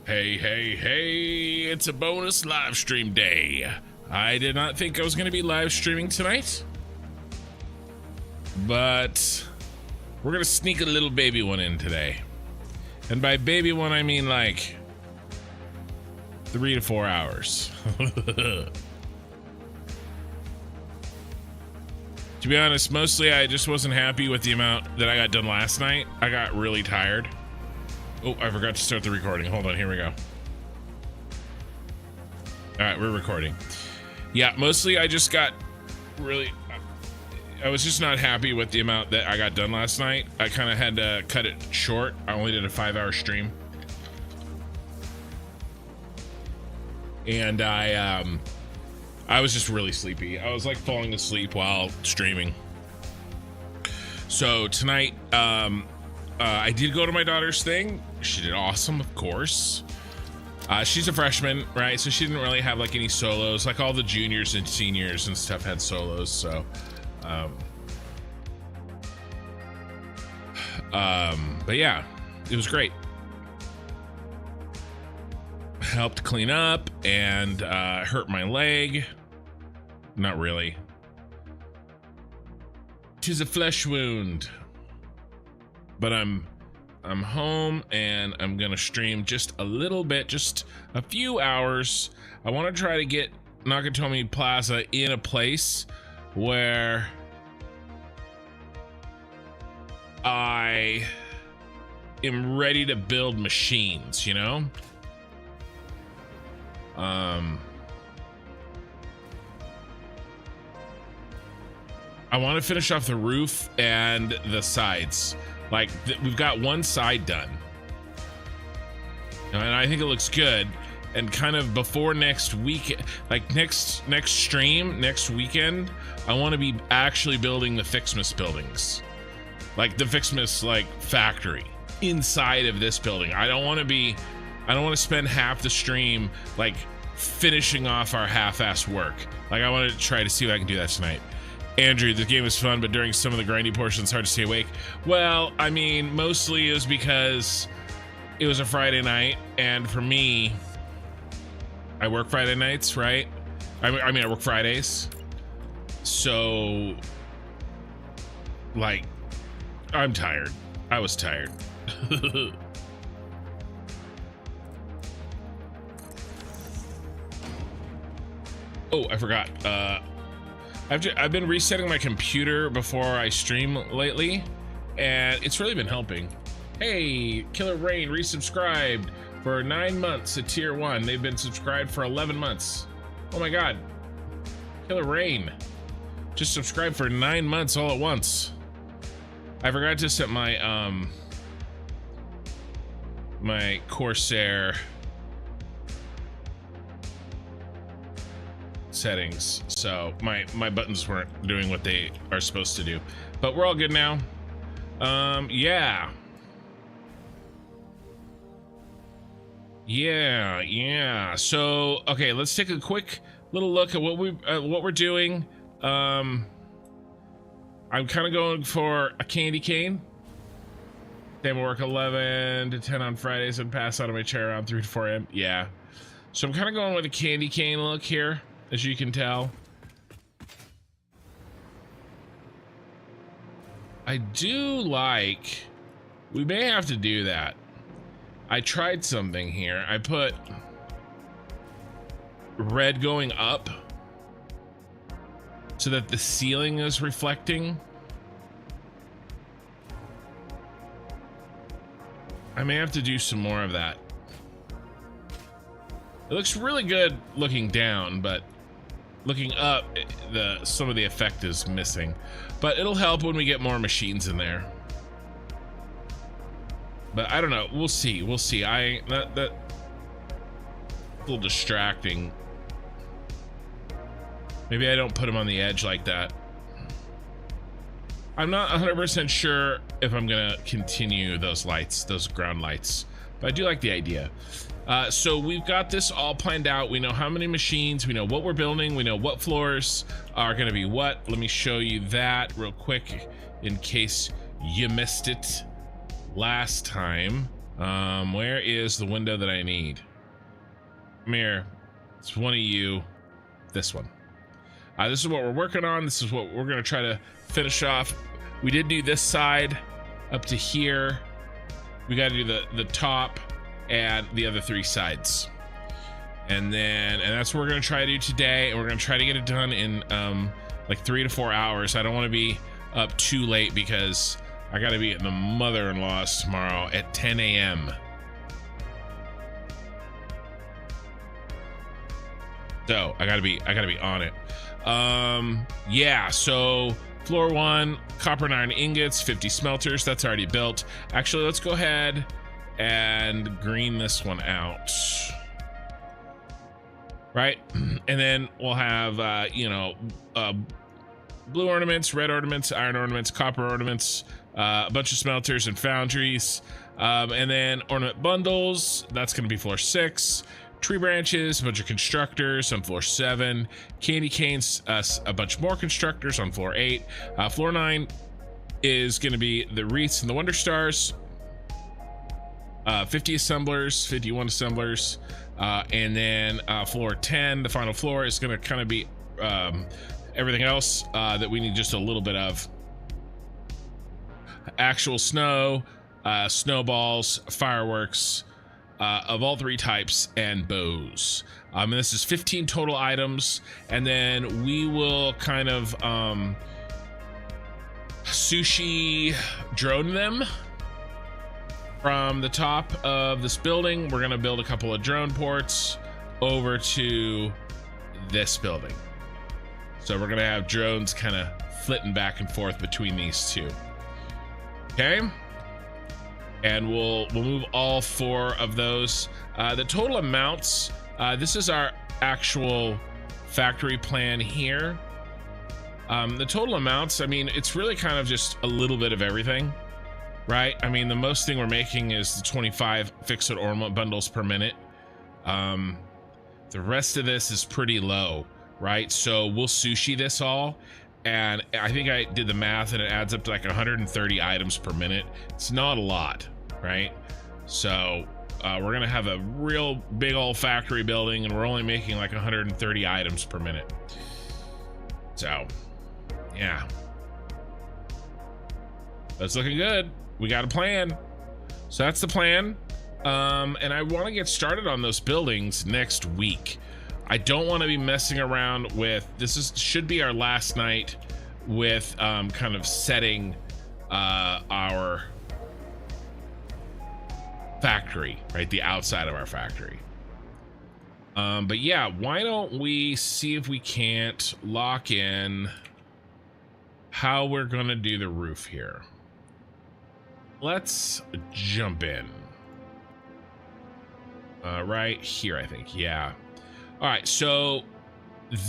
Hey, hey, hey, it's a bonus live stream day. I did not think I was going to be live streaming tonight, but we're going to sneak a little baby one in today. And by baby one, I mean like 3 to 4 hours. To be honest, mostly I just wasn't happy with the amount that I got done last night. I got really tired. Oh, I forgot to start the recording. Hold on, here we go. All right, we're recording. Yeah, mostly I just got really... I was just not happy with the amount that I got done last night. I kind of had to cut it short. I only did a 5-hour stream. And I was just really sleepy. I was like falling asleep while streaming. So tonight, I did go to my daughter's thing. She did awesome, of course. She's a freshman, right? So she didn't really have like any solos. Like all the juniors and seniors and stuff had solos. So, but yeah, it was great. Helped clean up and hurt my leg. Not really. 'Tis a flesh wound. But I'm home and I'm gonna stream just a little bit, just a few hours. I want to try to get Nakatomi Plaza in a place where I am ready to build machines, you know? I want to finish off the roof and the sides. Like we've got one side done, and I think it looks good. And kind of before next week, like next stream, next weekend, I want to be actually building the Fixmas buildings, like the Fixmas like factory inside of this building. I don't want to spend half the stream like finishing off our half-ass work. Like I want to try to see if I can do that tonight. Andrew, the game was fun, but during some of the grindy portions, it's hard to stay awake. Well, I mean, mostly it was because it was a Friday night, and for me, I work Friday nights, right? I mean, I work Fridays. So, like, I'm tired. I was tired. Oh, I forgot. I've been resetting my computer before I stream lately, and it's really been helping. Hey, Killer Rain resubscribed for 9 months at tier 1. They've been subscribed for 11 months. Oh my god. Killer Rain just subscribed for 9 months all at once. I forgot to set my my Corsair settings, so my buttons weren't doing what they are supposed to do, but we're all good now. Yeah, so okay, let's take a quick little look at what we're doing. I'm kind of going for a candy cane. Then we work 11 to 10 on Fridays and pass out of my chair around 3 to 4 a.m. Yeah, so I'm kind of going with a candy cane look here, as you can tell. I do like, we may have to do that. I tried something here. I put red going up so that the ceiling is reflecting. I may have to do some more of that. It looks really good looking down, but looking up, some of the effect is missing. But it'll help when we get more machines in there. But I don't know. We'll see. We'll see. That a little distracting. Maybe I don't put them on the edge like that. I'm not 100% sure if I'm gonna continue those lights, those ground lights, but I do like the idea. So we've got this all planned out. We know how many machines, we know what we're building, we know what floors are gonna be what. Let me show you that real quick in case you missed it last time. Where is the window that I need? Come here. It's one of you. This one. This is what we're working on. This is what we're going to try to finish off. We did do this side up to here. We got to do the top and the other 3 sides. And that's what we're going to try to do today. And we're going to try to get it done in like 3 to 4 hours. I don't want to be up too late because I got to be at the mother-in-law's tomorrow at 10 a.m. So I gotta be on it. Yeah, so floor 1, copper and iron ingots, 50 smelters. That's already built. Actually, let's go ahead and green this one out. Right, and then we'll have blue ornaments, red ornaments, iron ornaments, copper ornaments, a bunch of smelters and foundries, and then ornament bundles. That's going to be floor 6. Tree branches, a bunch of constructors on floor 7. Candy canes, a bunch more constructors on floor 8. Floor 9 is going to be the wreaths and the wonder stars. 50 assemblers, 51 assemblers, and then floor 10, the final floor, is going to kind of be everything else that we need just a little bit of. Actual snow, snowballs, fireworks of all 3 types, and bows. And this is 15 total items, and then we will kind of sushi drone them from the top of this building. We're gonna build a couple of drone ports over to this building. So we're gonna have drones kind of flitting back and forth between these 2. Okay, and we'll move all 4 of those. The total amounts, this is our actual factory plan here. The total amounts, I mean, it's really kind of just a little bit of everything, right? I mean, the most thing we're making is the 25 fixed ornament bundles per minute. The rest of this is pretty low, right? So we'll sushi this all, and I think I did the math and it adds up to like 130 items per minute. It's not a lot, right? So we're gonna have a real big old factory building, and we're only making like 130 items per minute. So yeah, that's looking good. We got a plan. So that's the plan. And I want to get started on those buildings next week. I don't want to be messing around with this. Should be our last night with kind of setting our factory, right? The outside of our factory. But yeah, why don't we see if we can't lock in how we're gonna do the roof here. Let's jump in. Right here, I think. Yeah. All right, so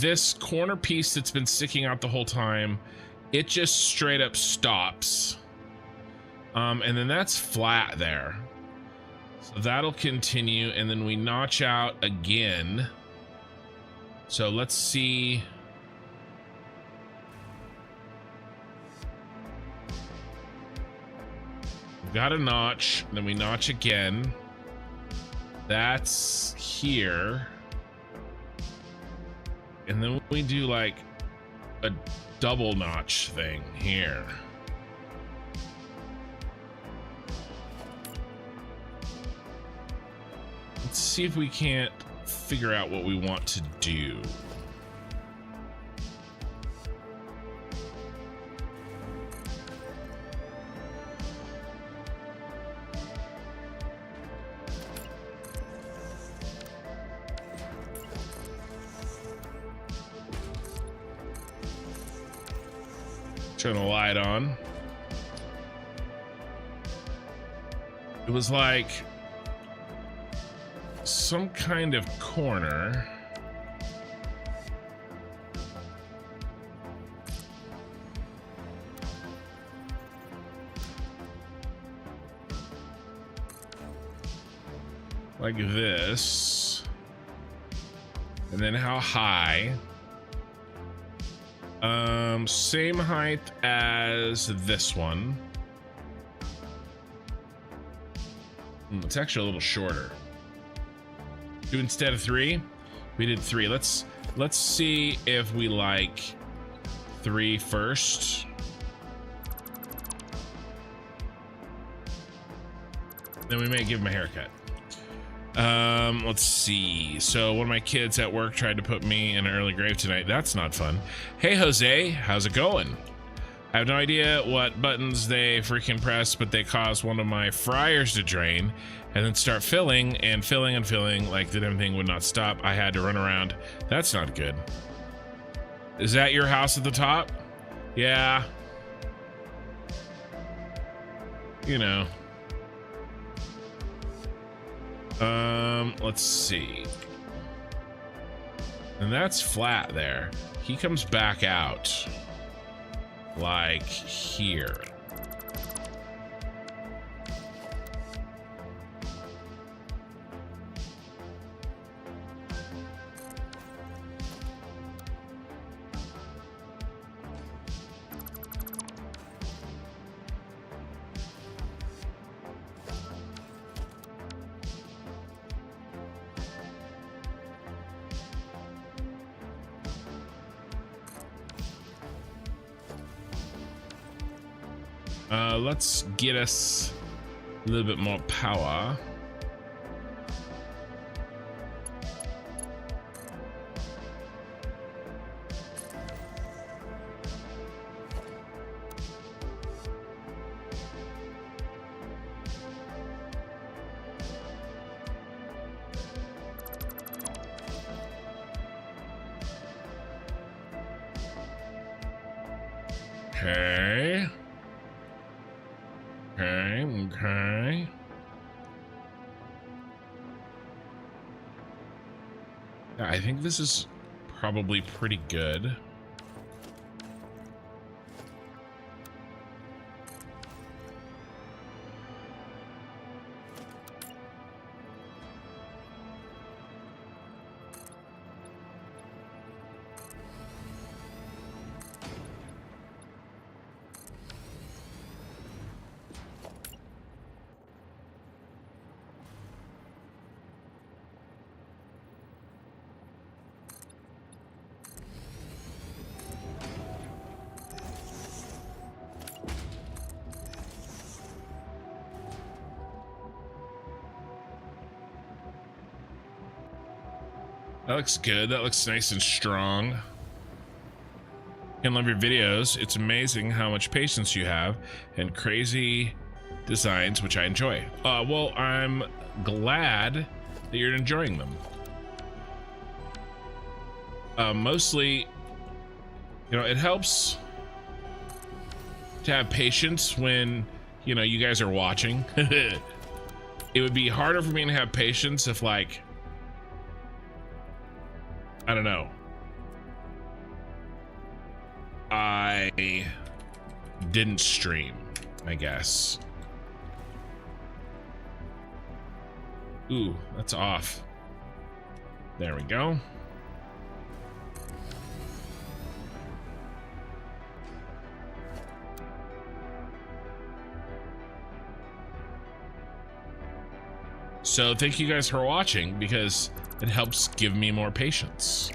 this corner piece that's been sticking out the whole time, it just straight up stops. And then that's flat there. So that'll continue, and then we notch out again. So let's see. We've got a notch, then we notch again. That's here. And then we do like a double notch thing here. Let's see if we can't figure out what we want to do. Turn the light on. It was like some kind of corner. Like this. And then how high? Same height as this one. It's actually a little shorter. Do instead of 3? We did 3. Let's see if we like 3 first. Then we may give him a haircut. Let's see. So one of my kids at work tried to put me in an early grave tonight. That's not fun. Hey, Jose, how's it going? I have no idea what buttons they freaking press, but they caused one of my fryers to drain and then start filling and filling and filling like the damn thing would not stop. I had to run around. That's not good. Is that your house at the top? Yeah. You know. Let's see. And that's flat there. He comes back out like here. Let's get us a little bit more power. Okay. Okay. Yeah, I think this is probably pretty good. That looks good. That looks nice and strong. I love your videos. It's amazing how much patience you have and crazy designs, which I enjoy. Well, I'm glad that you're enjoying them. Mostly, you know, it helps to have patience when, you know, you guys are watching. It would be harder for me to have patience if, like, I don't know, I didn't stream, I guess. Ooh, that's off. There we go. So thank you guys for watching, because it helps give me more patience.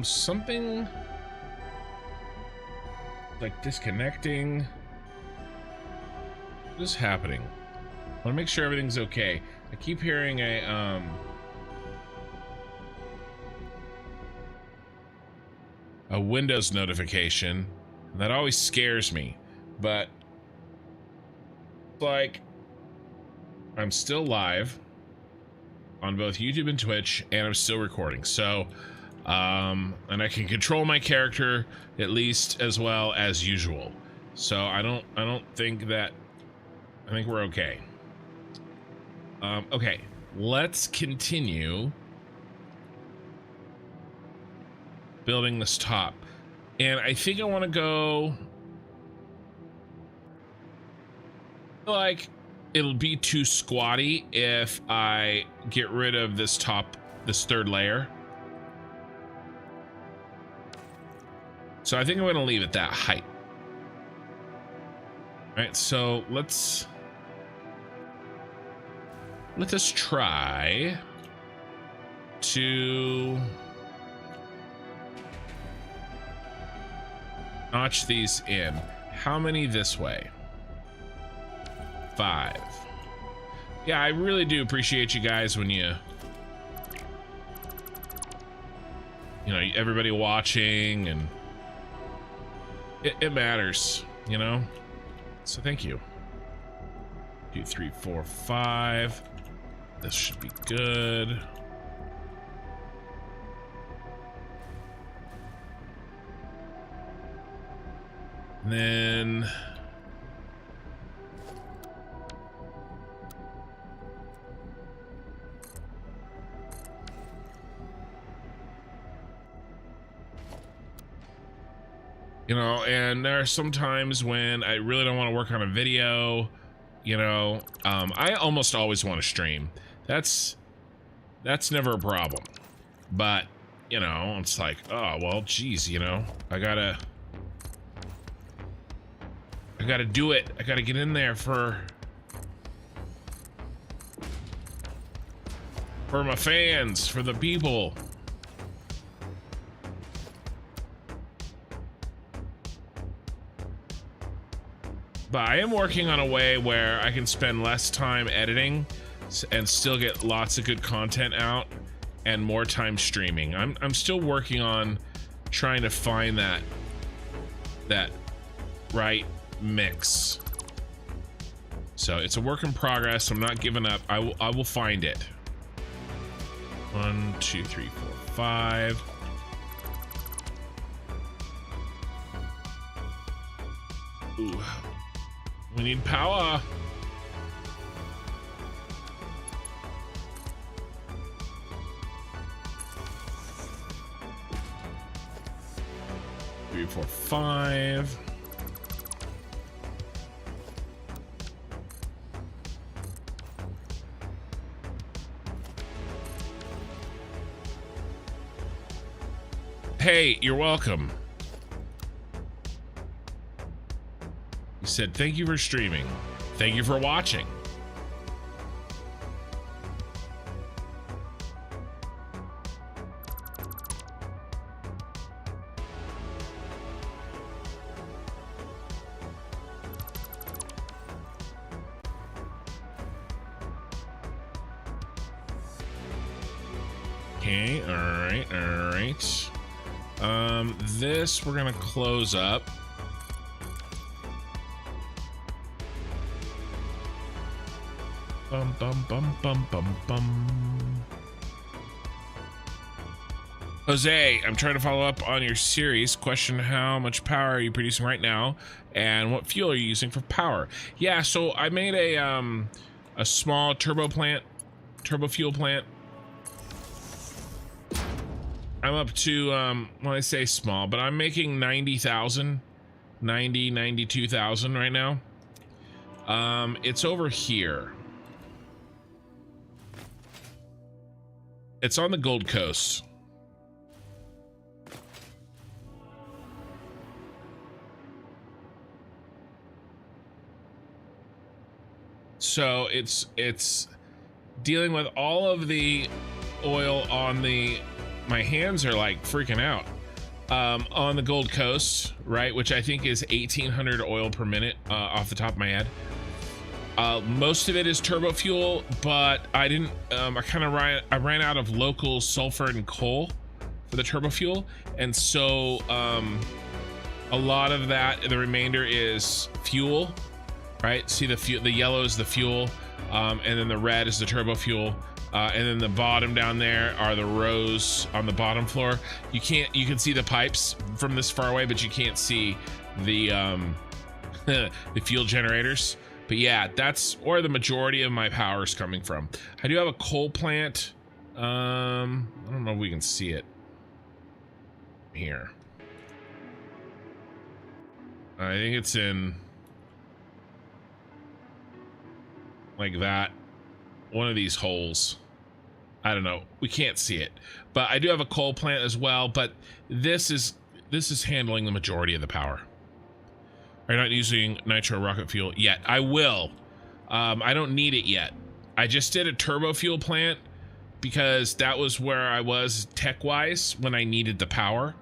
Something like disconnecting. What is happening? I want to make sure everything's okay. I keep hearing a Windows notification. That always scares me, but like I'm still live on both YouTube and Twitch, and I'm still recording. So, and I can control my character at least as well as usual. So I don't think that, I think we're okay. Okay, let's continue building this top. And I think I want to go like it'll be too squatty if I get rid of this third layer. So I think I'm gonna leave it that height. All right, so let us try to notch these in. How many this way? 5. Yeah, I really do appreciate you guys when you know, everybody watching, and it matters, you know? So thank you. 2, 3, 4, 5. This should be good. And then you know, and there are some times when I really don't want to work on a video, you know. I almost always want to stream. That's never a problem. But, you know, it's like, oh, well, geez, you know, I gotta do it. I gotta get in there for my fans, for the people. But I am working on a way where I can spend less time editing and still get lots of good content out and more time streaming. I'm still working on trying to find that right mix. So it's a work in progress. I'm not giving up. I will find it. 1, 2, 3, 4, 5. Ooh. We need power. Three, 4, 5. Hey, you're welcome. He said, thank you for streaming. Thank you for watching. Okay, all right, all right. This we're gonna close up. Bum bum bum bum bum bum. Jose, I'm trying to follow up on your series. Question: how much power are you producing right now, and what fuel are you using for power? Yeah, so I made a small turbo fuel plant. I'm up to when I say small, but I'm making 92,000 right now. It's over here. It's on the Gold Coast. So it's dealing with all of the oil on the, my hands are like freaking out, on the Gold Coast, right? Which I think is 1,800 oil per minute, off the top of my head. Most of it is turbo fuel, but I didn't, I ran out of local sulfur and coal for the turbo fuel. And so, a lot of that, the remainder is fuel, right? See the yellow is the fuel, and then the red is the turbo fuel. And then the bottom down there are the rows on the bottom floor. You can see the pipes from this far away, but you can't see the, the fuel generators. But yeah, that's where the majority of my power is coming from. I do have a coal plant. I don't know if we can see it here. I think it's in, like that. One of these holes. I don't know. We can't see it, but I do have a coal plant as well. But this is handling the majority of the power. I'm not using nitro rocket fuel yet. I will. I don't need it yet. I just did a turbo fuel plant because that was where I was tech-wise when I needed the power.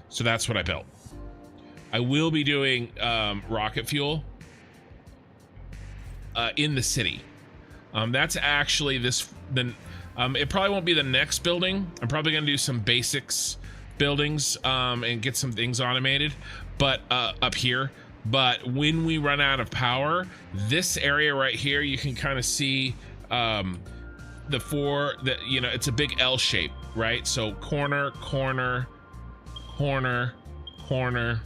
So that's what I built. I will be doing rocket fuel in the city. That's actually it probably won't be the next building. I'm probably gonna do some basics buildings and get some things automated, but up here. But when we run out of power, this area right here, you can kind of see it's a big L shape, right? So corner, corner, corner, corner,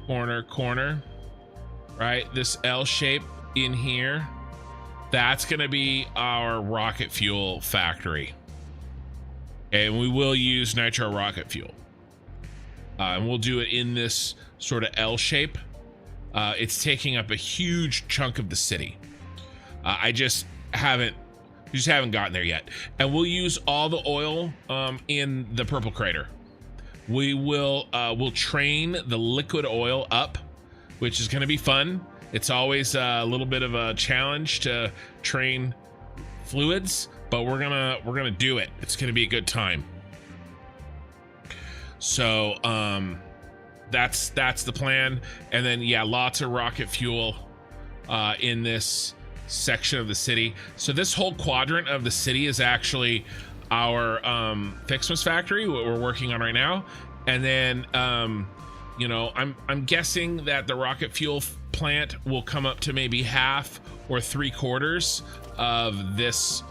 corner, corner, right? This L shape in here, that's gonna be our rocket fuel factory. And we will use nitro rocket fuel. And we'll do it in this sort of L shape. It's taking up a huge chunk of the city. We just haven't gotten there yet. And we'll use all the oil in the purple crater. We'll train the liquid oil up, which is gonna be fun. It's always a little bit of a challenge to train fluids, but we're gonna do it. It's gonna be a good time. So that's the plan. And then yeah, lots of rocket fuel in this section of the city. So this whole quadrant of the city is actually our Fixmas factory, what we're working on right now. And then I'm guessing that the rocket fuel plant will come up to maybe half or 3/4 of this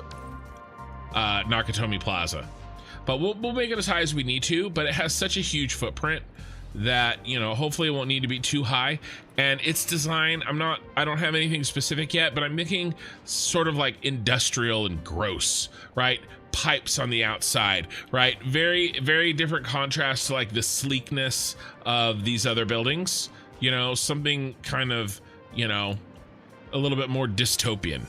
Nakatomi Plaza. But we'll make it as high as we need to, but it has such a huge footprint that, hopefully it won't need to be too high. And its design, I don't have anything specific yet, but I'm making sort of like industrial and gross, right? Pipes on the outside, right? Very, very different contrast to like the sleekness of these other buildings, something kind of, a little bit more dystopian.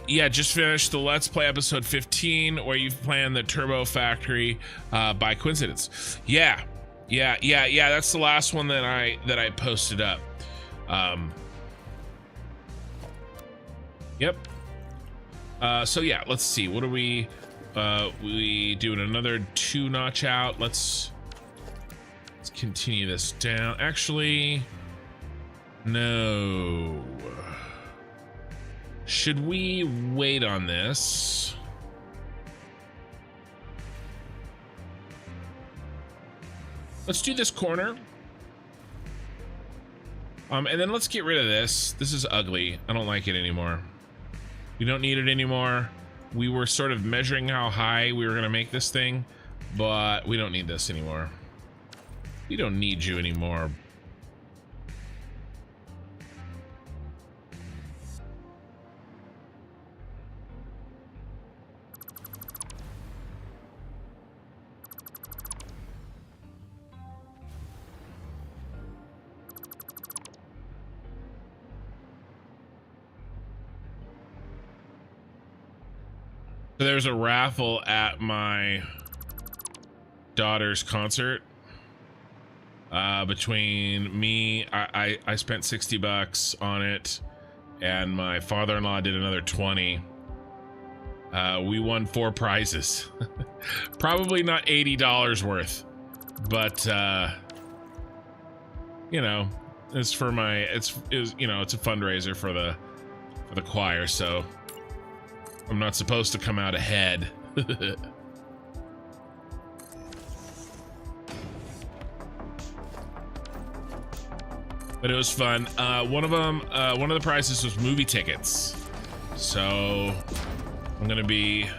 Yeah, just finished the Let's Play episode 15 where you've planned the Turbo Factory by coincidence. Yeah, that's the last one that I posted up. Yep. So yeah, let's see. What are we doing? Another 2-notch out. Let's continue this down. Actually, no. Should we wait on this? Let's do this corner. And then let's get rid of this. This is ugly. I don't like it anymore. We don't need it anymore. We were sort of measuring how high we were gonna make this thing, but we don't need this anymore. We don't need you anymore. So there's a raffle at my daughter's concert. Between me, I spent $60 on it, and my father-in-law did another 20. We won 4 prizes. Probably not $80 worth, but it's for my it's a fundraiser for the choir, so I'm not supposed to come out ahead. But it was fun. One of the prizes was movie tickets. So I'm gonna be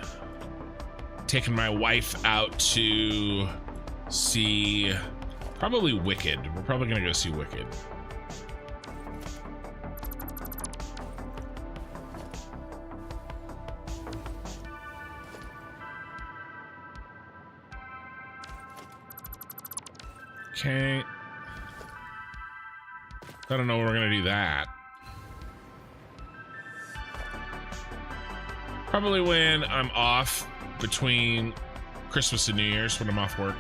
taking my wife out to see probably Wicked. We're probably gonna go see Wicked. Okay. I don't know when we're gonna do that. Probably when I'm off between Christmas and New Year's, when I'm off work.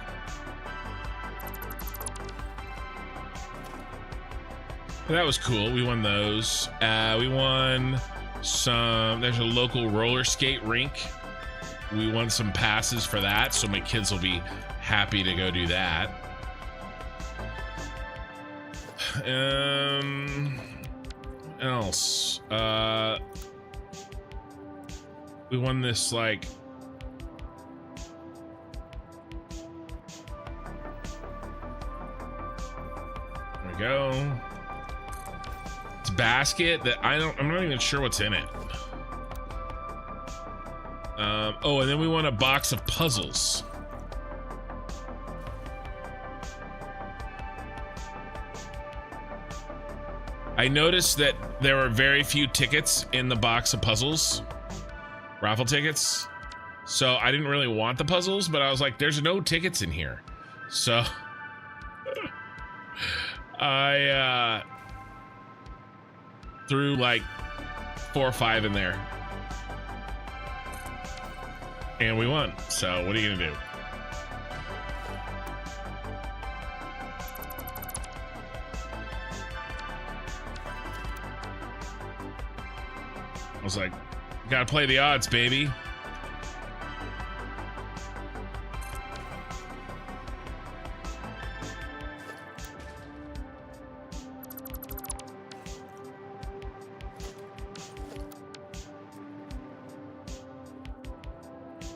But that was cool. We won those. We won some, there's a local roller skate rink. We won some passes for that, so my kids will be happy to go do that. Else? We won this, like, there we go. It's a basket that I'm not even sure what's in it. Oh, and then we won a box of puzzles. I noticed that there were very few tickets in the box of puzzles, raffle tickets. So I didn't really want the puzzles, but I was like, there's no tickets in here. So I threw like 4 or 5 in there. And we won. So what are you gonna do? I was like, gotta play the odds, baby.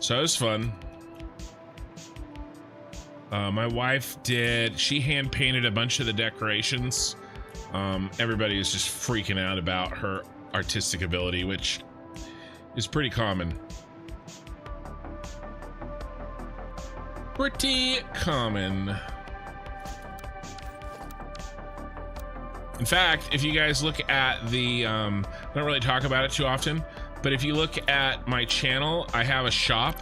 So it was fun. My wife she hand painted a bunch of the decorations. Everybody was just freaking out about her artistic ability, which is pretty common. Pretty common. In fact, if you guys look at the, I don't really talk about it too often, but if you look at my channel, I have a shop.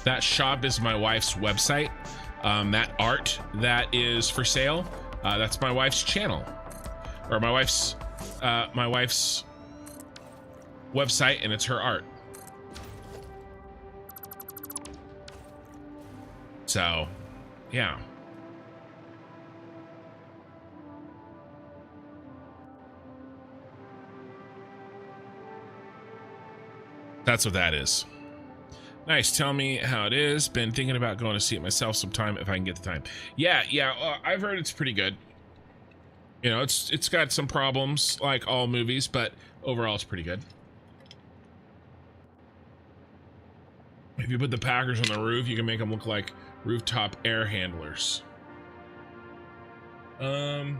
That shop is my wife's website. That art that is for sale, that's my wife's channel, or my wife's website, and it's her art. So, yeah. That's what that is. Nice. Tell me how it is. Been thinking about going to see it myself sometime if I can get the time. Yeah. I've heard it's pretty good. You know, it's got some problems like all movies, but overall it's pretty good. If you put the Packers on the roof, you can make them look like rooftop air handlers. Yeah,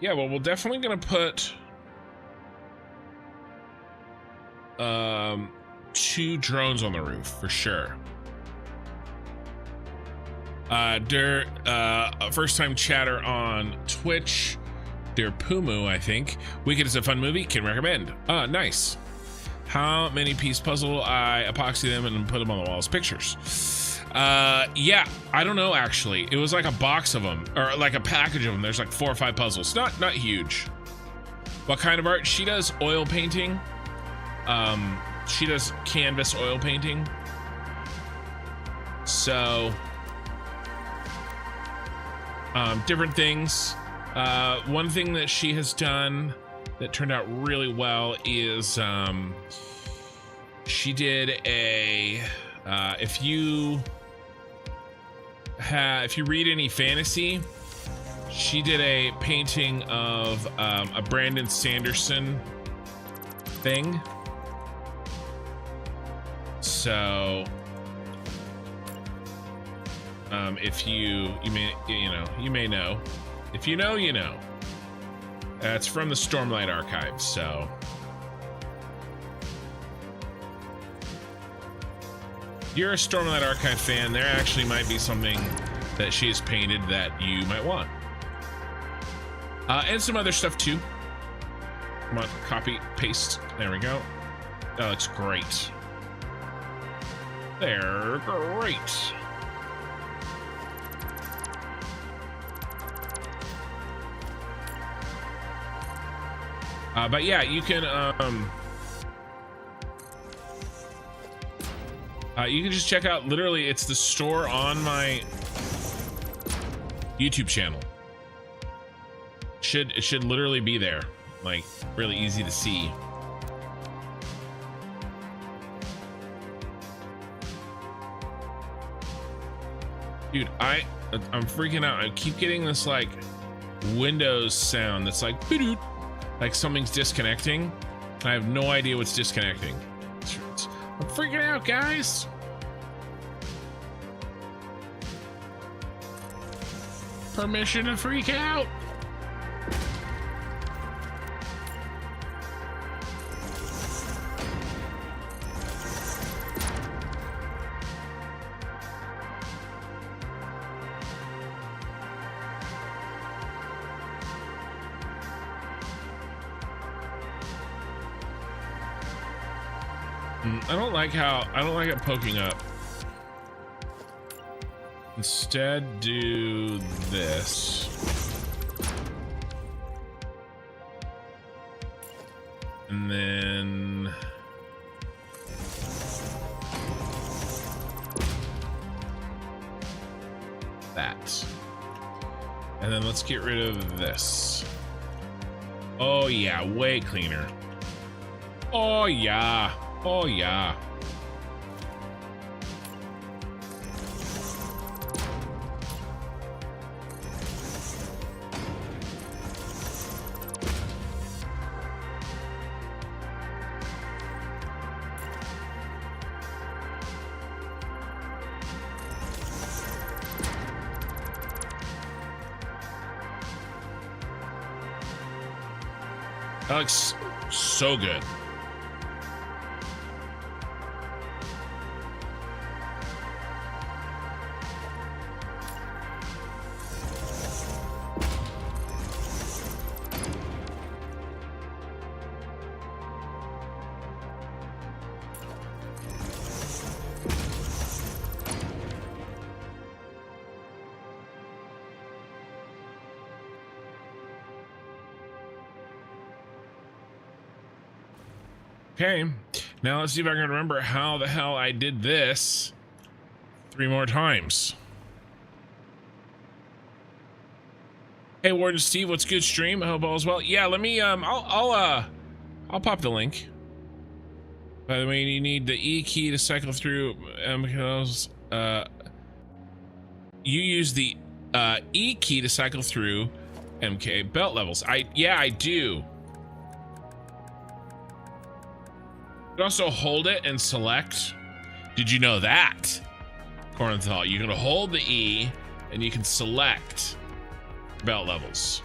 well, we're definitely gonna put 2 drones on the roof for sure. First time chatter on Twitch. Dear Pumu, I think. Wicked is a fun movie, can recommend. Nice. How many piece puzzle? I epoxy them and put them on the walls. Pictures. Yeah, I don't know actually. It was like a box of them, or like a package of them. There's like 4 or 5 puzzles. Not huge. What kind of art? She does oil painting. She does canvas oil painting. So, different things. One thing that she has done that turned out really well is she did a if you read any fantasy, she did a painting of a Brandon Sanderson thing. So if you may know. If you know, you know. It's from the Stormlight Archives, so. If you're a Stormlight Archive fan, there actually might be something that she has painted that you might want. And some other stuff too. Come on, copy, paste. There we go. That looks great. They're great. But yeah, you can just check out, literally it's the store on my YouTube channel. It should literally be there, like really easy to see. Dude, I'm freaking out. I keep getting this like Windows sound that's like "Boo-doo," like something's disconnecting. I have no idea what's disconnecting. I'm freaking out, guys. Permission to freak out. I don't like it poking up. Instead, do this. And then that. And then let's get rid of this. Oh yeah, way cleaner. Oh yeah. Oh yeah. That looks so good. Okay, now let's see if I can remember how the hell I did this 3 more times. Hey, Warden Steve, what's good stream? I hope all is well. Yeah, let me I'll pop the link. By the way, you need the E key to cycle through because you use the E key to cycle through MK belt levels. I do. You can also hold it and select. Did you know that? Cornthal, you can hold the E and you can select belt levels.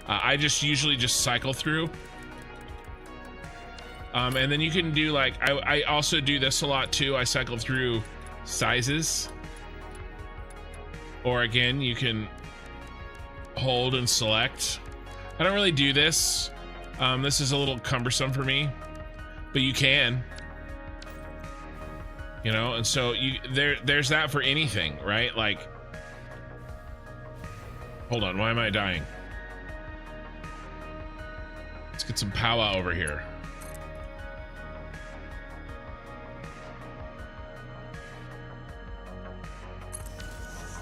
I just usually just cycle through. And then you can do like, I also do this a lot too. I cycle through sizes. Or again, you can hold and select. I don't really do this. This is a little cumbersome for me. But you can, you know, and so there's that for anything, right? Like, hold on, why am I dying? Let's get some powwow over here.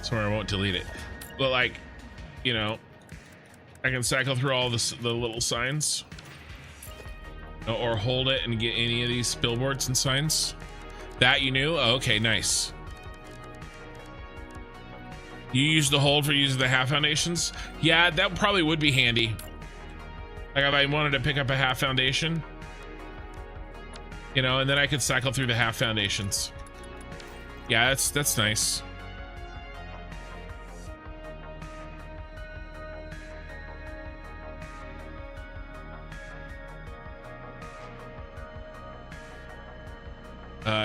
Somewhere I won't delete it, but like, you know, I can cycle through all the little signs. Or hold it and get any of these billboards and signs. That you knew? Oh, okay, nice. You use the hold for using the half foundations? Yeah, that probably would be handy. Like if I wanted to pick up a half foundation, you know, and then I could cycle through the half foundations. Yeah, that's nice.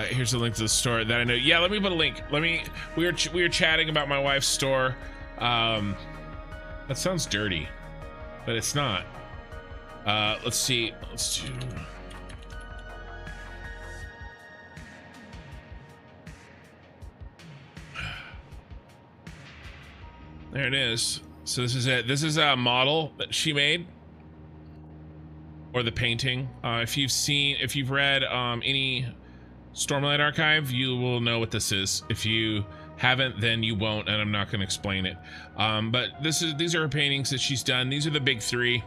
Here's a link to the store that I know. Yeah, let me put a link. We were chatting about my wife's store. That sounds dirty, but it's not. Let's see. Let's do. There it is. So this is it. This is a model that she made. or the painting. If you've read any Stormlight Archive, you will know what this is. If you haven't, then you won't, and I'm not going to explain it. But these are her paintings that she's done. These are the big three.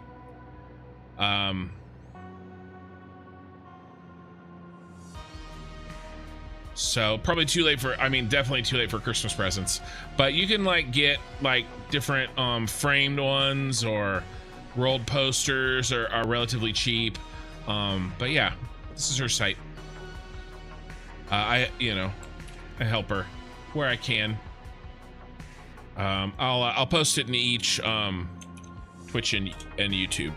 So probably too late for, I mean, definitely too late for Christmas presents, but you can like get like different framed ones, or rolled posters are relatively cheap. But yeah, this is her site. I help her where I can. I'll post it in each Twitch and YouTube,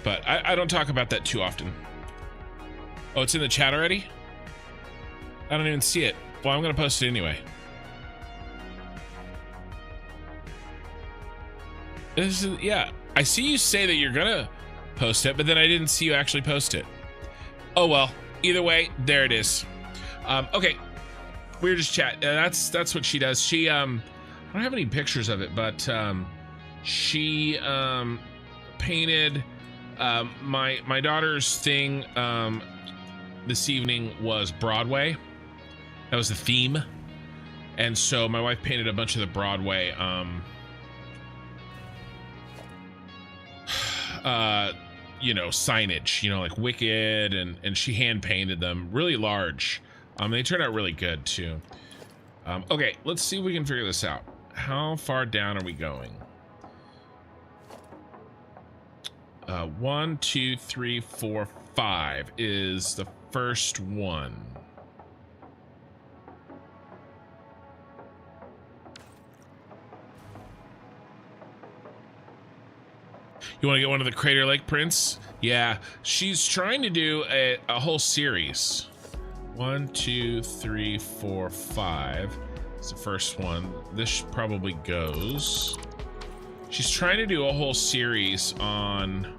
but I don't talk about that too often. Oh, it's in the chat already? I don't even see it. Well, I'm gonna post it anyway. This is, yeah, I see you say that you're gonna post it, but then I didn't see you actually post it. Oh well, either way, there it is. Okay, we're just chat. That's what she does. She I don't have any pictures of it, but she painted my daughter's thing this evening was Broadway. That was the theme, and so my wife painted a bunch of the Broadway signage, like Wicked, and she hand painted them really large. They turned out really good too. Okay, let's see if we can figure this out. How far down are we going? 1, 2, 3, 4, 5 is the first one. You want to get one of the Crater Lake prints? Yeah, she's trying to do a whole series. 1, 2, 3, 4, 5. It's the first one. This probably goes. She's trying to do a whole series on.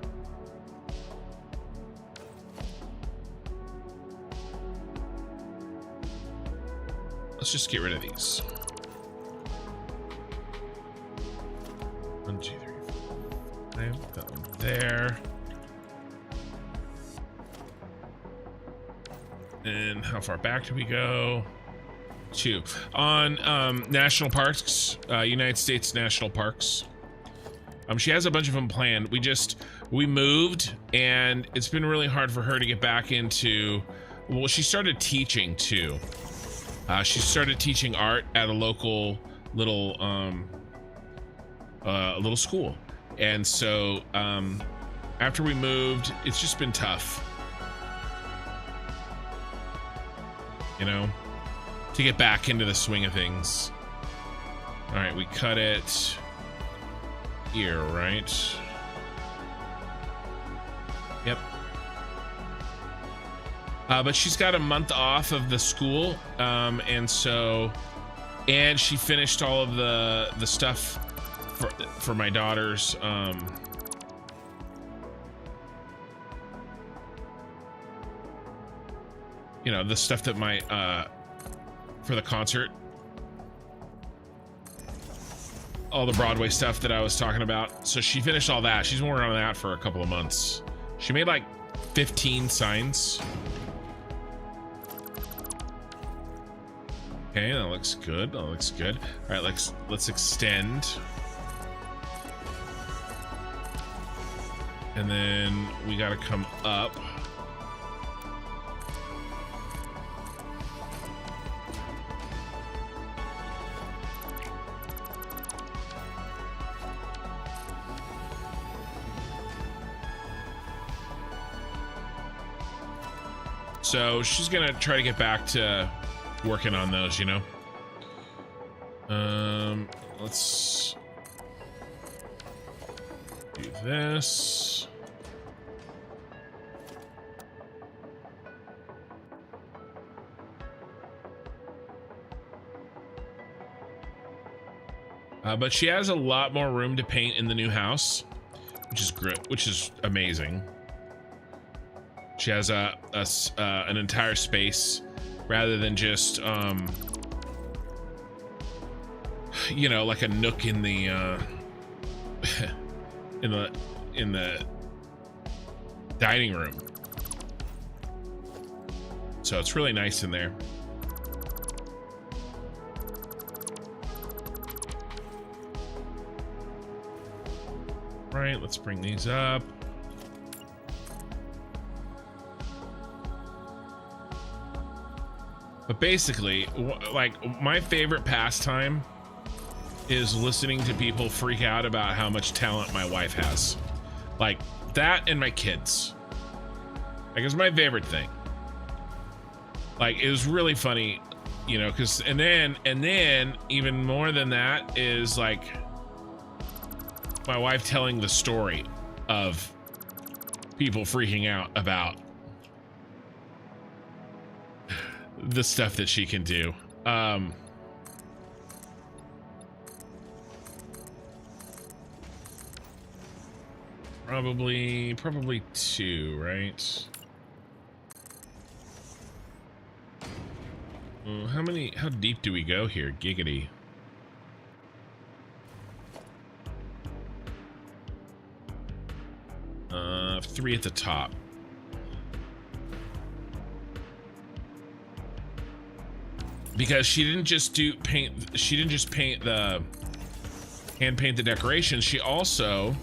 Let's just get rid of these. 1, 2, 3, 4, 5. That one there. And how far back do we go? 2. On national parks, United States national parks. She has a bunch of them planned. We moved, and it's been really hard for her to get back into. Well, she started teaching too. She started teaching art at a local little school, and so after we moved, it's just been tough, to get back into the swing of things. All right, we cut it here, right? Yep. But she's got a month off of the school, and she finished all of the stuff for my daughter's the stuff that for the concert, all the Broadway stuff that I was talking about. So she finished all that. She's been working on that for a couple of months. She made like 15 signs. Okay, that looks good. That looks good. All right, let's extend. And then we got to come up. So she's gonna try to get back to working on those, let's do this. But she has a lot more room to paint in the new house, which is amazing. She has an entire space rather than just like a nook in the dining room. So it's really nice in there. Right, let's bring these up. But basically, like, my favorite pastime is listening to people freak out about how much talent my wife has. Like, that and my kids. Like, it's my favorite thing. Like, it was really funny, you know, because, and then even more than that is, like, my wife telling the story of people freaking out about the stuff that she can do. Probably 2, right? How deep do we go here? Giggity. Three at the top. Because she didn't just paint the hand paint the decorations. She also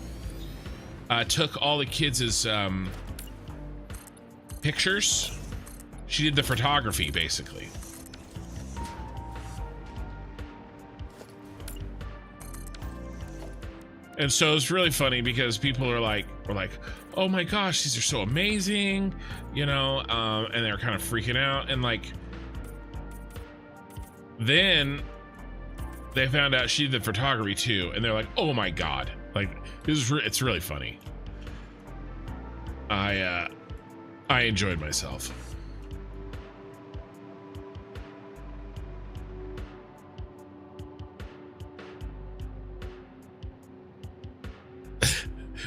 took all the kids' pictures. She did the photography, basically. And so it's really funny because people were like, oh my gosh, these are so amazing, you know, and they're kind of freaking out. And like, then they found out she did the photography too, and they're like, oh my god, like, it's really funny. I enjoyed myself.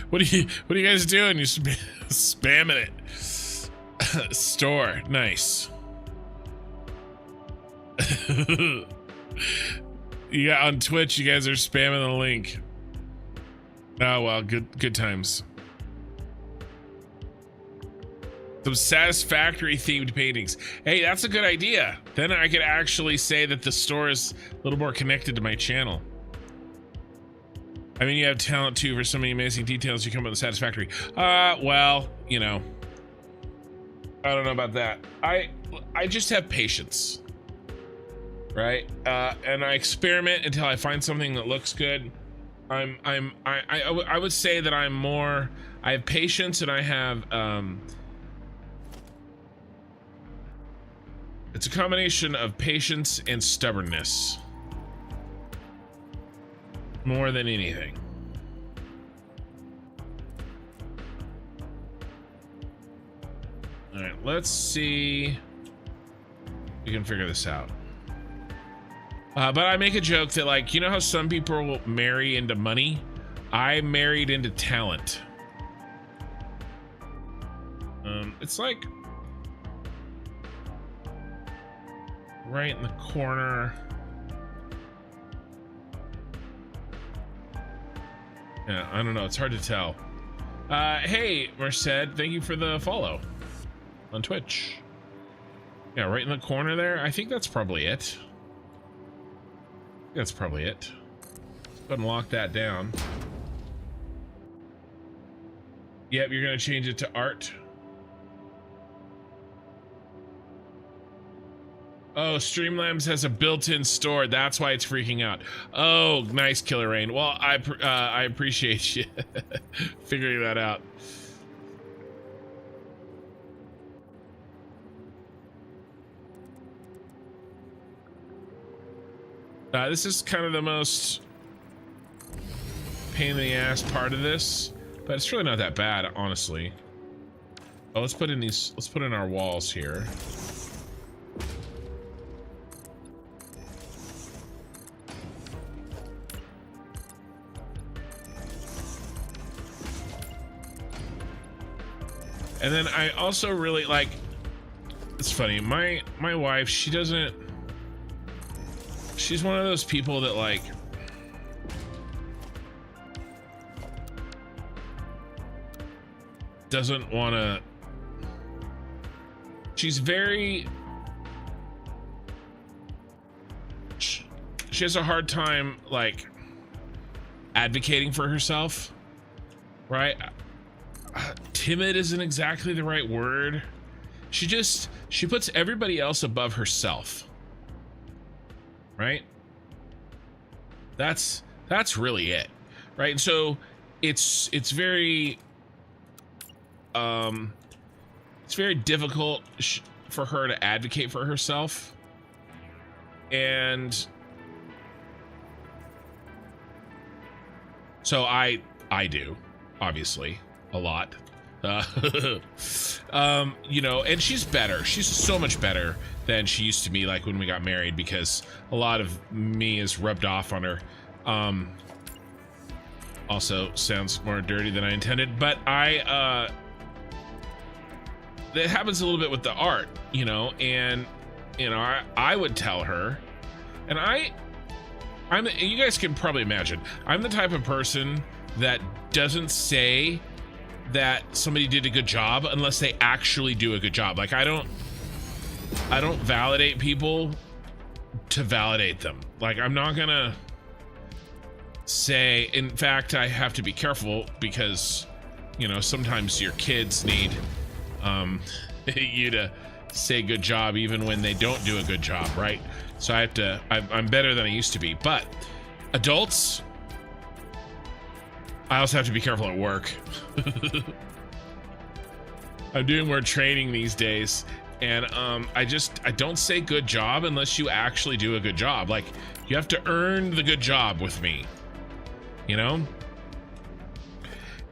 What are you guys doing? You spamming it. Store, nice. You got on Twitch, you guys are spamming the link. Oh well, good times. Some Satisfactory themed paintings. Hey, that's a good idea. Then I could actually say that the store is a little more connected to my channel. I mean, you have talent too for so many amazing details you come up with Satisfactory. Well, you know, I don't know about that. I just have patience, right? And I experiment until I find something that looks good. I would say that I have patience, and I have it's a combination of patience and stubbornness. More than anything. All right, let's see if we can figure this out. But I make a joke that, like, you know how some people marry into money? I married into talent. It's like right in the corner. Yeah, I don't know. It's hard to tell. Hey, Merced, thank you for the follow on Twitch. Yeah, right in the corner there. I think that's probably it. That's probably it. Let's go ahead and lock that down. Yep, you're going to change it to art. Oh, Streamlabs has a built-in store. That's why it's freaking out. Oh, nice, Killer Rain. Well, I appreciate you figuring that out. This is kind of the most pain in the ass part of this, but it's really not that bad, honestly. Oh, let's put in our walls here. And then I also really like, it's funny, my wife, she's one of those people that, like, doesn't want to. She's very. She has a hard time like advocating for herself, right? Timid isn't exactly the right word. She puts everybody else above herself, right? That's really it, right? And so it's very difficult for her to advocate for herself, and so I do, obviously, a lot. You know, and she's better. She's so much better than she used to be, like when we got married, because a lot of me is rubbed off on her. Also sounds more dirty than I intended, but it happens a little bit with the art, you know, and you know, I would tell her, and you guys can probably imagine, I'm the type of person that doesn't say that somebody did a good job unless they actually do a good job. Like I don't validate people to validate them. Like I'm not gonna say, in fact, I have to be careful because, you know, sometimes your kids need you to say good job even when they don't do a good job, right? So I'm better than I used to be, but adults, I also have to be careful at work. I'm doing more training these days, and I don't say good job unless you actually do a good job. Like you have to earn the good job with me, you know?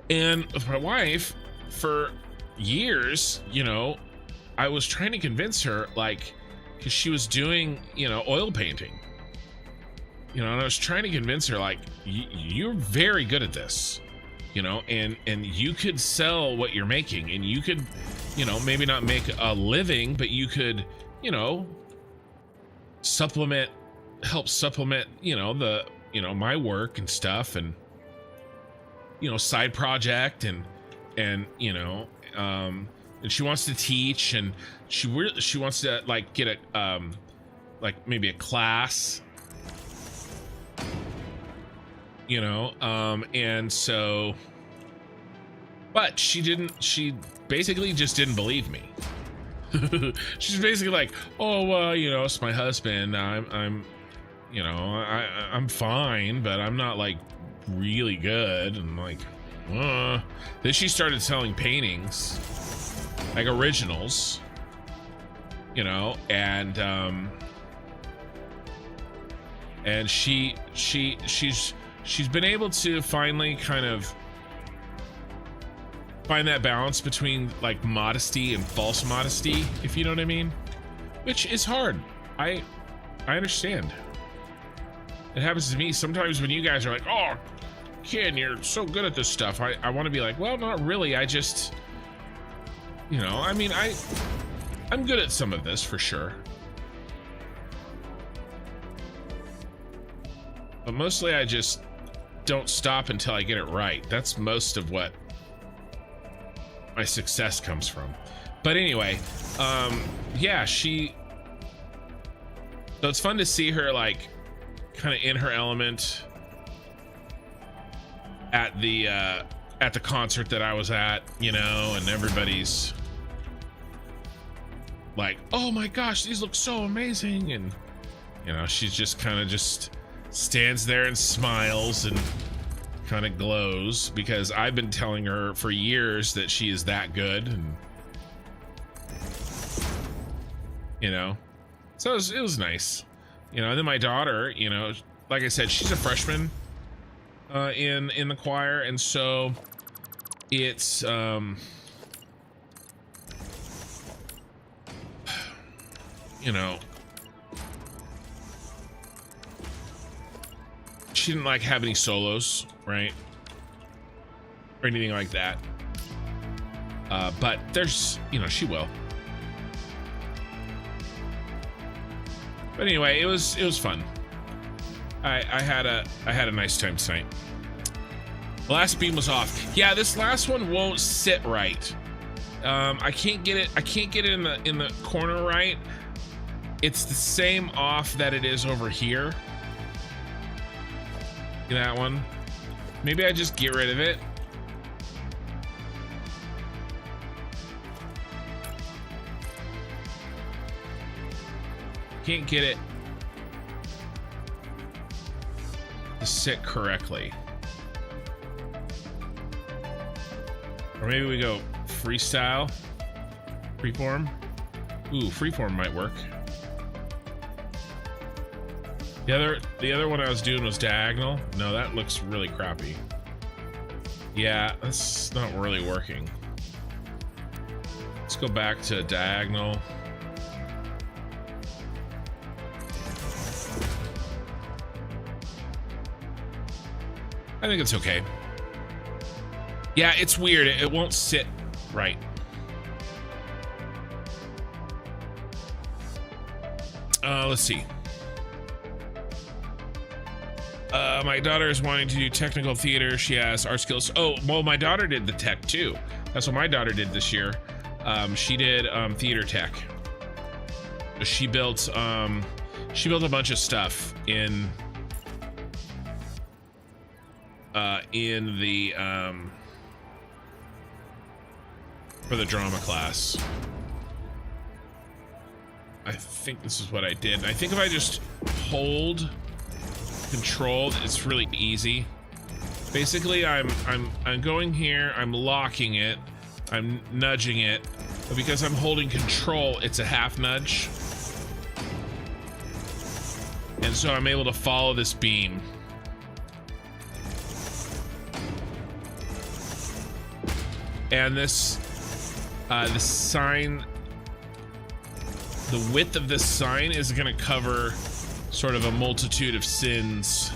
And with my wife, for years, you know, I was trying to convince her, like, because she was doing, you know, oil painting, you know, and I was trying to convince her, like, you're very good at this, you know, and you could sell what you're making, and you could, you know, maybe not make a living, but you could, you know, help supplement, you know, my work and stuff, and, you know, side project, and you know, and she wants to teach, and she wants to like get a like maybe a class, you know, and so, but she basically just didn't believe me. She's basically like, oh well, you know, it's my husband, I'm you know, I'm fine, but I'm not like really good. And like, then she started selling paintings, like originals, you know, and she's been able to finally kind of find that balance between like modesty and false modesty, if you know what I mean, which is hard. I understand. It happens to me sometimes when you guys are like, oh, Ken, you're so good at this stuff. I want to be like, well, not really. I just, you know, I mean, I'm good at some of this for sure. But mostly I just don't stop until I get it right. That's most of what my success comes from. But anyway, yeah, so it's fun to see her like kind of in her element at the concert that I was at, you know, and everybody's like, oh my gosh, these look so amazing. And, you know, she's just kind of just stands there and smiles and kind of glows, because I've been telling her for years that she is that good. And, you know, so it was nice, you know. And then my daughter, you know, like I said, she's a freshman in the choir, and so it's you know, she didn't like have any solos, right, or anything like that, but there's, you know, she will. But anyway, it was fun. I had a nice time tonight. The last beam was off. Yeah, this last one won't sit right. I can't get it in the corner right. It's the same off that it is over here. That one. Maybe I just get rid of it. Can't get it to sit correctly. Or maybe we go freestyle, freeform. Ooh, freeform might work. The other one I was doing was diagonal. No, that looks really crappy. Yeah, that's not really working. Let's go back to diagonal. I think it's okay. Yeah, it's weird. It won't sit right. Let's see. My daughter is wanting to do technical theater. She has art skills. Oh, well, my daughter did the tech too. That's what my daughter did this year. She did theater tech. She built a bunch of stuff in the for the drama class. I think this is what I did. I think if I just hold control, it's really easy. Basically, I'm going here, I'm locking it, I'm nudging it, but because I'm holding control, it's a half nudge. And so I'm able to follow this beam. And this the sign, the width of this sign is going to cover sort of a multitude of sins.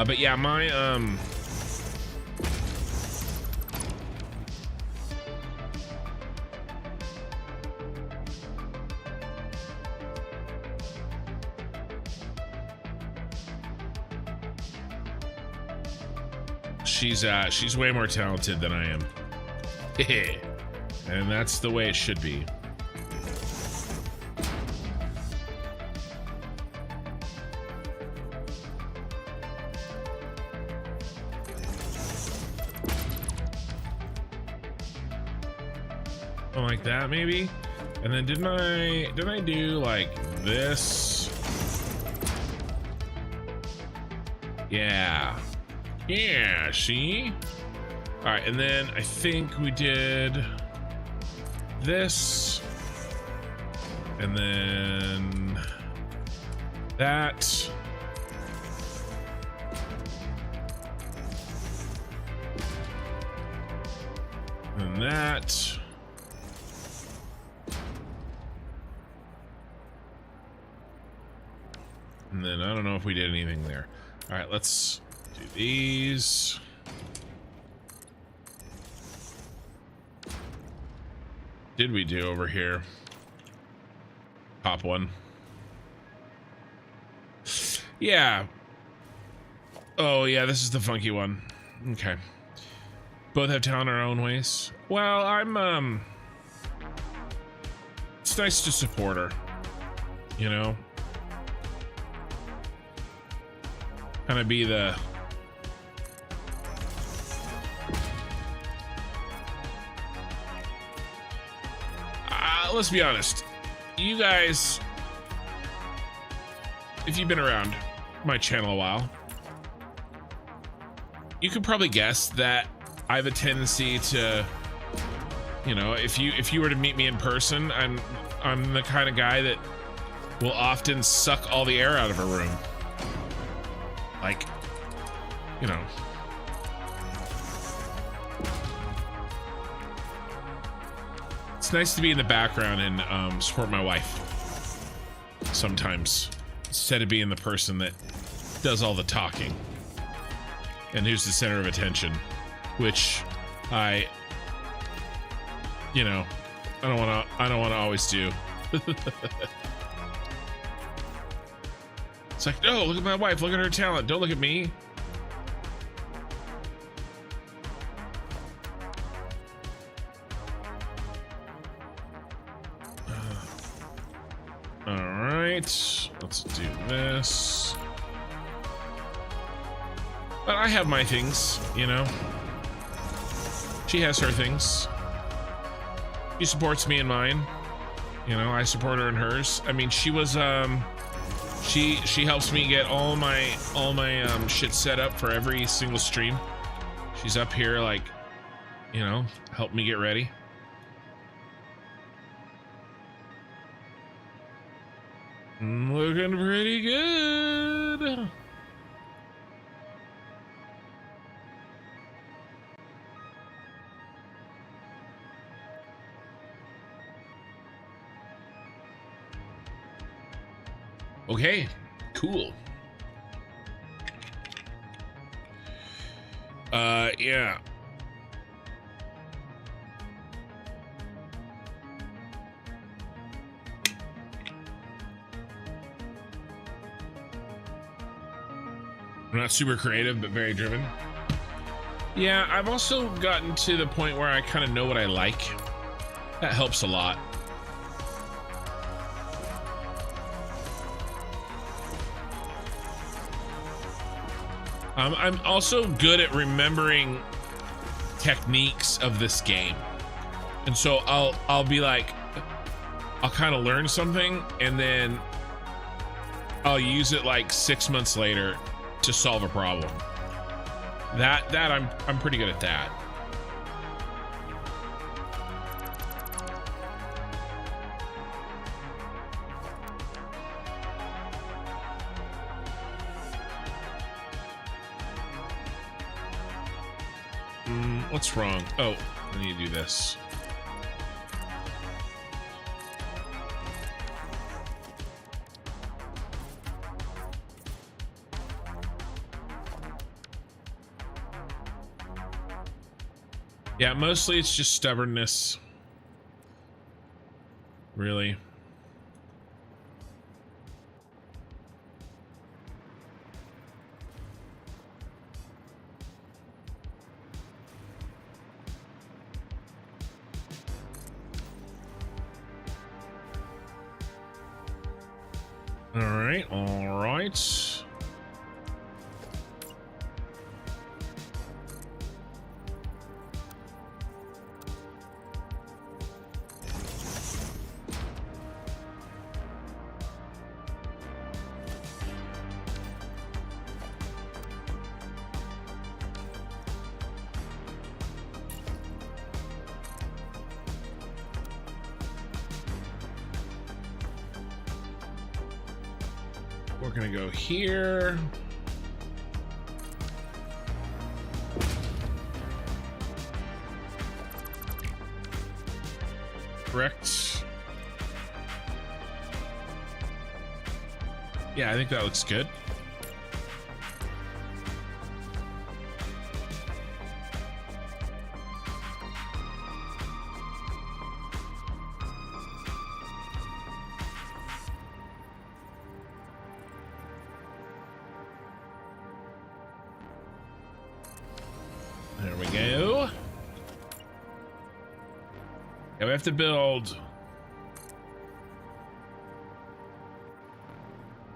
But yeah, my she's way more talented than I am. And that's the way it should be. Like that maybe. And then didn't I do like this? Yeah, see? All right, and then I think we did this, and then that. And that. And then I don't know if we did anything there. All right, let's do these. Did we do over here? Top one. Yeah. Oh yeah, this is the funky one. Okay. Both have talent in our own ways. Well, I'm it's nice to support her, you know? Kind of be the let's be honest, you guys, if you've been around my channel a while, you could probably guess that I have a tendency to, you know, if you were to meet me in person, I'm the kind of guy that will often suck all the air out of a room. Like, you know. It's nice to be in the background and support my wife sometimes, instead of being the person that does all the talking and who's the center of attention, which I, you know, I don't wanna always do. It's like, no, look at my wife, look at her talent, don't look at me. All right, let's do this. But I have my things, you know. She has her things. She supports me in mine. You know, I support her in hers. I mean, she was she helps me get all my shit set up for every single stream. She's up here like, you know, help me get ready. Looking pretty good. Okay, cool. Yeah. I'm not super creative, but very driven. Yeah, I've also gotten to the point where I kind of know what I like. That helps a lot. I'm also good at remembering techniques of this game. And so I'll be like, I'll kind of learn something and then I'll use it like 6 months later to solve a problem. That I'm pretty good at that. What's wrong? Oh, I need to do this. Yeah, mostly it's just stubbornness. Really. All right. We're gonna go here. Correct. Yeah, I think that looks good. There we go. Yeah, we have to build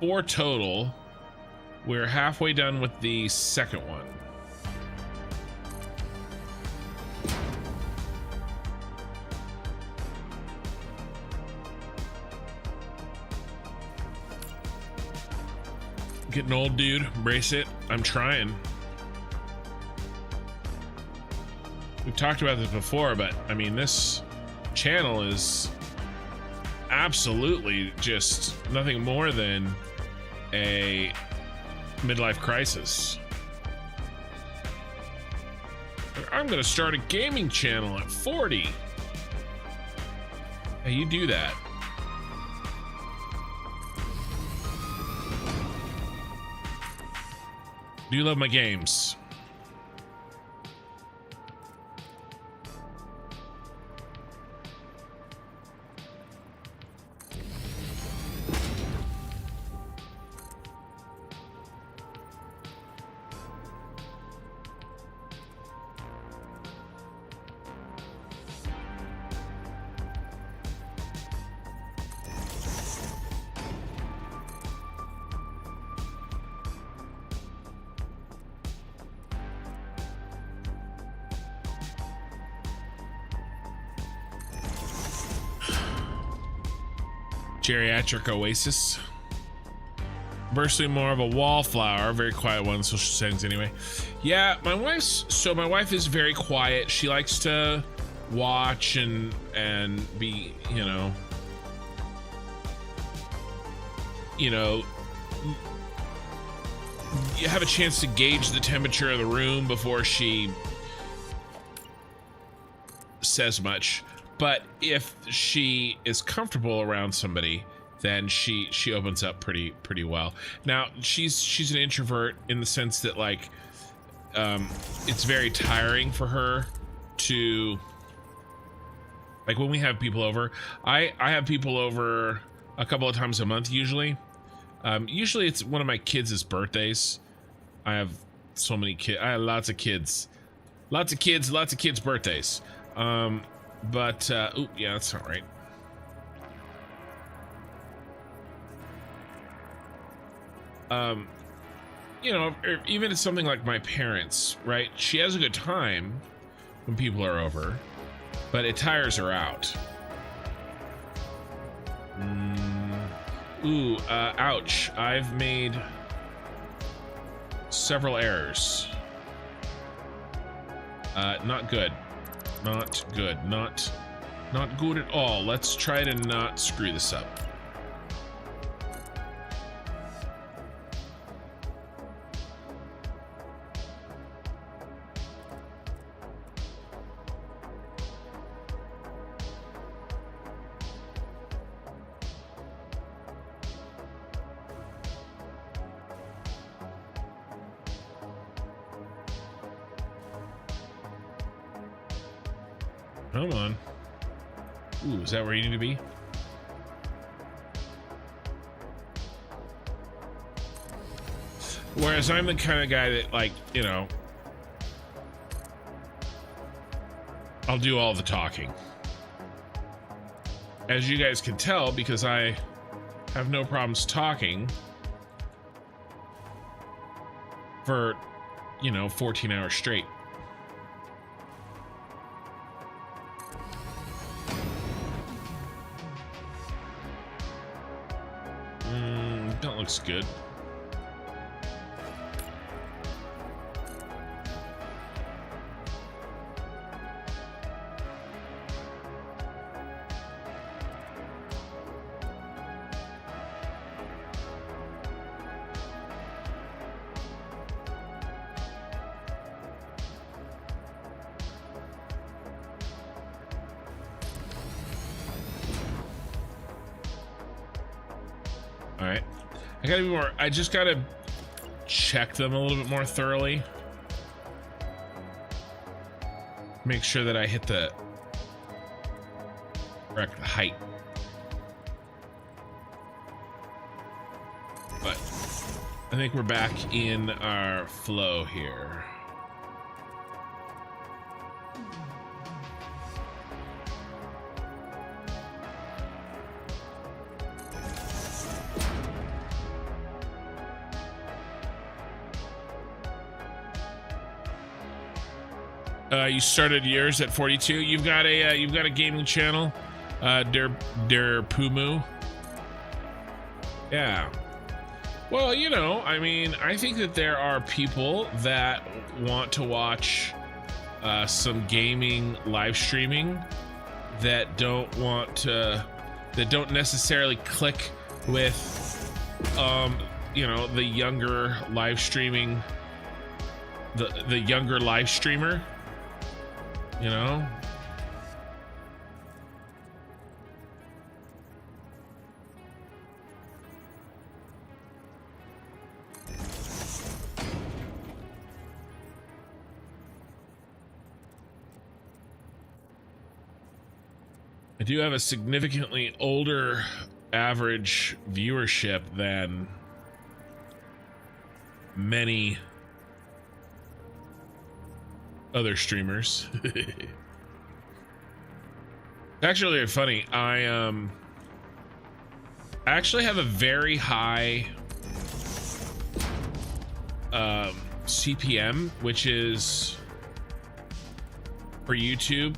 4 total. We're halfway done with the second one. Getting old, dude. Embrace it. I'm trying. We've talked about this before, but I mean, this channel is absolutely just nothing more than a midlife crisis. I'm gonna start a gaming channel at 40. Hey, you do that. Do you love my games? Geriatric oasis. Virtually more of a wallflower, very quiet one, social settings anyway. Yeah, my wife is very quiet. She likes to watch and be, you have a chance to gauge the temperature of the room before she says much. But if she is comfortable around somebody, then she opens up pretty well. Now she's an introvert in the sense that like it's very tiring for her to, like, when we have people over. I have people over a couple of times a month usually. Usually it's one of my kids' birthdays. I have so many kids. I have lots of kids birthdays. But ooh, yeah, that's all right. Even it's something like my parents, right? She has a good time when people are over, but it tires her out. Ooh, ouch. I've made several errors. Not good. Not good. Not good at all. Let's try to not screw this up. Come on. Ooh, is that where you need to be? Whereas I'm the kind of guy that, like, I'll do all the talking. As you guys can tell, because I have no problems talking for, 14 hours straight. That looks good. All right. I gotta be more, I just gotta check them a little bit more thoroughly. Make sure that I hit the correct height. But I think we're back in our flow here. You started yours at 42. You've got a gaming channel, Der Pumu. Yeah. Well, I mean, I think that there are people that want to watch some gaming live streaming that don't necessarily click with the younger live streaming, the younger live streamer. I do have a significantly older average viewership than many other streamers. Actually, really funny. I actually have a very high CPM, which is for YouTube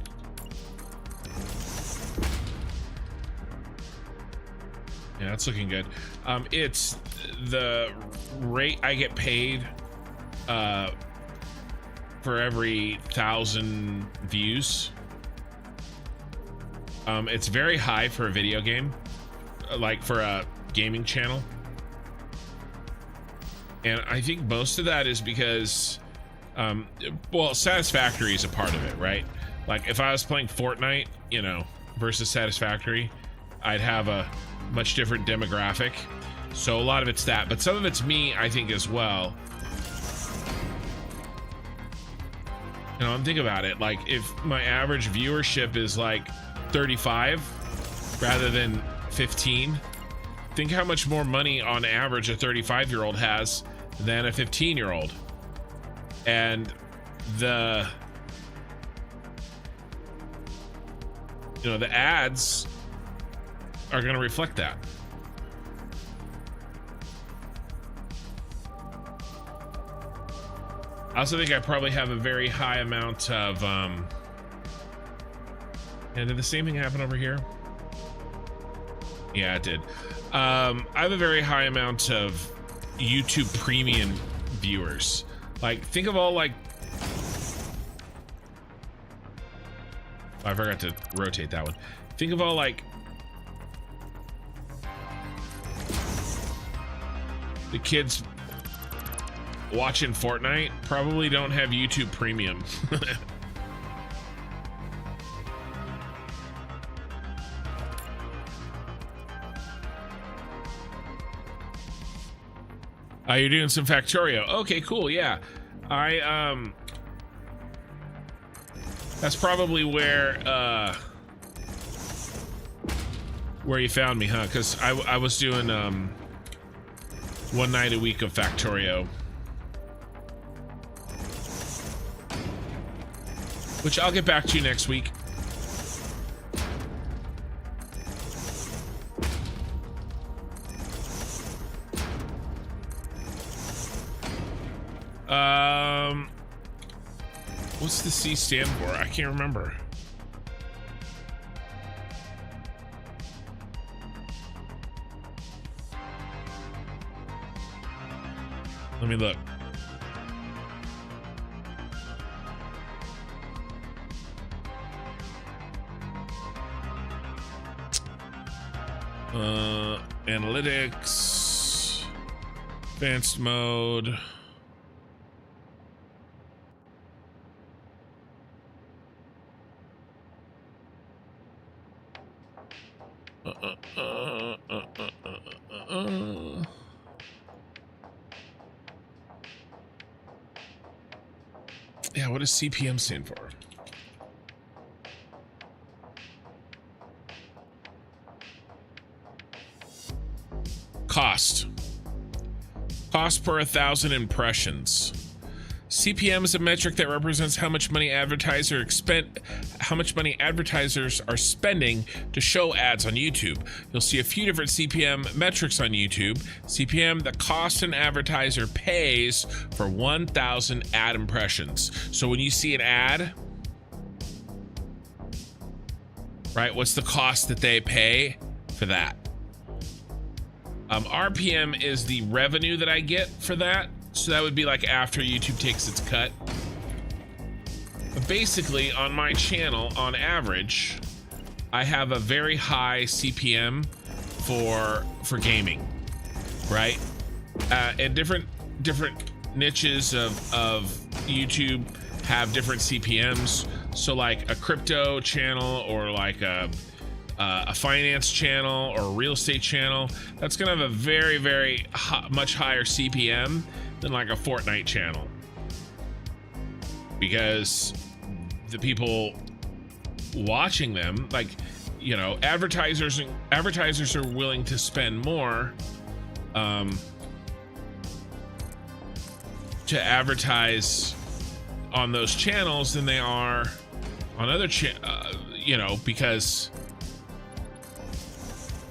Yeah, that's looking good. It's the rate I get paid for every 1,000 views. It's very high for a video game, like for a gaming channel. And I think most of that is because, well, Satisfactory is a part of it, right? Like if I was playing Fortnite, you know, versus Satisfactory, I'd have a much different demographic. So a lot of it's that, but some of it's me, I think, as well. You know, I'm thinking about it, like if my average viewership is like 35 rather than 15, think how much more money on average a 35-year-old has than a 15-year-old. And the, you know, the ads are going to reflect that. I also think I probably have a very high amount of, and did the same thing happen over here? Yeah, it did. I have a very high amount of YouTube premium viewers. Like, think of all, like, I forgot to rotate that one. Think of all, like, the kids watching Fortnite probably don't have YouTube premium. You're doing some Factorio. Okay, cool. Yeah, that's probably where you found me, huh? Because I was doing one night a week of Factorio, which I'll get back to you next week. What's the C stand for? I can't remember. Let me look. Analytics, advanced mode. Yeah, what does CPM stand for? Cost per 1,000 impressions. CPM is a metric that represents how much money advertisers are spending to show ads on YouTube. You'll see a few different CPM metrics on YouTube. CPM, the cost an advertiser pays for 1,000 ad impressions. So when you see an ad, right, what's the cost that they pay for that? RPM is the revenue that I get for that. So that would be like after YouTube takes its cut. But basically on my channel, on average, I have a very high CPM for gaming, right? And different niches of YouTube have different CPMs. So like a crypto channel or like a finance channel or a real estate channel, that's gonna have a very much higher CPM than like a Fortnite channel, because the people watching them, like, you know, advertisers are willing to spend more to advertise on those channels than they are on other you know, because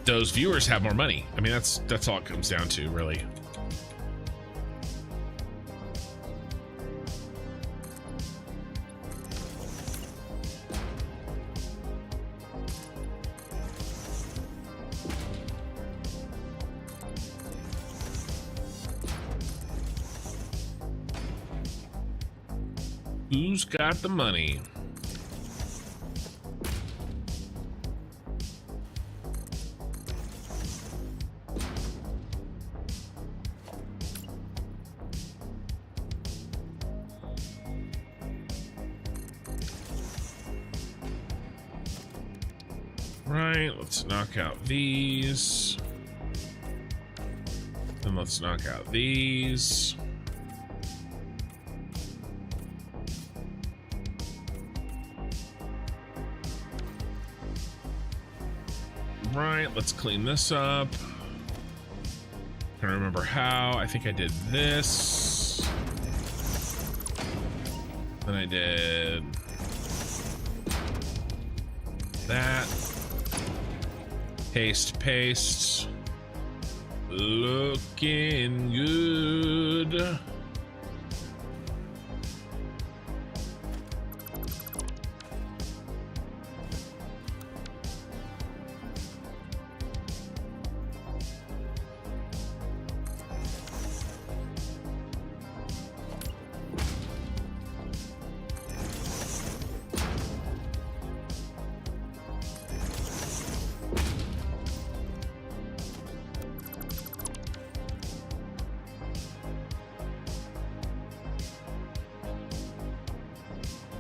those viewers have more money. I mean, that's all it comes down to, really. Who's got the money? Right, let's knock out these. And let's knock out these. Right, let's clean this up. I don't remember how. I think I did this. Then I did that. Paste, paste. Looking good.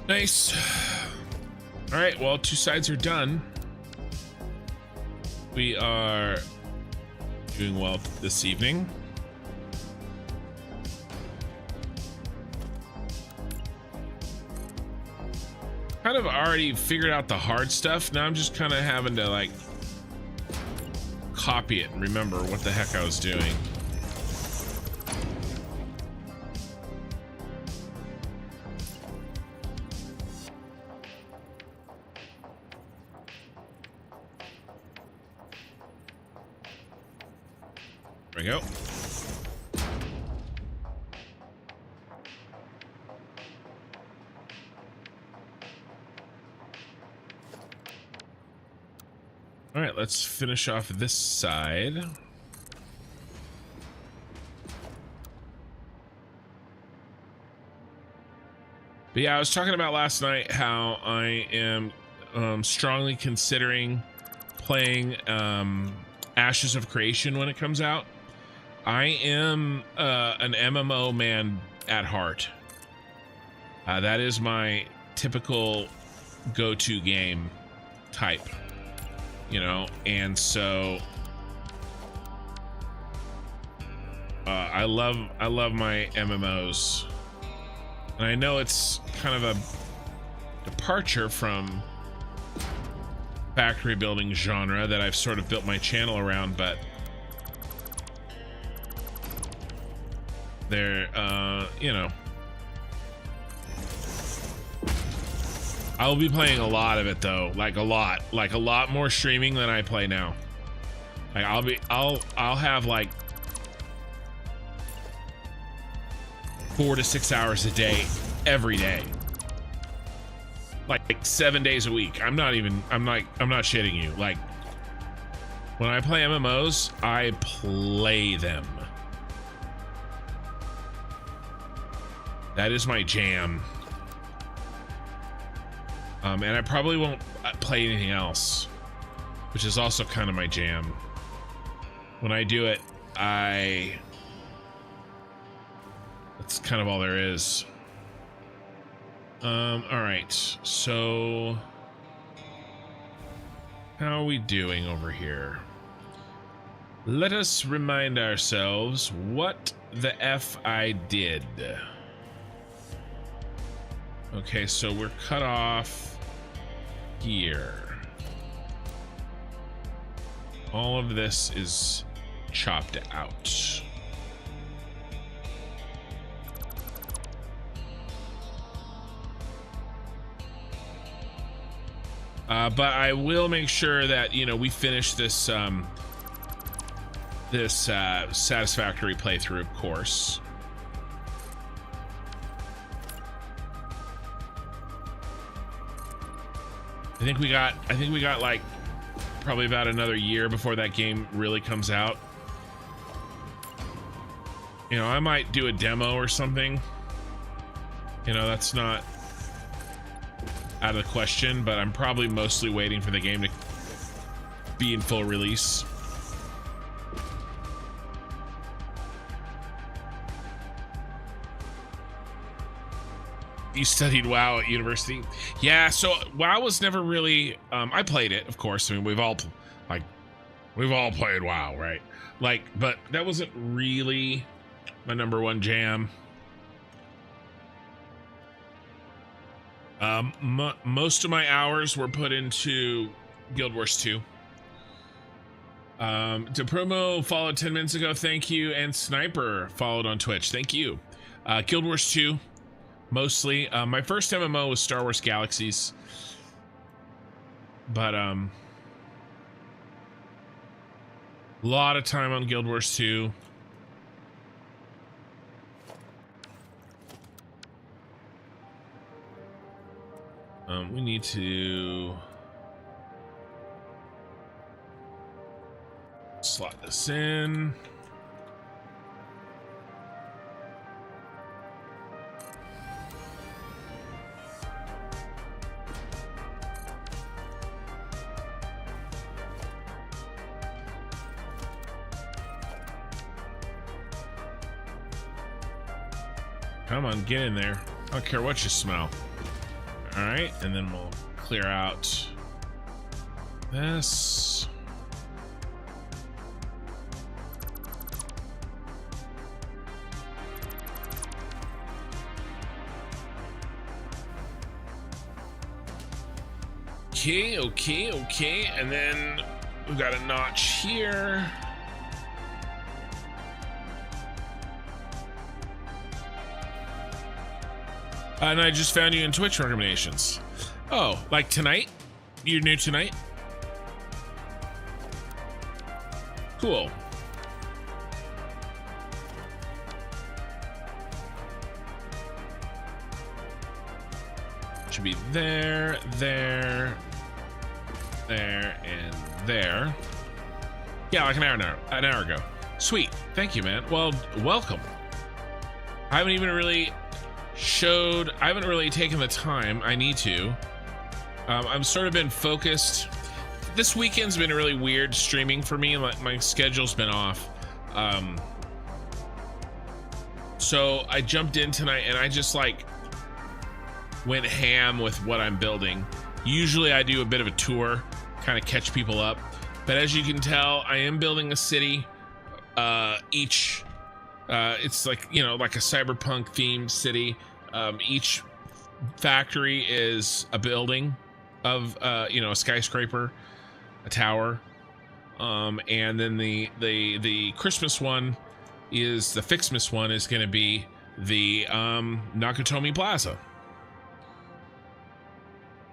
Nice. All right, well, 2 sides are done. We are doing well this evening. Kind of already figured out the hard stuff. Now I'm just kind of having to like copy it and remember what the heck I was doing. There we go. All right, let's finish off this side. But yeah, I was talking about last night how I am strongly considering playing Ashes of Creation when it comes out. I am an MMO man at heart. That is my typical go-to game type, you know, and so I love my MMOs, and I know it's kind of a departure from factory building genre that I've sort of built my channel around, but they're you know, I'll be playing a lot of it though, like a lot more streaming than I play now. Like I'll have like 4 to 6 hours a day every day, like 7 days a week. I'm not shitting you. Like when I play MMOs, I play them. That is my jam. And I probably won't play anything else, which is also kind of my jam. When I do it, that's kind of all there is. All right, so how are we doing over here? Let us remind ourselves what the F I did. Okay, so we're cut off here. All of this is chopped out. But I will make sure that, you know, we finish this this Satisfactory playthrough, of course. I think we got like probably about another year before that game really comes out. You know, I might do a demo or something. You know, that's not out of the question, but I'm probably mostly waiting for the game to be in full release. You studied WoW at university? Yeah, so WoW was never really, I played it, of course. I mean, we've all played WoW, right? Like, but that wasn't really my number one jam. Most of my hours were put into Guild Wars 2. DePromo followed 10 minutes ago, thank you. And Sniper followed on Twitch, thank you. Guild Wars 2. Mostly. My first MMO was Star Wars Galaxies. But, a lot of time on Guild Wars 2. We need to slot this in. Come on, get in there. I don't care what you smell. All right, and then we'll clear out this. Okay, and then we've got a notch here. And I just found you in Twitch recommendations. Oh, like tonight? You're new tonight? Cool. Should be there, there, and there. Yeah, like an hour ago. Sweet, thank you, man. Well, welcome. I haven't even really taken the time. I need to. I've sort of been focused. This weekend's been really weird streaming for me. My schedule's been off. So I jumped in tonight and I just like went ham with what I'm building. Usually I do a bit of a tour, kind of catch people up. But as you can tell, I am building a city. It's like, you know, like a cyberpunk themed city. Each factory is a building of, you know, a skyscraper, a tower. And then the Christmas one is, the Fixmas one is going to be the Nakatomi Plaza.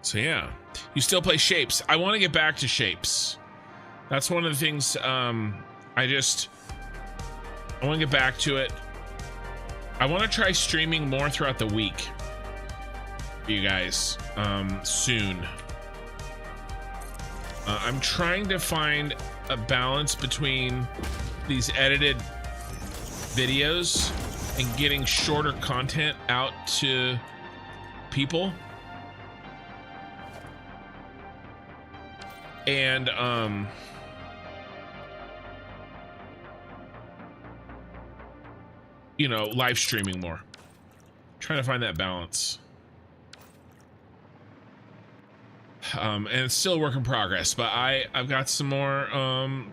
So yeah, you still play Shapes. I want to get back to Shapes. That's one of the things. I want to get back to it. I want to try streaming more throughout the week for you guys soon. I'm trying to find a balance between these edited videos and getting shorter content out to people. And you know, live streaming more. Trying to find that balance. And it's still a work in progress, but I've got some more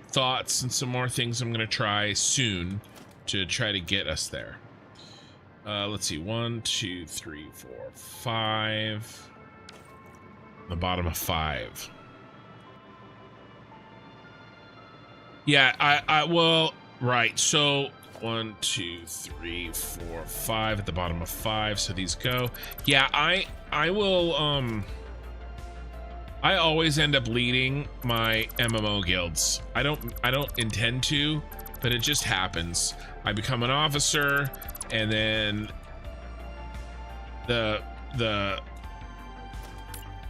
thoughts and some more things I'm gonna try soon to try to get us there. Let's see, 1, 2, 3, 4, 5. The bottom of 5. Yeah, I will, right, so 1, 2, 3, 4, 5 at the bottom of 5, so these go. Yeah, I will, I always end up leading my MMO guilds. I don't intend to, but it just happens. I become an officer, and then the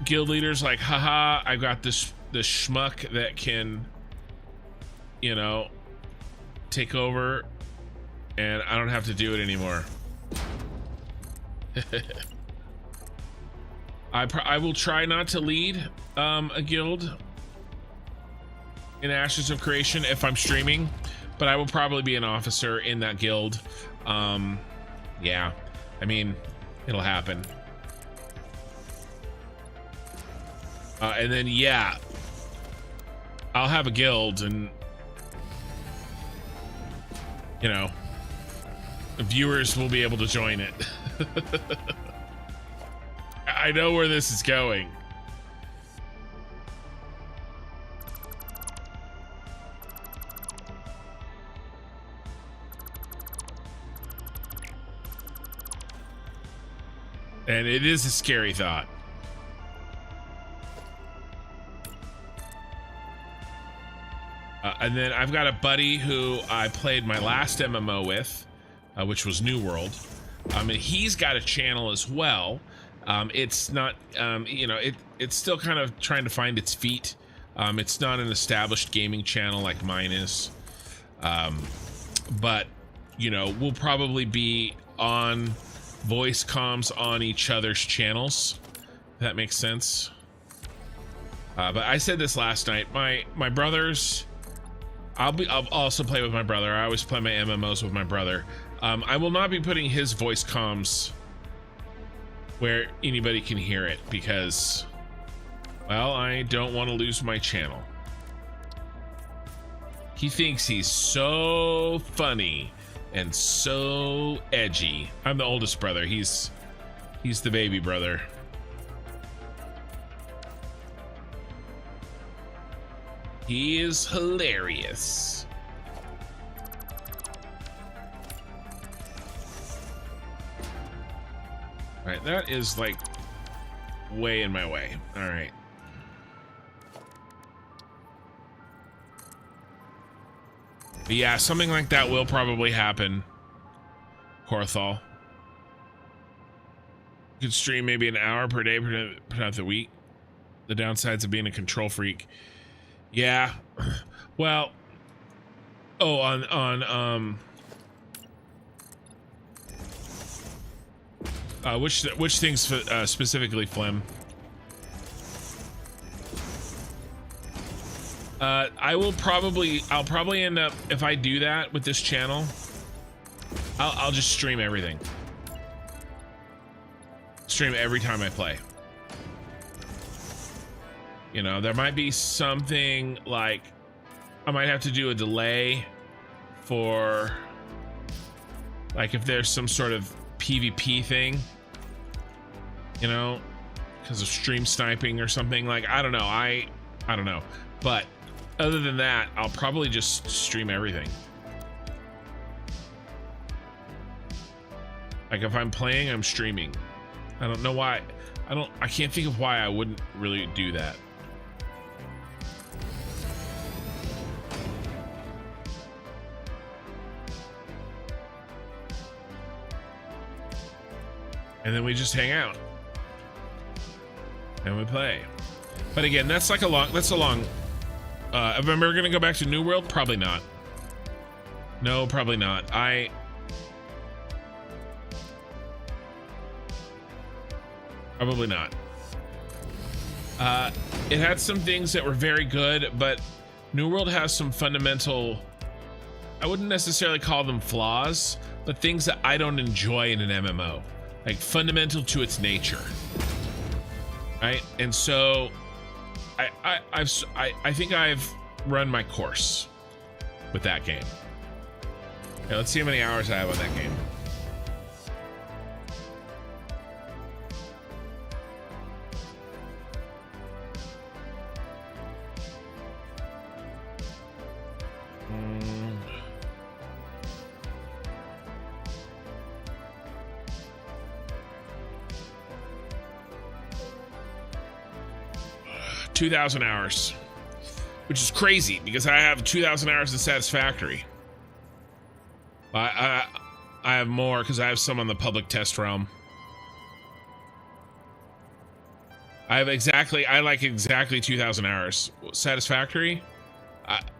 guild leader's like, haha, I got this schmuck that can, you know, take over, and I don't have to do it anymore. I will try not to lead a guild in Ashes of Creation if I'm streaming, but I will probably be an officer in that guild. Yeah, I mean, it'll happen. And then, yeah, I'll have a guild, and, you know, the viewers will be able to join it. I know where this is going. And it is a scary thought. And then I've got a buddy who I played my last MMO with, which was New World. And he's got a channel as well. It's not, you know, it's still kind of trying to find its feet. It's not an established gaming channel like mine is. But, you know, we'll probably be on voice comms on each other's channels. If that makes sense. But I said this last night. My brothers, I'll also play with my brother. I always play my MMOs with my brother. I will not be putting his voice comms where anybody can hear it because, well, I don't want to lose my channel. He thinks he's so funny and so edgy. I'm the oldest brother. He's the baby brother. He is hilarious. All right, that is like way in my way. All right. But yeah, something like that will probably happen. Horthol. You could stream maybe an hour per day per the week. The downsides of being a control freak. Yeah. Well. Oh, on which things specifically, Flem? I'll probably end up, if I do that with this channel, I'll just stream everything. Stream every time I play. You know, there might be something like I might have to do a delay for, like, if there's some sort of PvP thing, you know, because of stream sniping or something. Like, I don't know. I don't know. But other than that, I'll probably just stream everything. Like, if I'm playing, I'm streaming. I don't know why. I can't think of why I wouldn't really do that. And then we just hang out. And we play. But again, that's a long, if I'm ever gonna go back to New World, probably not. No, probably not. Probably not. It had some things that were very good, but New World has some fundamental, I wouldn't necessarily call them flaws, but things that I don't enjoy in an MMO. Like, fundamental to its nature. Right? And so I think I've run my course with that game. Okay, let's see how many hours I have on that game. Mm. 2,000 hours, which is crazy because I have 2,000 hours in Satisfactory. I have more because I have some on the public test realm. I like exactly 2,000 hours. Satisfactory,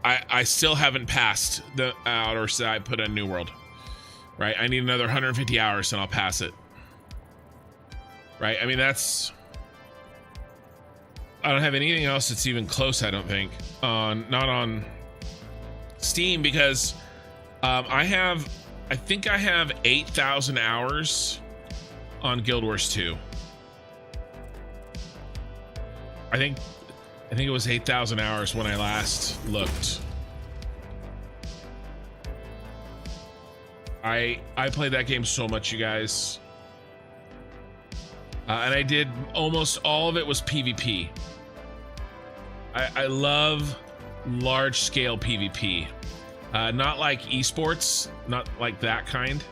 I still haven't passed the hours that I put on New World. Right, I need another 150 hours and I'll pass it. Right, I mean, that's I don't have anything else that's even close, I don't think, not on Steam, because I think I have 8,000 hours on Guild Wars 2. I think it was 8,000 hours when I last looked. I played that game so much, you guys. And I did almost all of it was PvP. I love large scale PvP. Not like esports, not like that kind,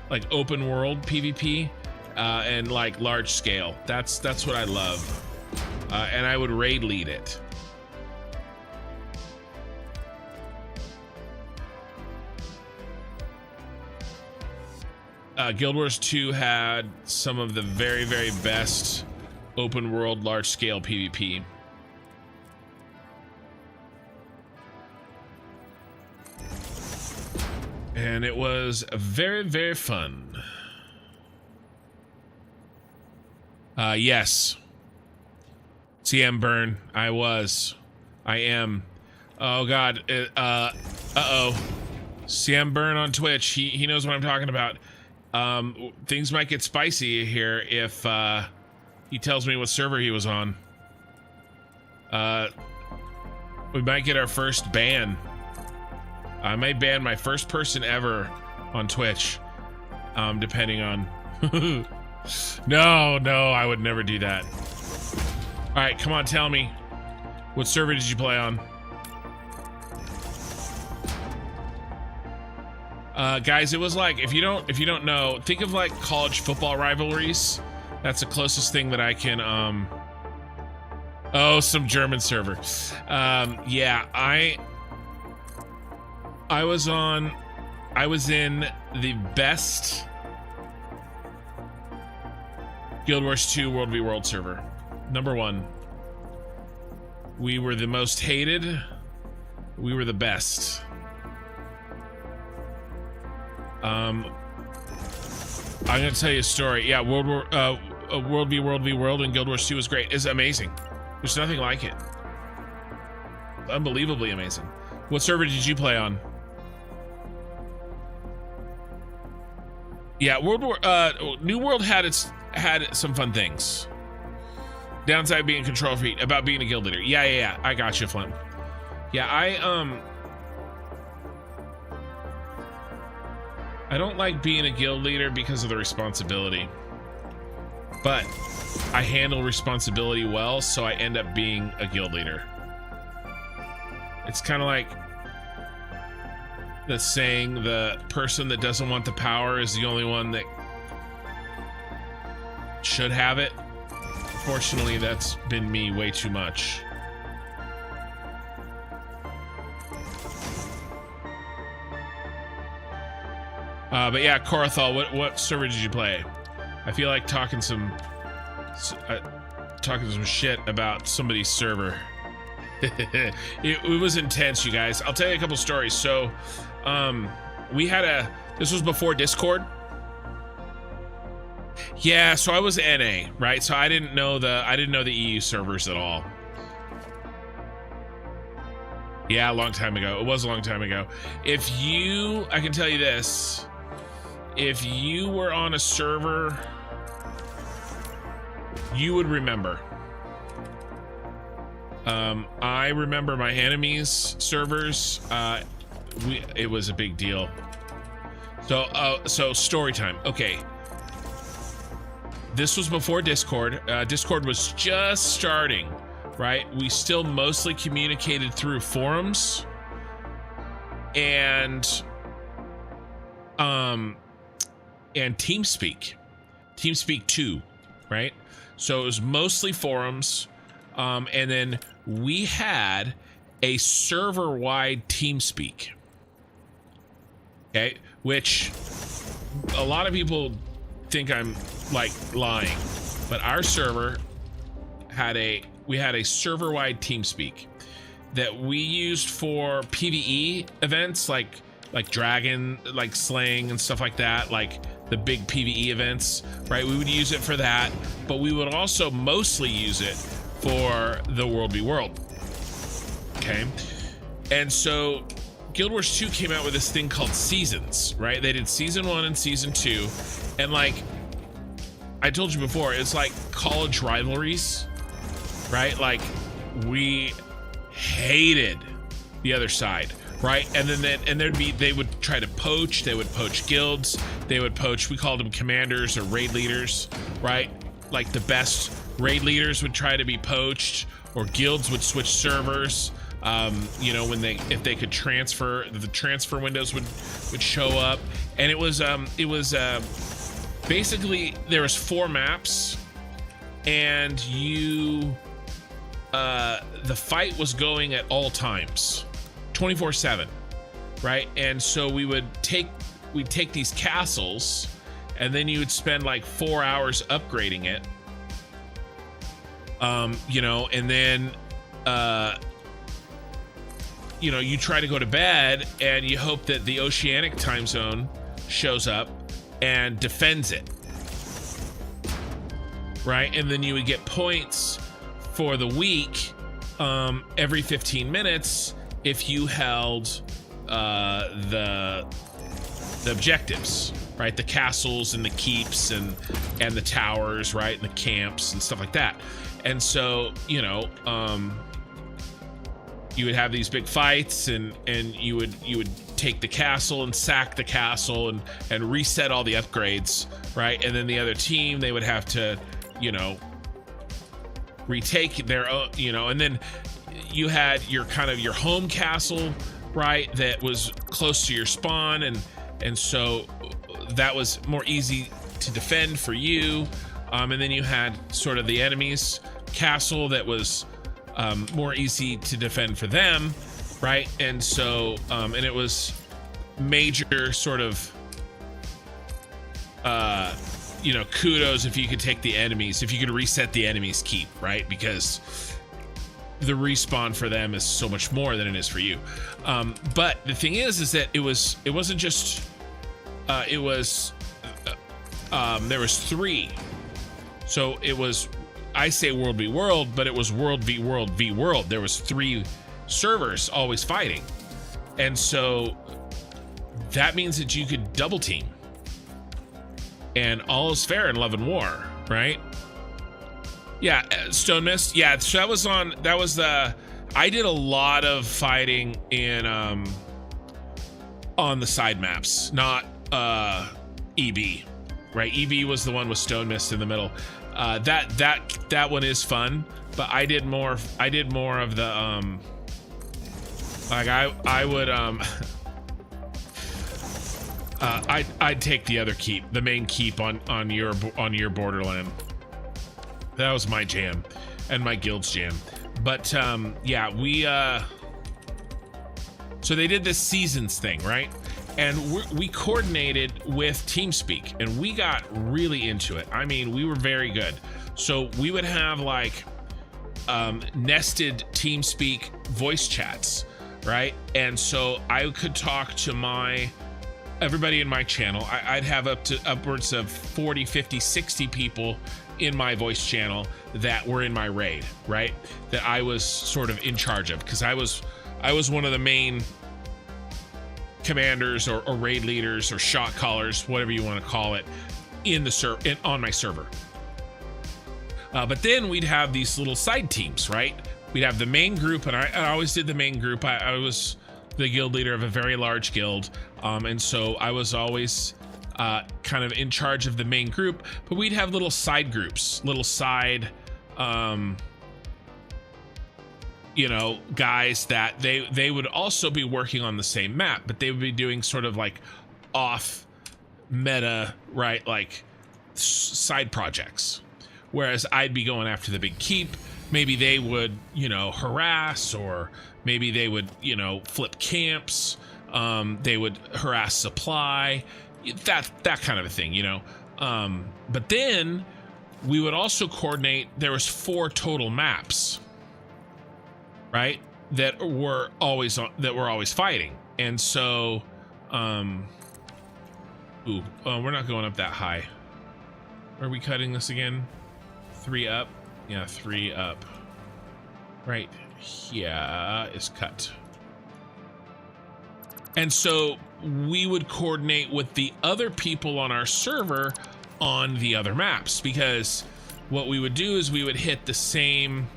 like open world PvP, and like large scale. That's what I love. And I would raid lead it. Guild Wars 2 had some of the very, very best open world large scale PvP. And it was very, very fun. Yes. CM Burn, I am. Oh God, uh-oh. CM Burn on Twitch, he knows what I'm talking about. Things might get spicy here if he tells me what server he was on. We might get our first ban. I might ban my first person ever on Twitch, depending on... No, I would never do that. All right, come on, tell me. What server did you play on? Guys, it was like, if you don't know, think of like college football rivalries. That's the closest thing that I can, oh, some German server. Yeah, I was in the best Guild Wars 2 World v World server. Number 1. We were the most hated. We were the best. I'm gonna tell you a story. Yeah, World v World and Guild Wars 2 was great. It's amazing. There's nothing like it. Unbelievably amazing. What server did you play on? Yeah, New World had some fun things. Downside being control freak, about being a guild leader. Yeah. I got you, Flint. Yeah, I don't like being a guild leader because of the responsibility. But I handle responsibility well, so I end up being a guild leader. It's kind of like the saying, the person that doesn't want the power is the only one that should have it. Fortunately, that's been me way too much. But yeah, Korathal, what server did you play? I feel like talking some shit about somebody's server. It was intense, you guys. I'll tell you a couple stories. So, this was before Discord. Yeah, so I was NA, right? So I didn't know the EU servers at all. Yeah, a long time ago. It was a long time ago. I can tell you this. If you were on a server, you would remember. I remember my enemies' servers. It was a big deal. So story time. Okay. This was before Discord. Discord was just starting, right? We still mostly communicated through forums and TeamSpeak. TeamSpeak 2, right? So it was mostly forums. And then we had a server-wide TeamSpeak. Okay, which a lot of people think I'm like lying, but our server had a server-wide TeamSpeak that we used for PvE events like dragon, like slaying and stuff like that, like the big PvE events, right? We would use it for that, but we would also mostly use it for the World v World. Okay, and so Guild Wars 2 came out with this thing called seasons, right? They did season 1 and season 2, and like I told you before, it's like college rivalries, right? Like we hated the other side, right? And then they would try to poach. They would poach guilds. They would poach. We called them commanders or raid leaders, right? Like the best raid leaders would try to be poached, or guilds would switch servers. You know, if they could transfer, the transfer windows would show up, and it was basically there was 4 maps, and the fight was going at all times, 24/7, right? And so we'd take these castles, and then you would spend like 4 hours upgrading it, you know, and then you know, you try to go to bed and you hope that the Oceanic time zone shows up and defends it, right? And then you would get points for the week every 15 minutes if you held the objectives, right? The castles and the keeps and the towers, right? And the camps and stuff like that. And so, you know, you would have these big fights, and you would take the castle and sack the castle and reset all the upgrades, right? And then the other team, they would have to, you know, retake their own, you know, and then you had your kind of your home castle, right? That was close to your spawn, and so that was more easy to defend for you. And then you had sort of the enemy's castle that was more easy to defend for them, right? And so and it was major sort of you know, kudos if you could take the enemies, if you could reset the enemy's keep, right? Because the respawn for them is so much more than it is for you. But the thing is that it wasn't just there was 3. So it was, I say World v World, but it was World v World v World. There was 3 servers always fighting. And so that means that you could double team. And all is fair in love and war, right? Yeah, Stone Mist. Yeah, so I did a lot of fighting in on the side maps, not EB, right? EB was the one with Stone Mist in the middle. That one is fun, but I did more of the like I would I'd take the other keep, the main keep on your borderland. That was my jam and my guild's jam. But yeah, so they did this seasons thing, right? And we coordinated with TeamSpeak, and we got really into it. I mean, we were very good. So we would have like nested TeamSpeak voice chats, right? And so I could talk to everybody in my channel. I'd have upwards of 40, 50, 60 people in my voice channel that were in my raid, right? That I was sort of in charge of, because I was one of the main commanders or raid leaders or shot callers, whatever you want to call it, on my server. But then we'd have these little side teams, right? We'd have the main group, and I always did the main group. I was the guild leader of a very large guild, and so I was always kind of in charge of the main group. But we'd have little side groups, little side you know, guys that they would also be working on the same map, but they would be doing sort of like off meta, right? Like side projects. Whereas I'd be going after the big keep. Maybe they would, you know, harass, or maybe they would, you know, flip camps. They would harass supply, that kind of a thing, you know. But then we would also coordinate. There was 4 total maps, right, that were always fighting. And so we're not going up that high. Are we cutting this again? 3 up? Yeah, 3 up. right here is cut. And so we would coordinate with the other people on our server on the other maps, because what we would do is we would hit the same,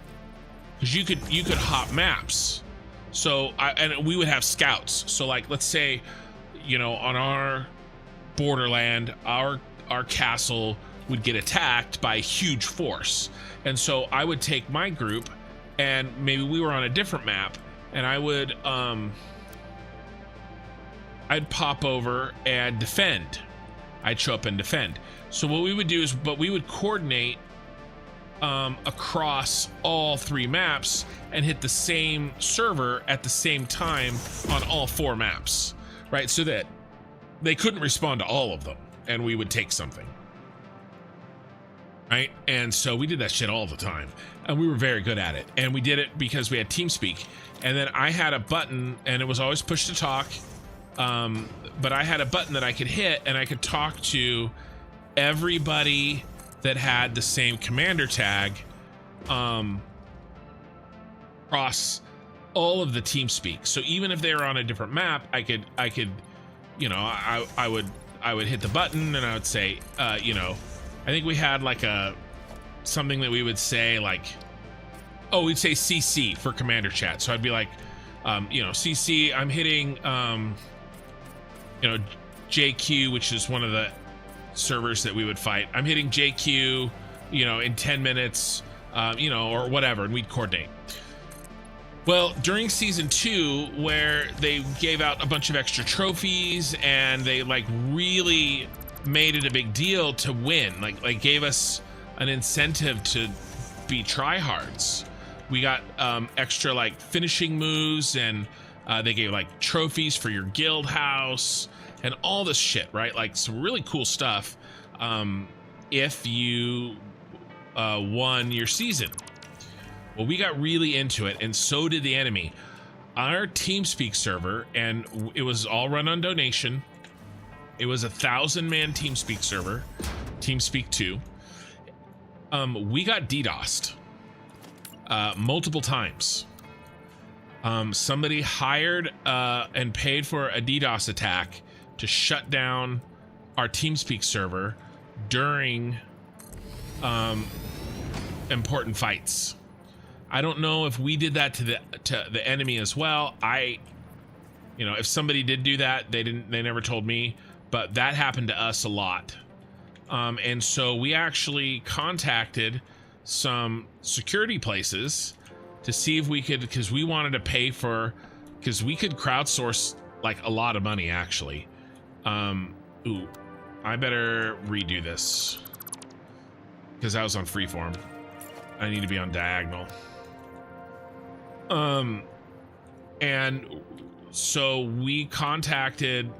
because you could hop maps. So and we would have scouts. So like, let's say, you know, on our borderland, our castle would get attacked by a huge force. And so I would take my group, and maybe we were on a different map, and I would I'd pop over and defend. I'd show up and defend. So what we would do is, but we would coordinate across all 3 maps and hit the same server at the same time on all 4 maps, right? So that they couldn't respond to all of them, and we would take something, right? And so we did that shit all the time, and we were very good at it. And we did it because we had TeamSpeak, and then I had a button, and it was always push to talk. But I had a button that I could hit, and I could talk to everybody that had the same commander tag across all of the TeamSpeak. So even if they were on a different map, I could, you know, I would hit the button, and I would say, you know, I think we had like something that we would say, like, oh, we'd say CC for commander chat. So I'd be like, you know, CC, I'm hitting, you know, JQ, which is one of the servers that we would fight. I'm hitting JQ, you know, in 10 minutes, you know, or whatever, and we'd coordinate. Well, during season 2, where they gave out a bunch of extra trophies, and they like really made it a big deal to win, like gave us an incentive to be tryhards. We got extra like finishing moves, and they gave like trophies for your guild house and all this shit, right? Like some really cool stuff if you won your season. Well, we got really into it, and so did the enemy. Our TeamSpeak server, and it was all run on donation. It was a 1,000-man TeamSpeak server, TeamSpeak 2. We got DDoSed multiple times. Somebody hired and paid for a DDoS attack to shut down our TeamSpeak server during important fights. I don't know if we did that to the enemy as well. You know, if somebody did do that, they never told me, but that happened to us a lot. And so we actually contacted some security places to see if we could, because we wanted to pay for, because we could crowdsource like a lot of money actually. Ooh, I better redo this because I was on freeform. I need to be on diagonal. And so we contacted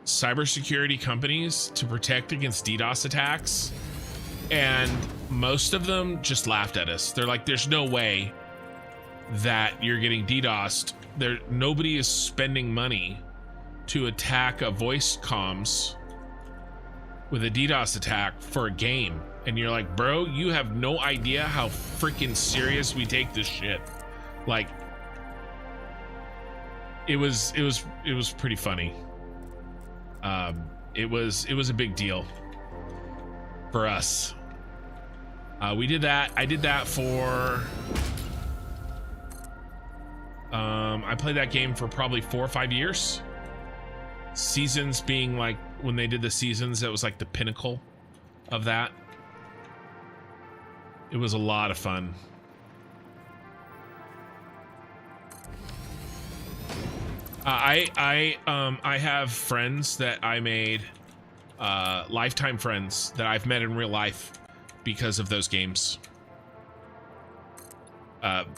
cybersecurity companies to protect against DDoS attacks, and most of them just laughed at us. They're like, there's no way that you're getting DDoSed. Nobody is spending money to attack a voice comms with a DDoS attack for a game. And you're like, bro, you have no idea how freaking serious we take this shit. Like, it was pretty funny. It was a big deal for us. We did that. I did that for I played that game for probably 4 or 5 years. Seasons being like, when they did the seasons, that was like the pinnacle of that. It was a lot of fun. I have friends that I made, lifetime friends that I've met in real life because of those games.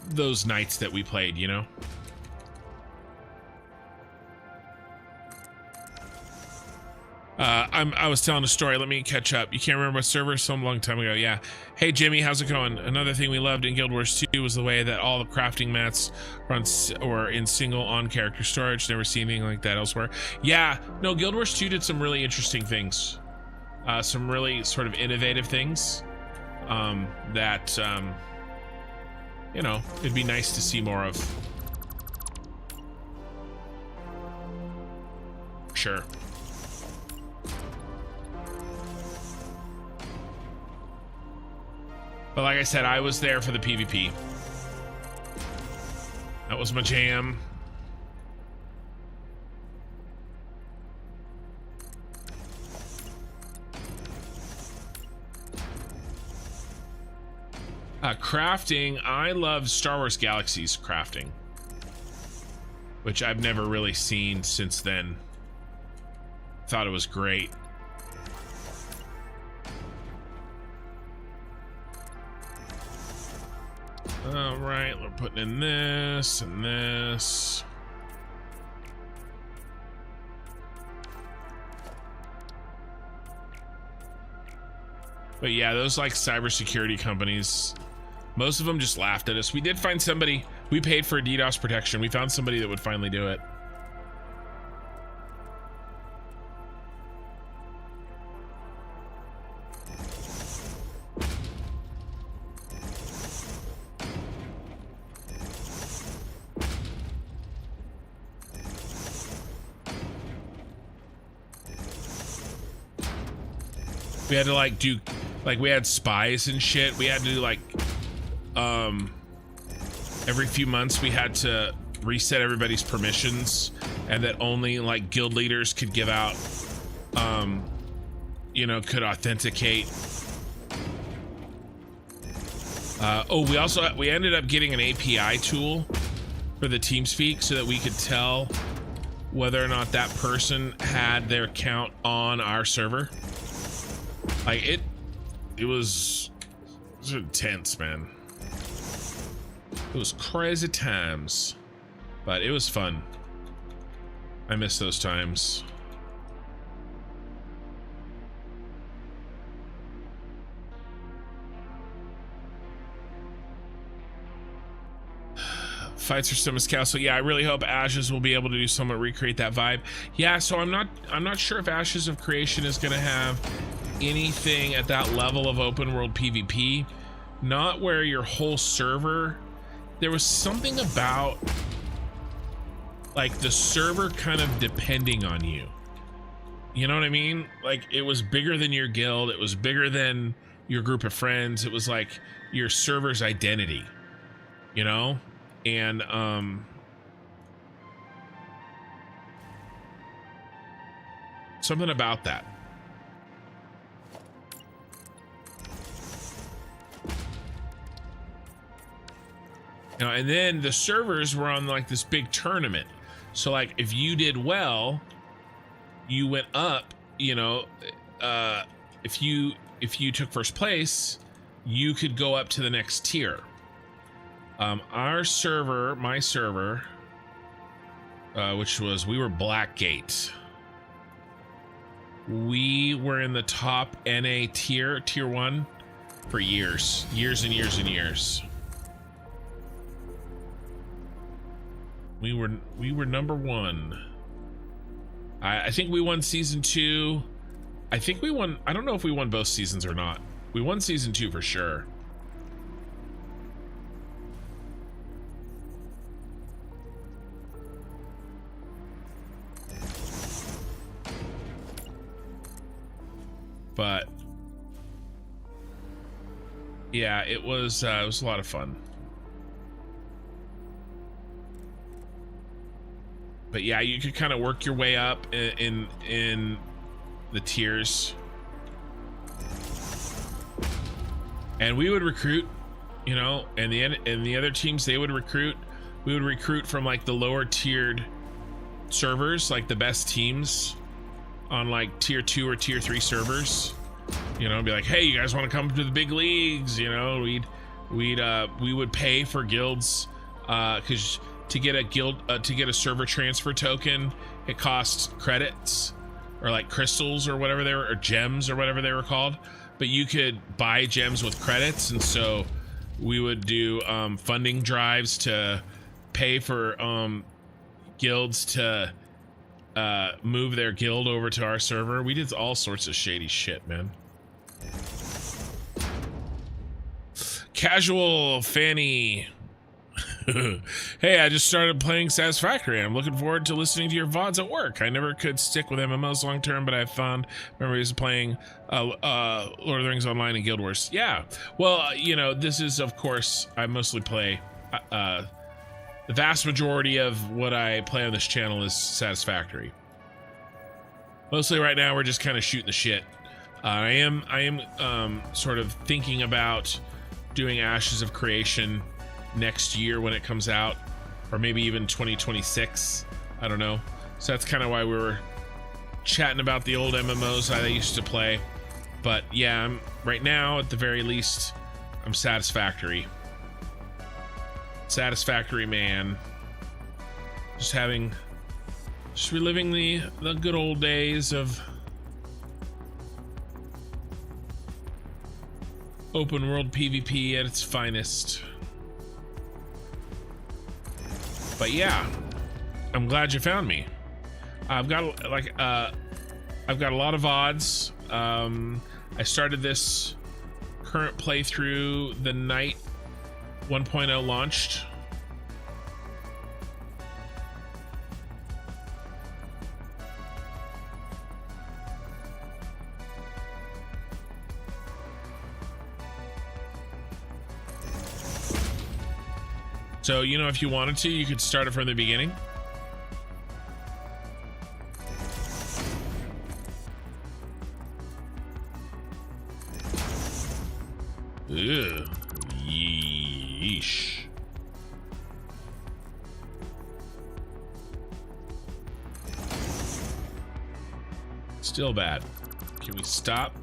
Those nights that we played, you know? I was telling a story. Let me catch up. You can't remember what server? Some long time ago. Yeah. Hey, Jimmy, how's it going? Another thing we loved in Guild Wars 2 was the way that all the crafting mats were in single on-character storage. Never seen anything like that elsewhere. Yeah. No, Guild Wars 2 did some really interesting things. Some really sort of innovative things. that you know, it'd be nice to see more of. Sure. But like I said, I was there for the PvP. That was my jam. Crafting, I love Star Wars Galaxies crafting, which I've never really seen since then. Thought it was great. All right, we're putting in this and this. But yeah, those like cybersecurity companies, most of them just laughed at us. We did find somebody, we paid for DDoS protection. We found somebody that would finally do it. We had to like do, like we had spies and shit. We had to do like, every few months we had to reset everybody's permissions, and that only like guild leaders could give out, you know, could authenticate. Oh, we ended up getting an API tool for the TeamSpeak so that we could tell whether or not that person had their account on our server. Like it was intense, man. It was crazy times, but it was fun. I miss those times. Fights are Simmons Castle. Yeah, I really hope Ashes will be able to do something to recreate that vibe. Yeah, so I'm not sure if Ashes of Creation is gonna have anything at that level of open world PvP. Not where your whole server, there was something about like the server kind of depending on you. You know what I mean? Like it was bigger than your guild, it was bigger than your group of friends, it was like your server's identity, you know? And something about that. You know, and then the servers were on like this big tournament. So like if you did well, you went up, you know, if you took first place, you could go up to the next tier. Our server, my server, which was, we were Blackgate. We were in the top NA tier 1 for years and years and years. We were number 1. I think we won season 2. I think we won, I don't know if we won both seasons or not. We won season 2 for sure. But yeah, it was a lot of fun. But yeah, you could kind of work your way up in the tiers. And we would recruit, you know, and the other teams, they would recruit. We would recruit from like the lower tiered servers, like the best teams on like tier 2 or tier 3 servers, you know, be like, hey, you guys want to come to the big leagues? You know, we would pay for guilds, because to get a guild, to get a server transfer token, it costs credits or like crystals or whatever they were, or gems or whatever they were called. But you could buy gems with credits, and so we would do funding drives to pay for guilds to move their guild over to our server. We did all sorts of shady shit, man. Casual Fanny. Hey, I just started playing Satisfactory. I'm looking forward to listening to your VODs at work. I never could stick with MMOs long term, but I've found memories of playing Lord of the Rings Online and Guild Wars. Yeah, well, you know, this is, of course, I mostly play, the vast majority of what I play on this channel is Satisfactory. Mostly right now, we're just kind of shooting the shit. I am sort of thinking about doing Ashes of Creation next year when it comes out, or maybe even 2026. I don't know. So that's kind of why we were chatting about the old MMOs I used to play. But yeah, I'm right now, at the very least, I'm Satisfactory. Satisfactory man. Just reliving the good old days of open world PvP at its finest. But yeah, I'm glad you found me. I've got a lot of VODs. I started this current playthrough the night 1.0 launched. So, you know, if you wanted to, you could start it from the beginning. Ugh. Yeesh. Still bad. Can we stop?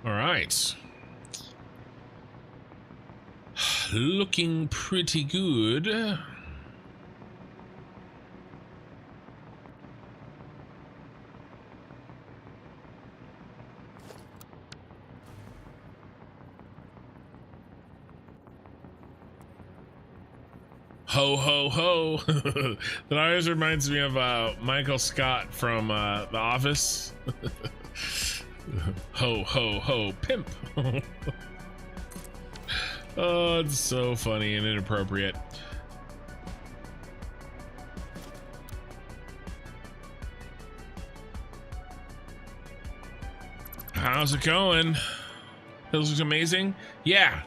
All right. Looking pretty good. Ho, ho, ho. That always reminds me of Michael Scott from The Office. Ho, ho, ho, pimp. Oh, it's so funny and inappropriate. How's it going? This looks amazing. Yeah,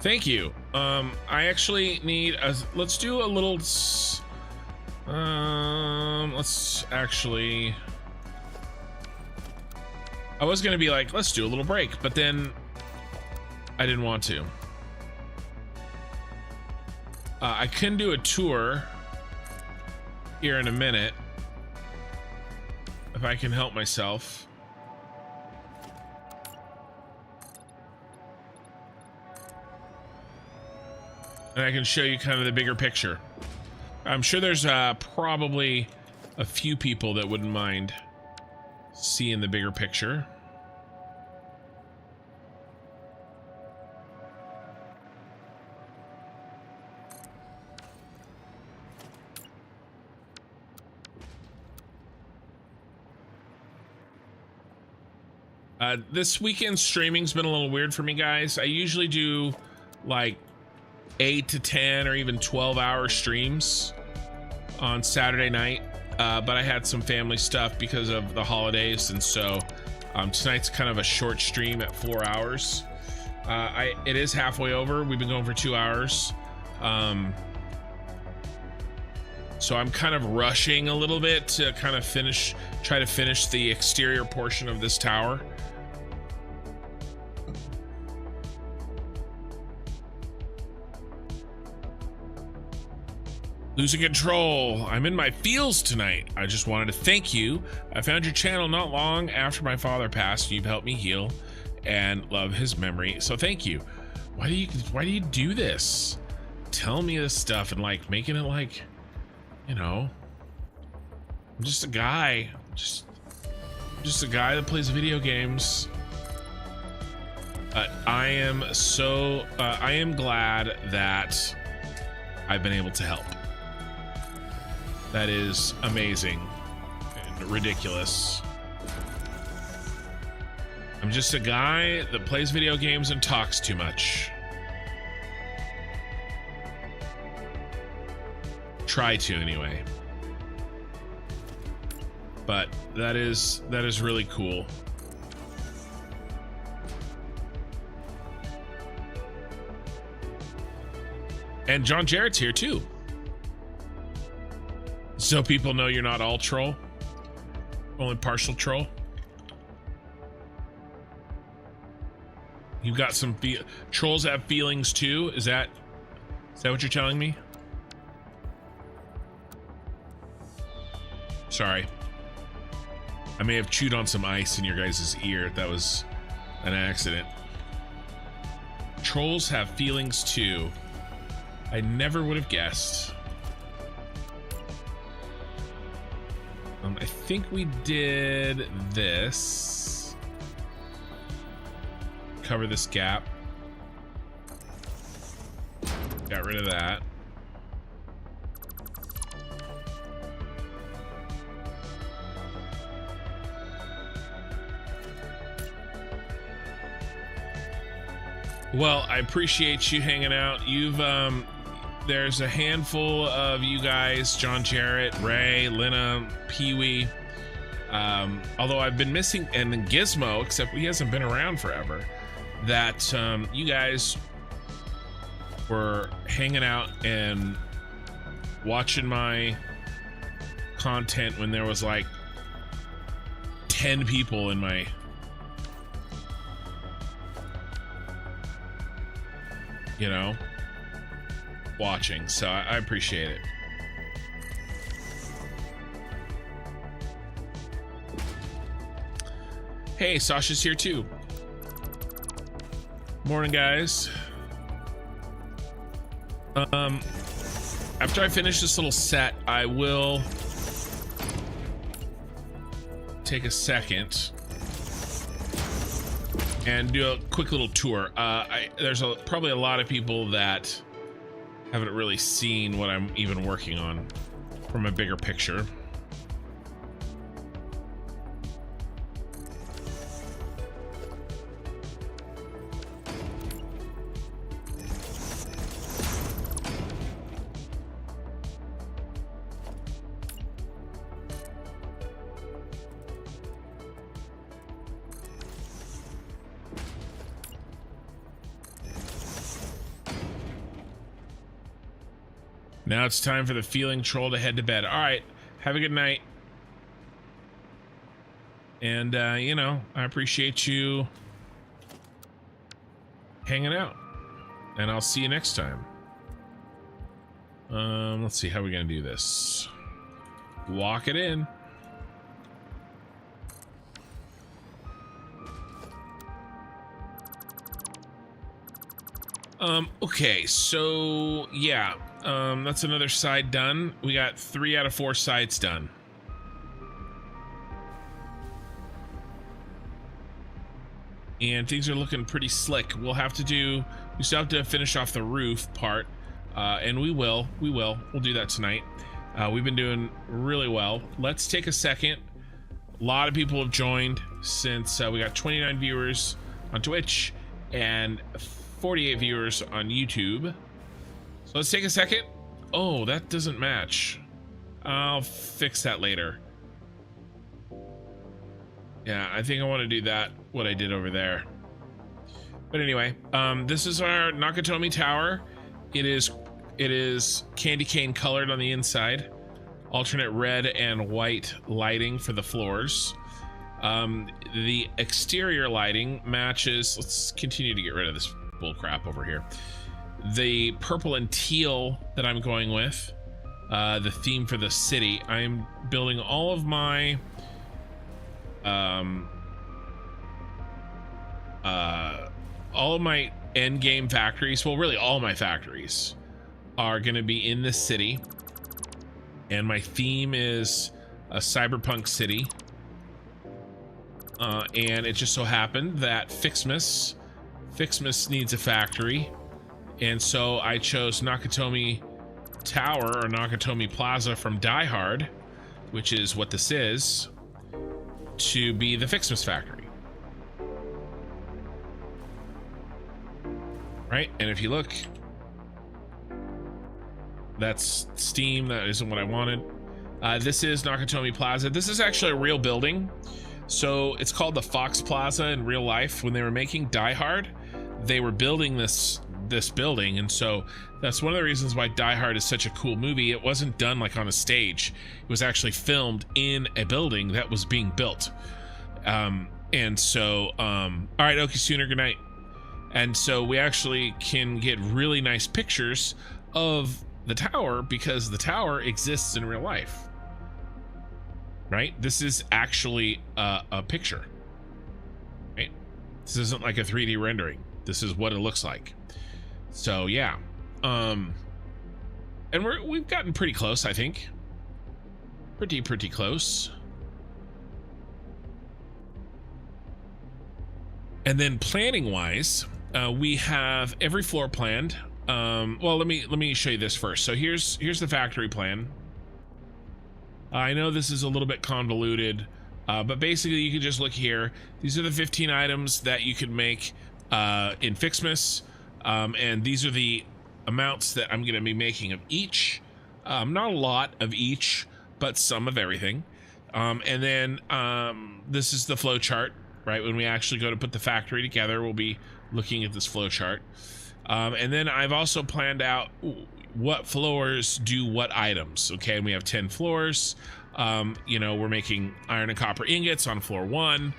thank you. I actually need a, let's do a little, let's actually, I was gonna be like, let's do a little break, but then I didn't want to. I can do a tour here in a minute if I can help myself. And I can show you kind of the bigger picture. I'm sure there's probably a few people that wouldn't mind seeing the bigger picture. This weekend streaming's been a little weird for me, guys. I usually do like 8 to 10 or even 12-hour streams on Saturday night, but I had some family stuff because of the holidays, and so tonight's kind of a short stream at 4 hours. It is halfway over. We've been going for 2 hours, so I'm kind of rushing a little bit to kind of try to finish the exterior portion of this tower. Losing control. I'm in my feels tonight. I just wanted to thank you. I found your channel not long after my father passed. You've helped me heal and love his memory. So thank you. Why do you do this? Tell me this stuff and like making it like, you know, I'm just a guy. Just a guy that plays video games. I am glad that I've been able to help. That is amazing. ridiculous. I'm just a guy that plays video games and talks too much. Try to anyway. But that is really cool. And John Jarrett's here too. So people know you're not all troll, only partial troll. You've got some trolls have feelings too. Is that what you're telling me? Sorry. I may have chewed on some ice in your guys' ear. That was an accident. Trolls have feelings too. I never would have guessed. I think we did this. Cover this gap. Got rid of that. Well, I appreciate you hanging out. You've there's a handful of you guys, John Jarrett, Ray, Lena, Pee-wee. Although I've been missing, and then Gizmo, except he hasn't been around forever, that you guys were hanging out and watching my content when there was like 10 people in my watching, so I appreciate it. Hey, Sasha's here too. Morning, guys. After I finish this little set, I will take a second and do a quick little tour. There's probably a lot of people that haven't really seen what I'm even working on from a bigger picture. Now it's time for the feeling troll to head to bed. All right, have a good night. And, I appreciate you hanging out. And I'll see you next time. Let's see, how are we going to do this? Walk it in. Okay, so, yeah. That's another side done. We got 3 out of 4 sides done. And things are looking pretty slick. We still have to finish off the roof part. And we'll do that tonight. We've been doing really well. Let's take a second. A lot of people have joined since we got 29 viewers on Twitch and 48 viewers on YouTube. So let's take a second. Oh, that doesn't match. I'll fix that later. Yeah, I think I want to do that, what I did over there. But anyway, this is our Nakatomi Tower. It is candy cane colored on the inside. Alternate red and white lighting for the floors. The exterior lighting matches. Let's continue to get rid of this bull crap over here. The purple and teal that I'm going with, the theme for the city. I'm building all of my end game factories. Well, really all my factories are going to be in this city, and my theme is a cyberpunk city. And it just so happened that Fixmas needs a factory. And so I chose Nakatomi Tower or Nakatomi Plaza from Die Hard, which is what this is. to be the Fixmas factory. Right, and if you look, that's Steam. That isn't what I wanted. This is Nakatomi Plaza. This is actually a real building. So it's called the Fox Plaza in real life. When they were making Die Hard, they were building this building, and so that's one of the reasons why Die Hard is such a cool movie. It wasn't done like on a stage. It was actually filmed in a building that was being built. And so, all right, okay, Sooner, good night. And so we actually can get really nice pictures of the tower because the tower exists in real life. Right? This is actually a picture. Right? This isn't like a 3D rendering. This is what it looks like. So yeah. And we've gotten pretty close, I think. Pretty close. And then planning wise, we have every floor planned. Well, let me show you this first. So here's the factory plan. I know this is a little bit convoluted, but basically you can just look here. These are the 15 items that you can make in Fixmas, and these are the amounts that I'm going to be making of each. Not a lot of each, but some of everything. And then this is the flow chart, right? When we actually go to put the factory together, we'll be looking at this flow chart. And then I've also planned out what floors do what items. Okay, and we have 10 floors. You know, we're making iron and copper ingots on floor 1.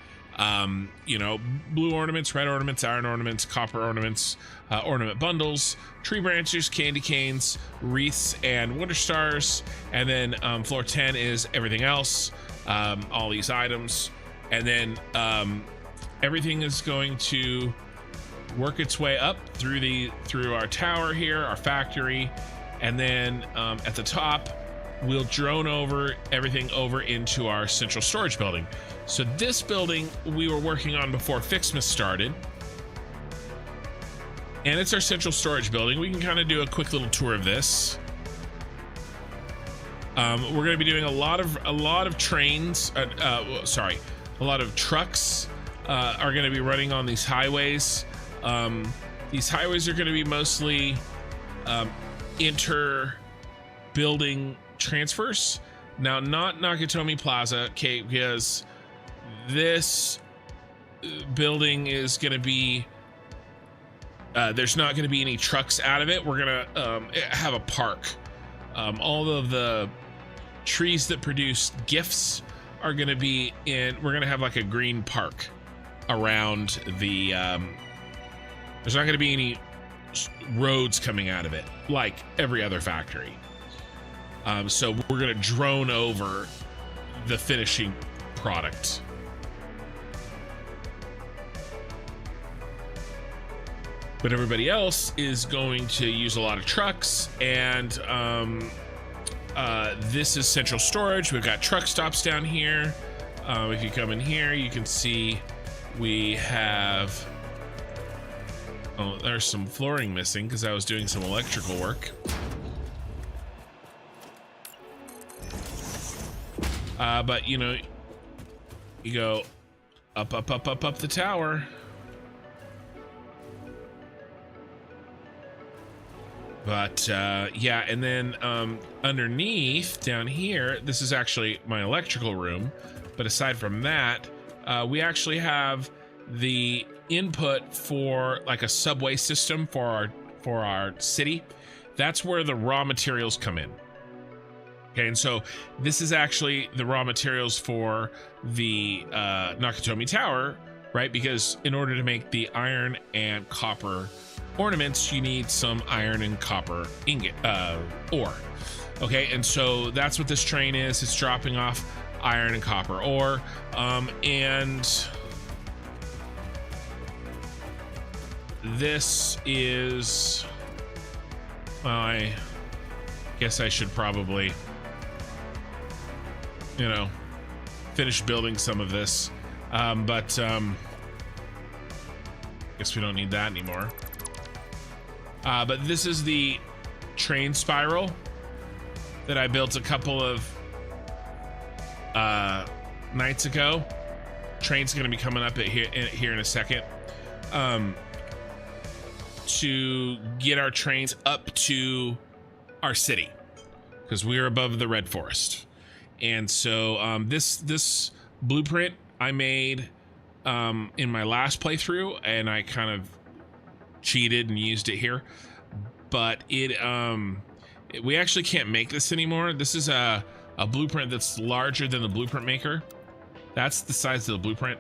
You know, blue ornaments, red ornaments, iron ornaments, copper ornaments, ornament bundles, tree branches, candy canes, wreaths, and winter stars. And then floor 10 is everything else, all these items. And then everything is going to work its way up through our tower here, our factory, and then at the top we'll drone over everything over into our central storage building. So this building we were working on before Fixmas started, and it's our central storage building. We can kind of do a quick little tour of this. We're going to be doing a lot of trains. Sorry, a lot of trucks are going to be running on these highways. These highways are going to be mostly inter-building transfers. Now, not Nakatomi Plaza, okay, because this building is going to be, there's not going to be any trucks out of it. We're going to have a park. All of the trees that produce gifts are going to be in, we're going to have like a green park around the, there's not going to be any roads coming out of it like every other factory. So we're going to drone over the finishing product. But everybody else is going to use a lot of trucks, and this is central storage. We've got truck stops down here. If you come in here, you can see we have, oh, there's some flooring missing because I was doing some electrical work. But you know, you go up the tower. But yeah, and then underneath down here, this is actually my electrical room. But aside from that, we actually have the input for like a subway system for our city. That's where the raw materials come in. Okay, and so this is actually the raw materials for the Nakatomi Tower, right? Because in order to make the iron and copper ornaments, you need some iron and copper ingot ore. Okay, and so that's what this train is. It's dropping off iron and copper ore, and this is, well, I guess I should probably, you know, finish building some of this, but guess we don't need that anymore. But this is the train spiral that I built a couple of nights ago. train's going to be coming up here in a second, to get our trains up to our city, because we're above the red forest. And so this blueprint I made in my last playthrough, and I kind of cheated and used it here, but we actually can't make this anymore. This is a blueprint that's larger than the blueprint maker. That's the size of the blueprint.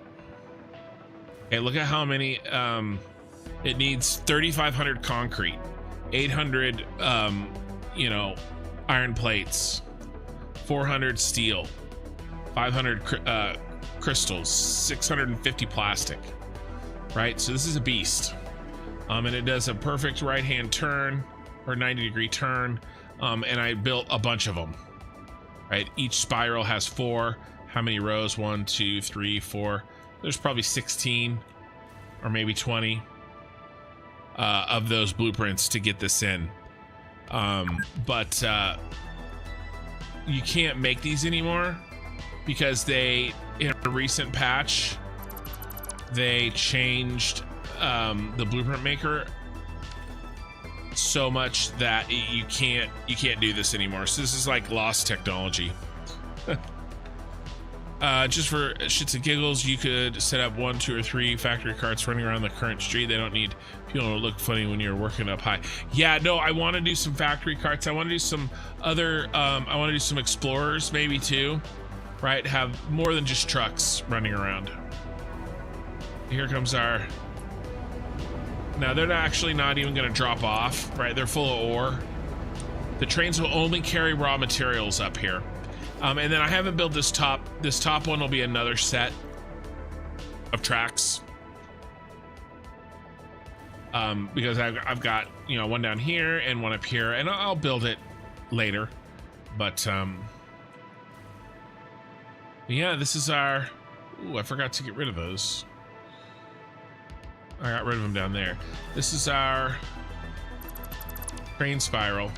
Okay, look at how many. It needs 3,500 concrete, 800 iron plates, 400 steel, 500 crystals, 650 plastic. Right, so this is a beast. And it does a perfect right-hand turn or 90-degree turn. And I built a bunch of them. Right, each spiral has 4. How many rows? 1, 2, 3, 4. There's probably 16 or maybe 20 of those blueprints to get this in. But you can't make these anymore because in a recent patch, they changed the blueprint maker so much that you can't do this anymore. So this is like lost technology. Just for shits and giggles, you could set up 1, 2, or 3 factory carts running around the current street. They don't need people to look funny when you're working up high. Yeah, no, I want to do some factory carts. I want to do some other, I want to do some explorers maybe too, right? Have more than just trucks running around. Here comes our, now they're actually not even going to drop off, right? They're full of ore. The trains will only carry raw materials up here. And then I haven't built this top. This top one will be another set of tracks. Because I've got, one down here and one up here, and I'll build it later. But yeah, this is our, ooh, I forgot to get rid of those. I got rid of them down there. This is our train spiral.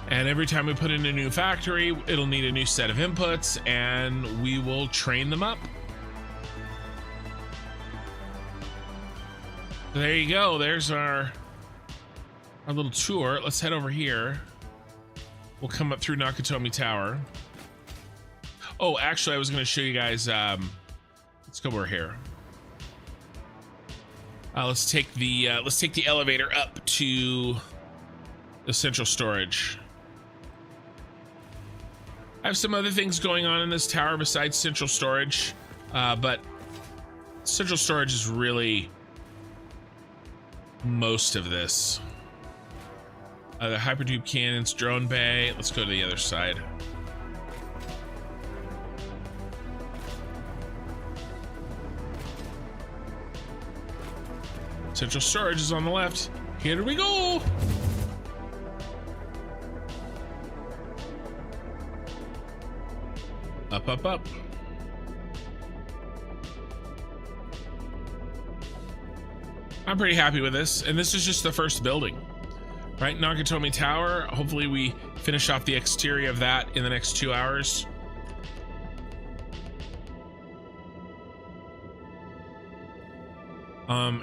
And every time we put in a new factory, it'll need a new set of inputs, and we will train them up. There you go. There's our little tour. Let's head over here. We'll come up through Nakatomi Tower. Oh, actually, I was going to show you guys. Let's go over here. Let's take the elevator up to the central storage. I have some other things going on in this tower besides central storage, but central storage is really most of this. The hypertube cannons, drone bay. Let's go to the other side. Central storage is on the left. Here we go. Up, up, up. I'm pretty happy with this, and this is just the first building, right? Nakatomi Tower. Hopefully we finish off the exterior of that in the next 2 hours.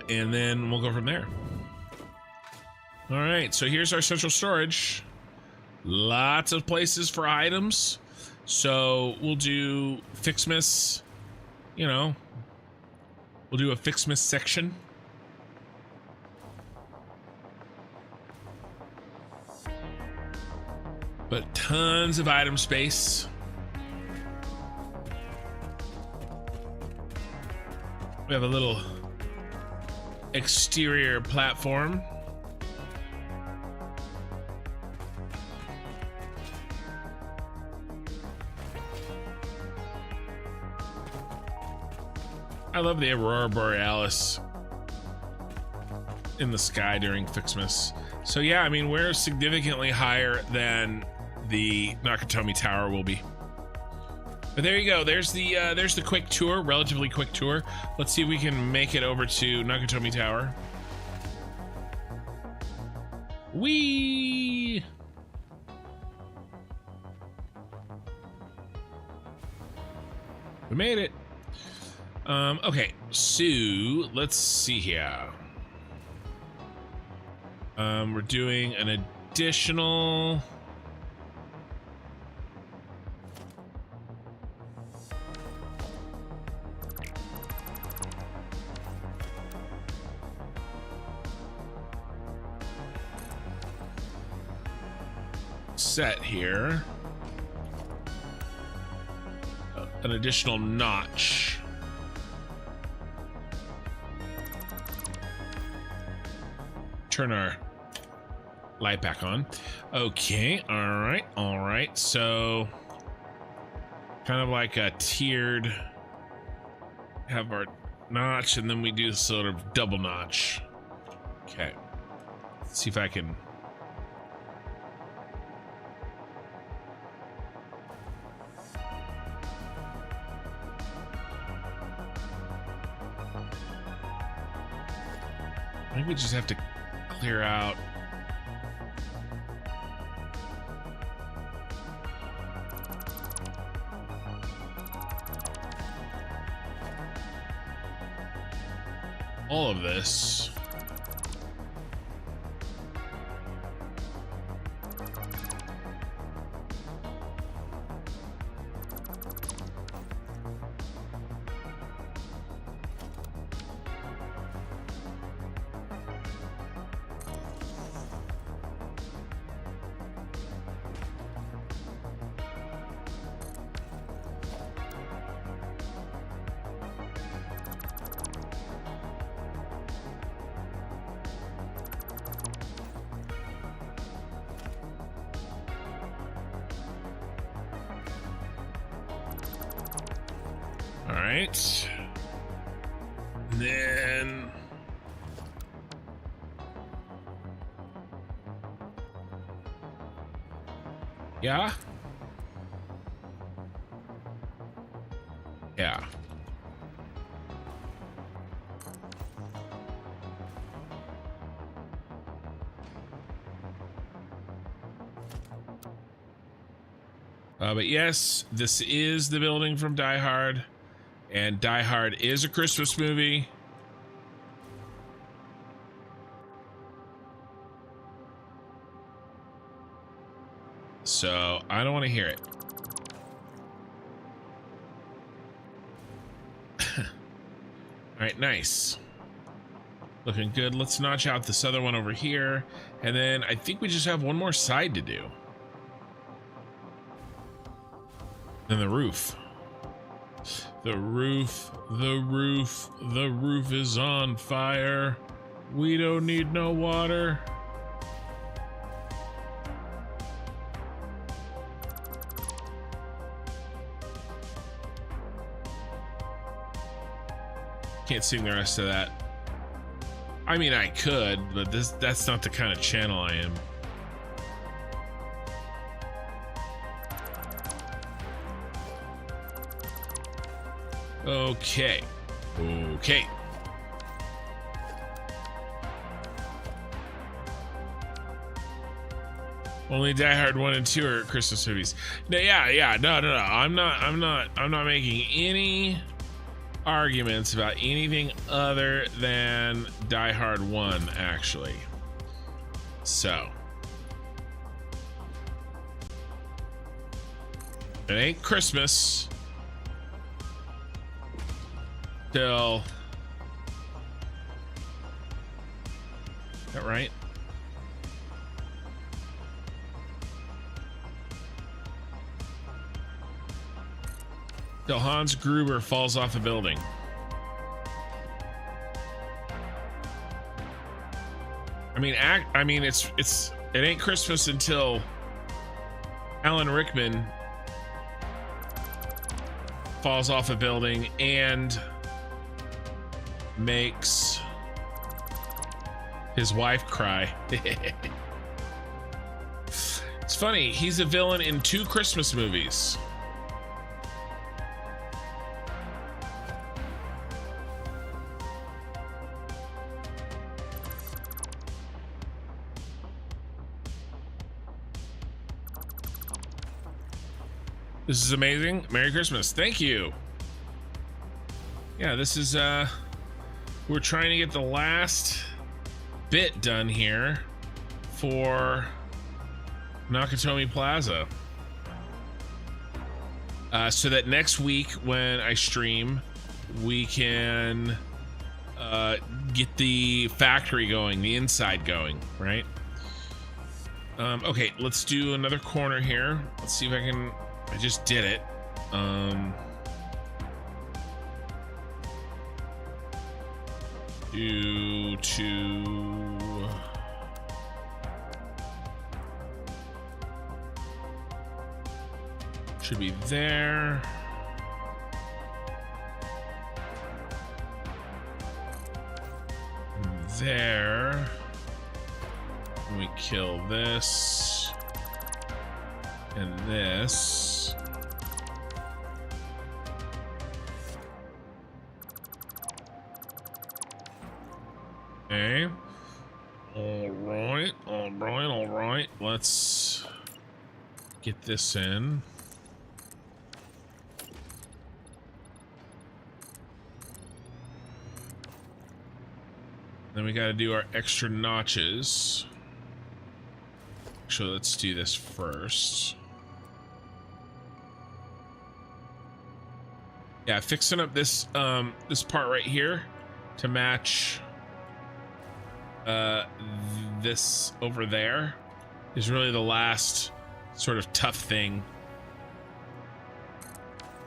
And then we'll go from there. All right, so here's our central storage. Lots of places for items. So we'll do Fixmas, we'll do a Fixmas section. But tons of item space. We have a little exterior platform. I love the Aurora Borealis in the sky during Fixmas. So yeah, I mean, we're significantly higher than the Nakatomi Tower will be. But there you go. There's the quick tour, relatively quick tour. Let's see if we can make it over to Nakatomi Tower. Whee! We made it. Okay, so let's see here. We're doing an additional set here. An additional notch. Turn our light back on. Okay, all right. So kind of like a tiered, have our notch, and then we do sort of double notch. Okay, let's see if I can. I think we just have to clear out all of this. All right. Then yeah. But yes, this is the building from Die Hard. And Die Hard is a Christmas movie. So I don't want to hear it. All right, nice. Looking good. Let's notch out this other one over here. And then I think we just have one more side to do. Then the roof. The roof is on fire. We don't need no water. Can't sing the rest of that. I mean, I could, but that's not the kind of channel I am. Okay. Only Die Hard 1 and 2 are Christmas movies. No, yeah. No. I'm not making any arguments about anything other than Die Hard 1, actually. So it ain't Christmas till, is that right? Till Hans Gruber falls off a building. I mean, it ain't Christmas until Alan Rickman falls off a building and makes his wife cry. It's funny, he's a villain in 2 Christmas movies. This is amazing. Merry Christmas. Thank you. yeah, this is we're trying to get the last bit done here for Nakatomi Plaza, so that next week when I stream, we can get the factory going, the inside going, right? Okay, let's do another corner here. Let's see if I just did it. Due to should be there. There. We kill this and this. Okay. All right. Let's get this in. Then we got to do our extra notches. So let's do this first. Yeah, fixing up this this part right here to match this over there is really the last sort of tough thing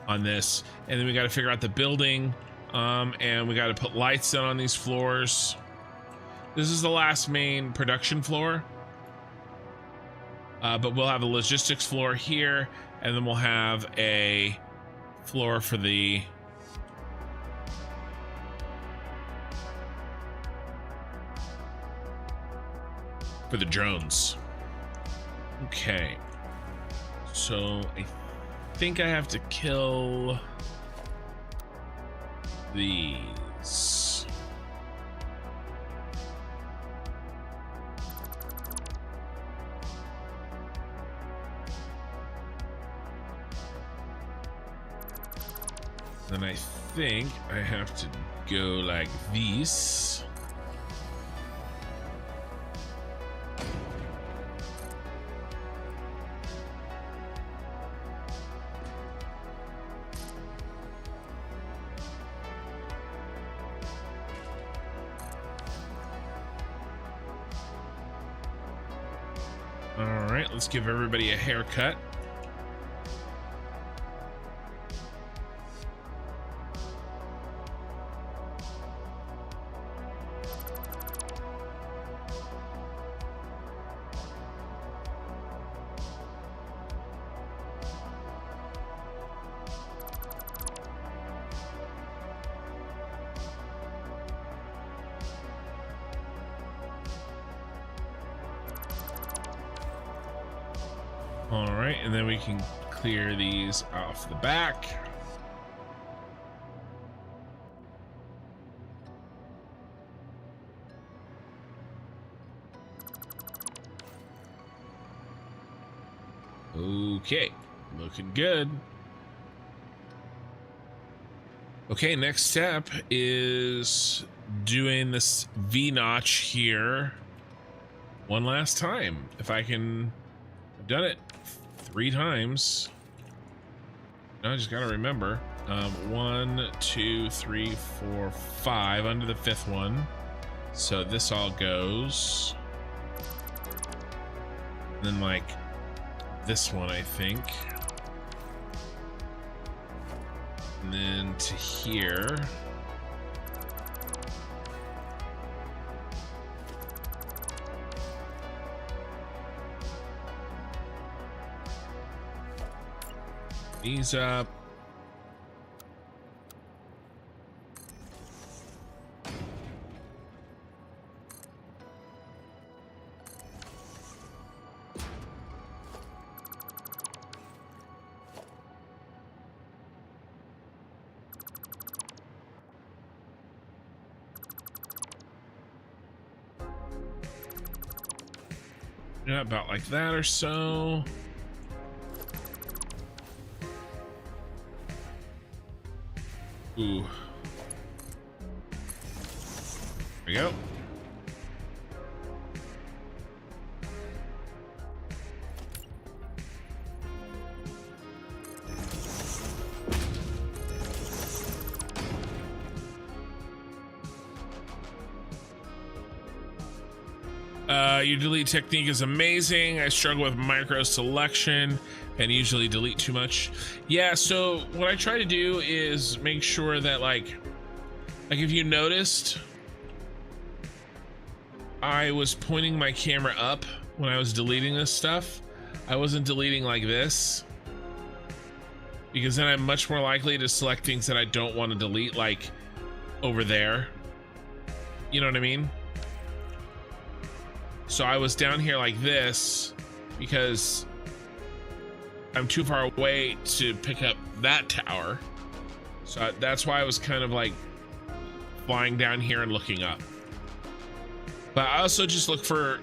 on this. And then we got to figure out the building, and we got to put lights down on these floors. This is the last main production floor, but we'll have a logistics floor here, and then we'll have a floor for the drones. Okay, so I think I have to kill these. Then I think I have to go like this. All right, let's give everybody a haircut. All right, and then we can clear these off the back. Okay, looking good. Okay, next step is doing this V-notch here one last time. If I can, I've done it 3 times. Now I just gotta remember. 1, 2, 3, 4, 5 under the 5th one. So this all goes. And then like this one, I think. And then to here. These up. Yeah, about like that or so. Ooh. go. Your delete technique is amazing. I struggle with micro selection and usually delete too much. Yeah, so what I try to do is make sure that like if you noticed, I was pointing my camera up when I was deleting this stuff. I wasn't deleting like this, because then I'm much more likely to select things that I don't want to delete, like over there. You know what I mean? So I was down here like this because I'm too far away to pick up that tower. So that's why I was kind of like flying down here and looking up. But I also just look for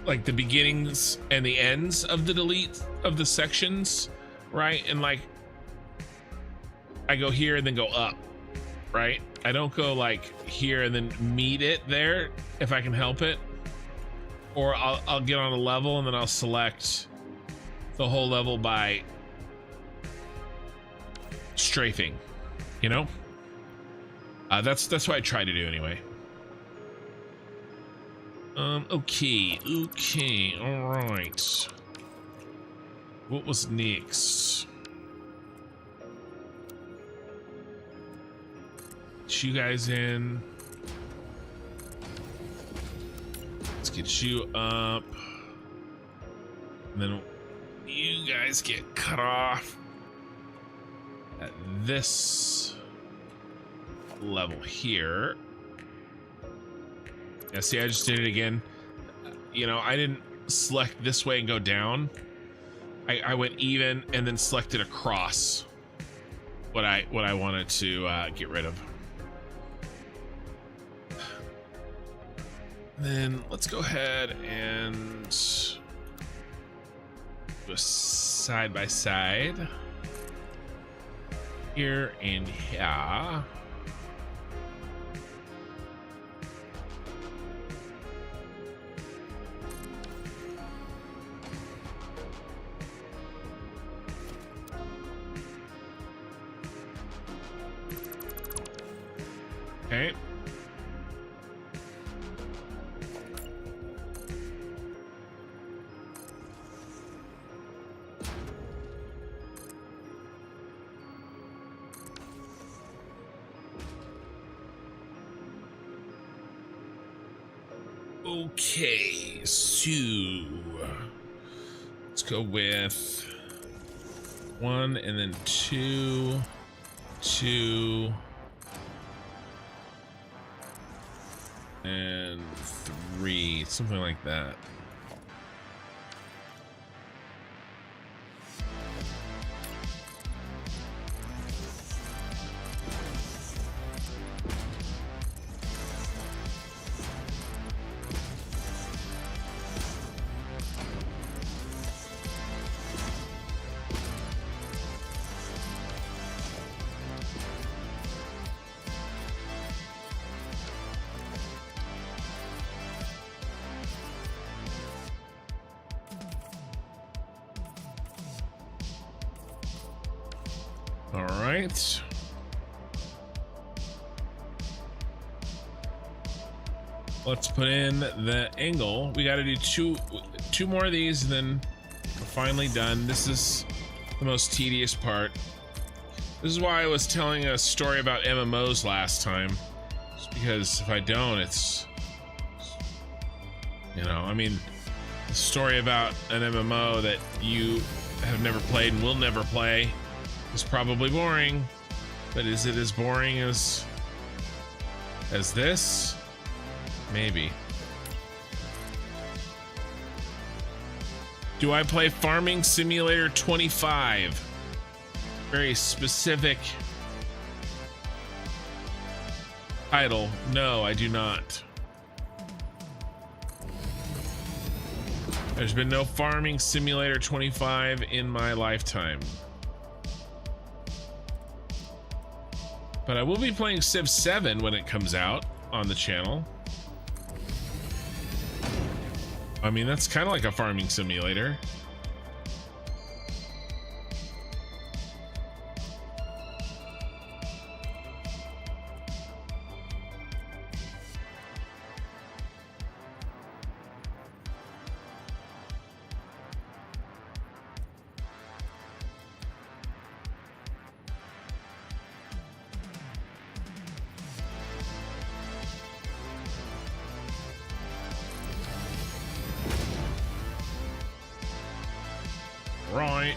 like the beginnings and the ends of the delete of the sections, right? And like I go here and then go up, right? I don't go like here and then meet it there if I can help it. Or I'll get on a level and then I'll select the whole level by strafing, you know? That's what I try to do anyway. Okay, all right. What was next? Get you guys in. Let's get you up. And then you guys get cut off at this level here. Yeah, see, I just did it again. You know, I didn't select this way and go down. I went even and then selected across what I wanted to get rid of. Then let's go ahead and do a side by side here and here. Okay. Okay, so let's go with 1 and then 2, 2, and 3, something like that. All right. Let's put in the angle. We got to do two more of these, and then we're finally done. This is the most tedious part. This is why I was telling a story about MMOs last time. Just because if I don't, it's, you know, I mean, a story about an MMO that you have never played and will never play is probably boring, but is it as boring as this? Maybe. Do I play Farming Simulator 25? Very specific title. No, I do not. There's been no Farming Simulator 25 in my lifetime. But I will be playing Civ 7 when it comes out on the channel. I mean, that's kind of like a farming simulator. Right.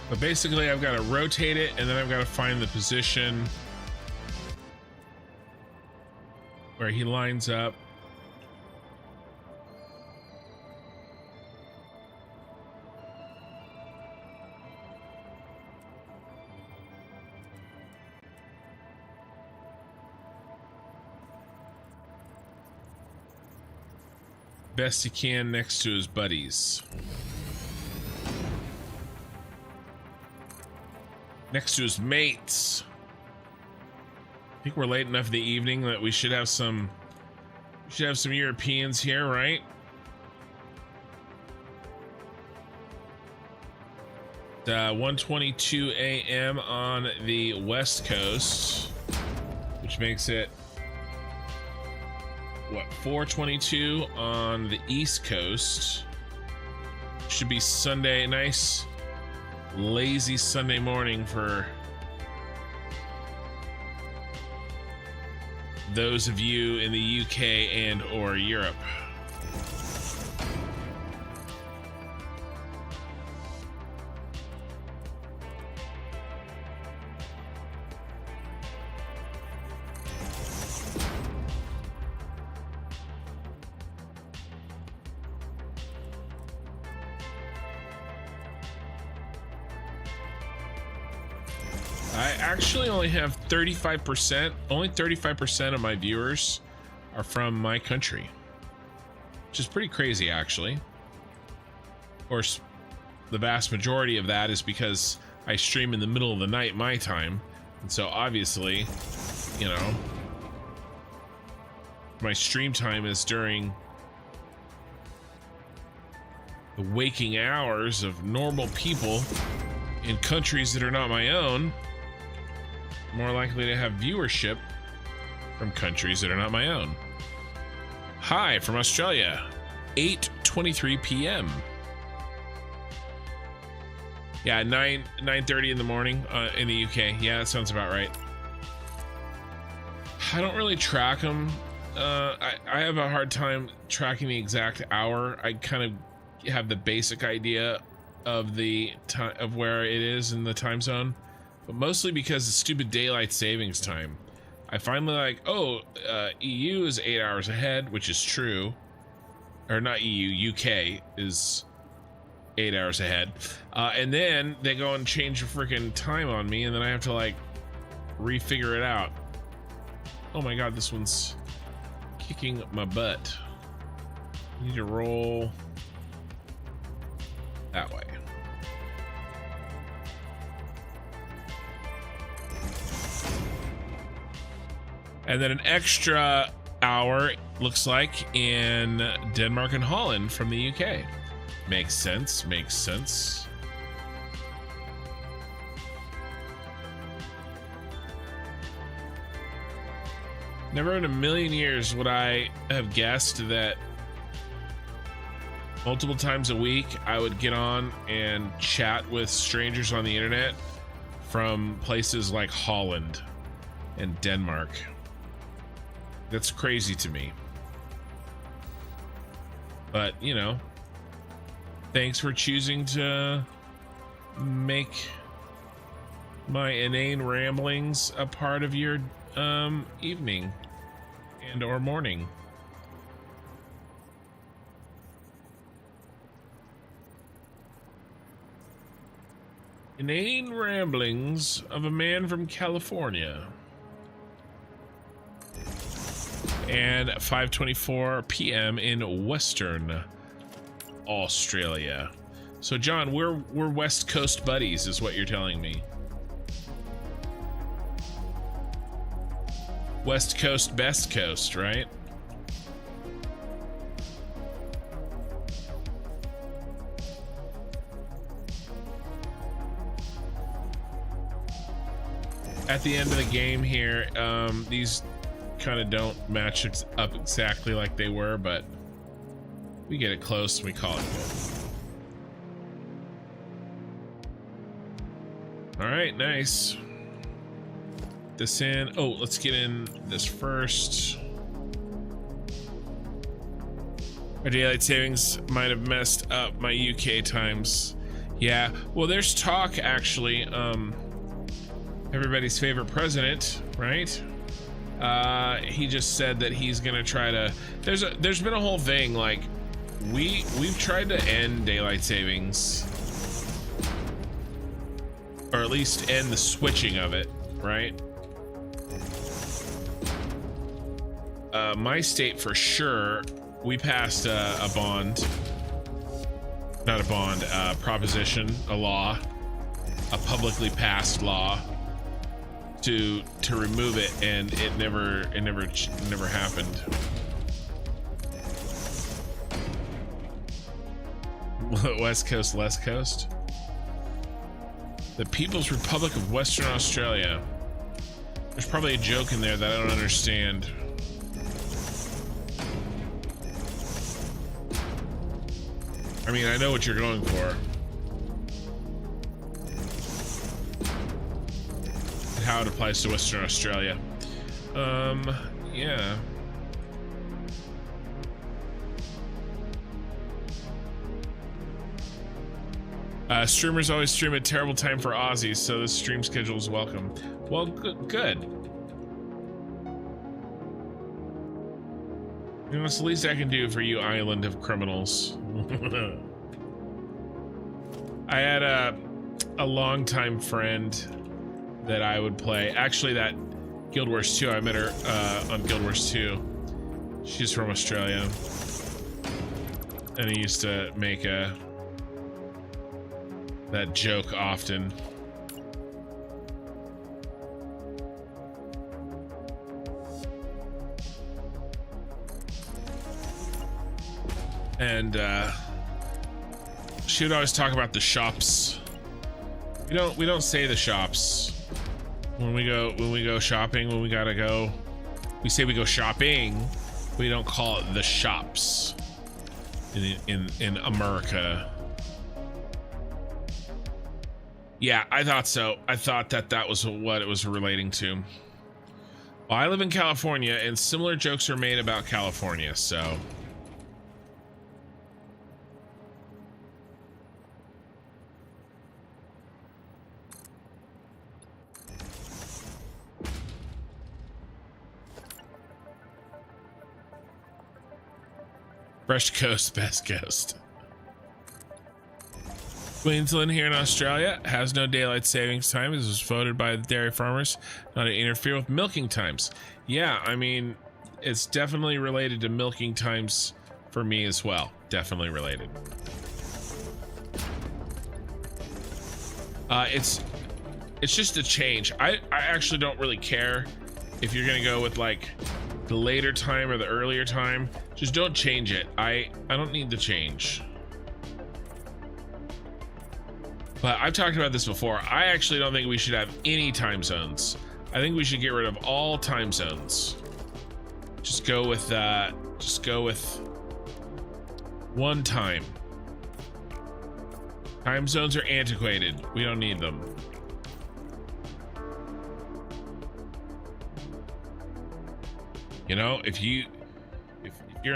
But basically I've got to rotate it and then I've got to find the position where he lines up. Best he can next to his buddies. Next to his mates. I think we're late enough in the evening that we should have some Europeans here, right? It's 1:22 a.m. on the West Coast, which makes it what, 4:22 on the East Coast. Should be Sunday, nice lazy Sunday morning for those of you in the UK and or Europe. I actually only have 35%. Only 35% of my viewers are from my country, which is pretty crazy, actually. Of course, the vast majority of that is because I stream in the middle of the night, my time. And so obviously, you know, my stream time is during the waking hours of normal people in countries that are not my own. More likely to have viewership from countries that are not my own. Hi from Australia, 8:23 p.m. Yeah, 9:30 in the morning in the UK. Yeah, that sounds about right. I don't really track them. I have a hard time tracking the exact hour. I kind of have the basic idea of the time of where it is in the time zone. But mostly because the stupid daylight savings time. I finally like, oh, EU is 8 hours ahead, which is true. Or not EU, UK is 8 hours ahead. And then they go and change the freaking time on me, and then I have to like refigure it out. Oh my god, this one's kicking my butt. I need to roll that way. And then an extra hour, looks like, in Denmark and Holland from the UK. Makes sense, makes sense. Never in a million years would I have guessed that multiple times a week I would get on and chat with strangers on the internet from places like Holland and Denmark. That's crazy to me. But, you know, thanks for choosing to make my inane ramblings a part of your evening and or morning. Inane ramblings of a man from California. and 5:24 p.m. in Western Australia. So John, we're West Coast buddies is what you're telling me. West Coast, best coast, right? At the end of the game here, these kind of don't match up exactly like they were, but we get it close and we call it good. All right, nice. This in. Oh, let's get in this first. Our daylight savings might have messed up my UK times. Yeah, well, there's talk actually. Everybody's favorite president, right? He just said that he's gonna try to. There's been a whole thing like we've tried to end daylight savings, or at least end the switching of it, right? My state for sure, we passed a bond, not a bond, proposition, a law, a publicly passed law to remove it, and it never happened. West Coast, West Coast. The People's Republic of Western Australia. There's probably a joke in there that I don't understand. I mean, I know what you're going for. And how it applies to Western Australia. Yeah. Streamers always stream at terrible time for Aussies, so the stream schedule is welcome. Well, good. You know, it's the least I can do for you, island of criminals. I had a longtime friend that I would play. Actually, that Guild Wars 2, I met her on Guild Wars 2. She's from Australia. And he used to make that joke often. And she would always talk about the shops. We don't say the shops when we go shopping. When we gotta go, we say we go shopping. We don't call it the shops in America. Yeah, I thought so. I thought that was what it was relating to. Well, I live in California, and similar jokes are made about California, so. Fresh coast, best coast. Queensland here in Australia has no daylight savings time. This was voted by the dairy farmers not to interfere with milking times. Yeah, I mean, it's definitely related to milking times for me as well. Definitely related. It's just a change. I actually don't really care if you're gonna go with like the later time or the earlier time. Just don't change it. I don't need the change. But I've talked about this before. I actually don't think we should have any time zones. I think we should get rid of all time zones. Just go with one time. Time zones are antiquated. We don't need them. You know, if you're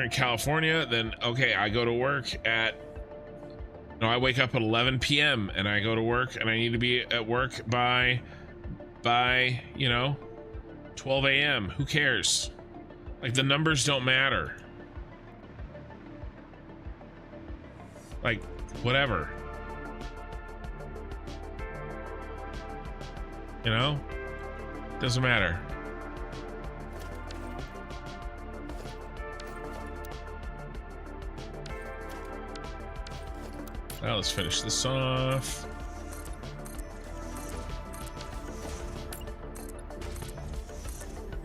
in California, then okay, I go to work at, no, I wake up at 11 p.m. and I go to work, and I need to be at work by you know, 12 a.m. Who cares? Like, the numbers don't matter. Like, whatever. You know? Doesn't matter. Now let's finish this off.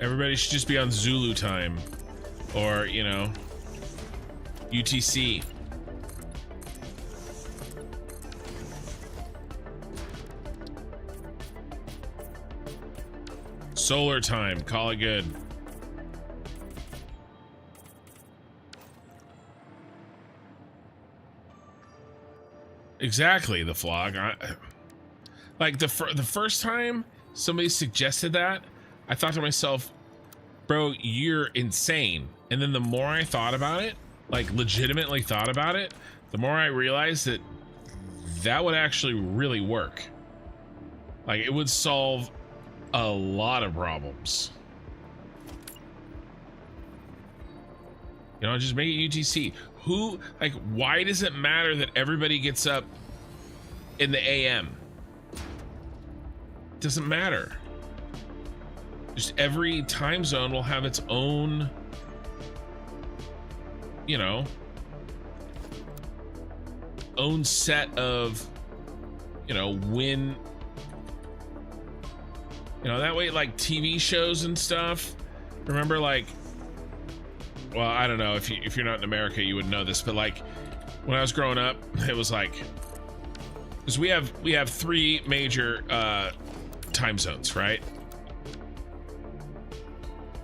Everybody should just be on Zulu time, or, you know, UTC. Solar time, call it good. Exactly, the flog. Like the first time somebody suggested that, I thought to myself, bro, you're insane. And then the more I thought about it, like legitimately thought about it, the more I realized that that would actually really work. Like it would solve a lot of problems. You know, just make it UTC. Who, like, why does it matter that everybody gets up in the AM? It doesn't matter. Just every time zone will have its own, you know, own set of, you know, when, you know, that way, like TV shows and stuff. Remember, like, well, I don't know if you're not in America, you would know this, but like when I was growing up, it was like, because we have 3 major time zones, right?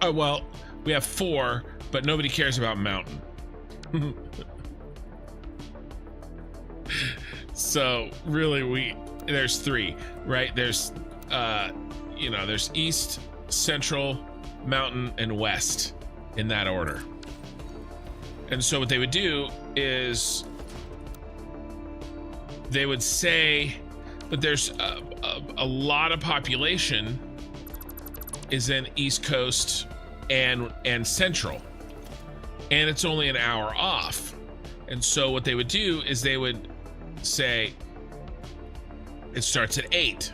Oh, well, we have 4, but nobody cares about Mountain. So really, there's 3, right? There's you know, there's East, Central, Mountain, and West in that order. And so what they would do is they would say, but there's a lot of population is in East Coast and Central, and it's only an hour off. And so what they would do is they would say it starts at 8.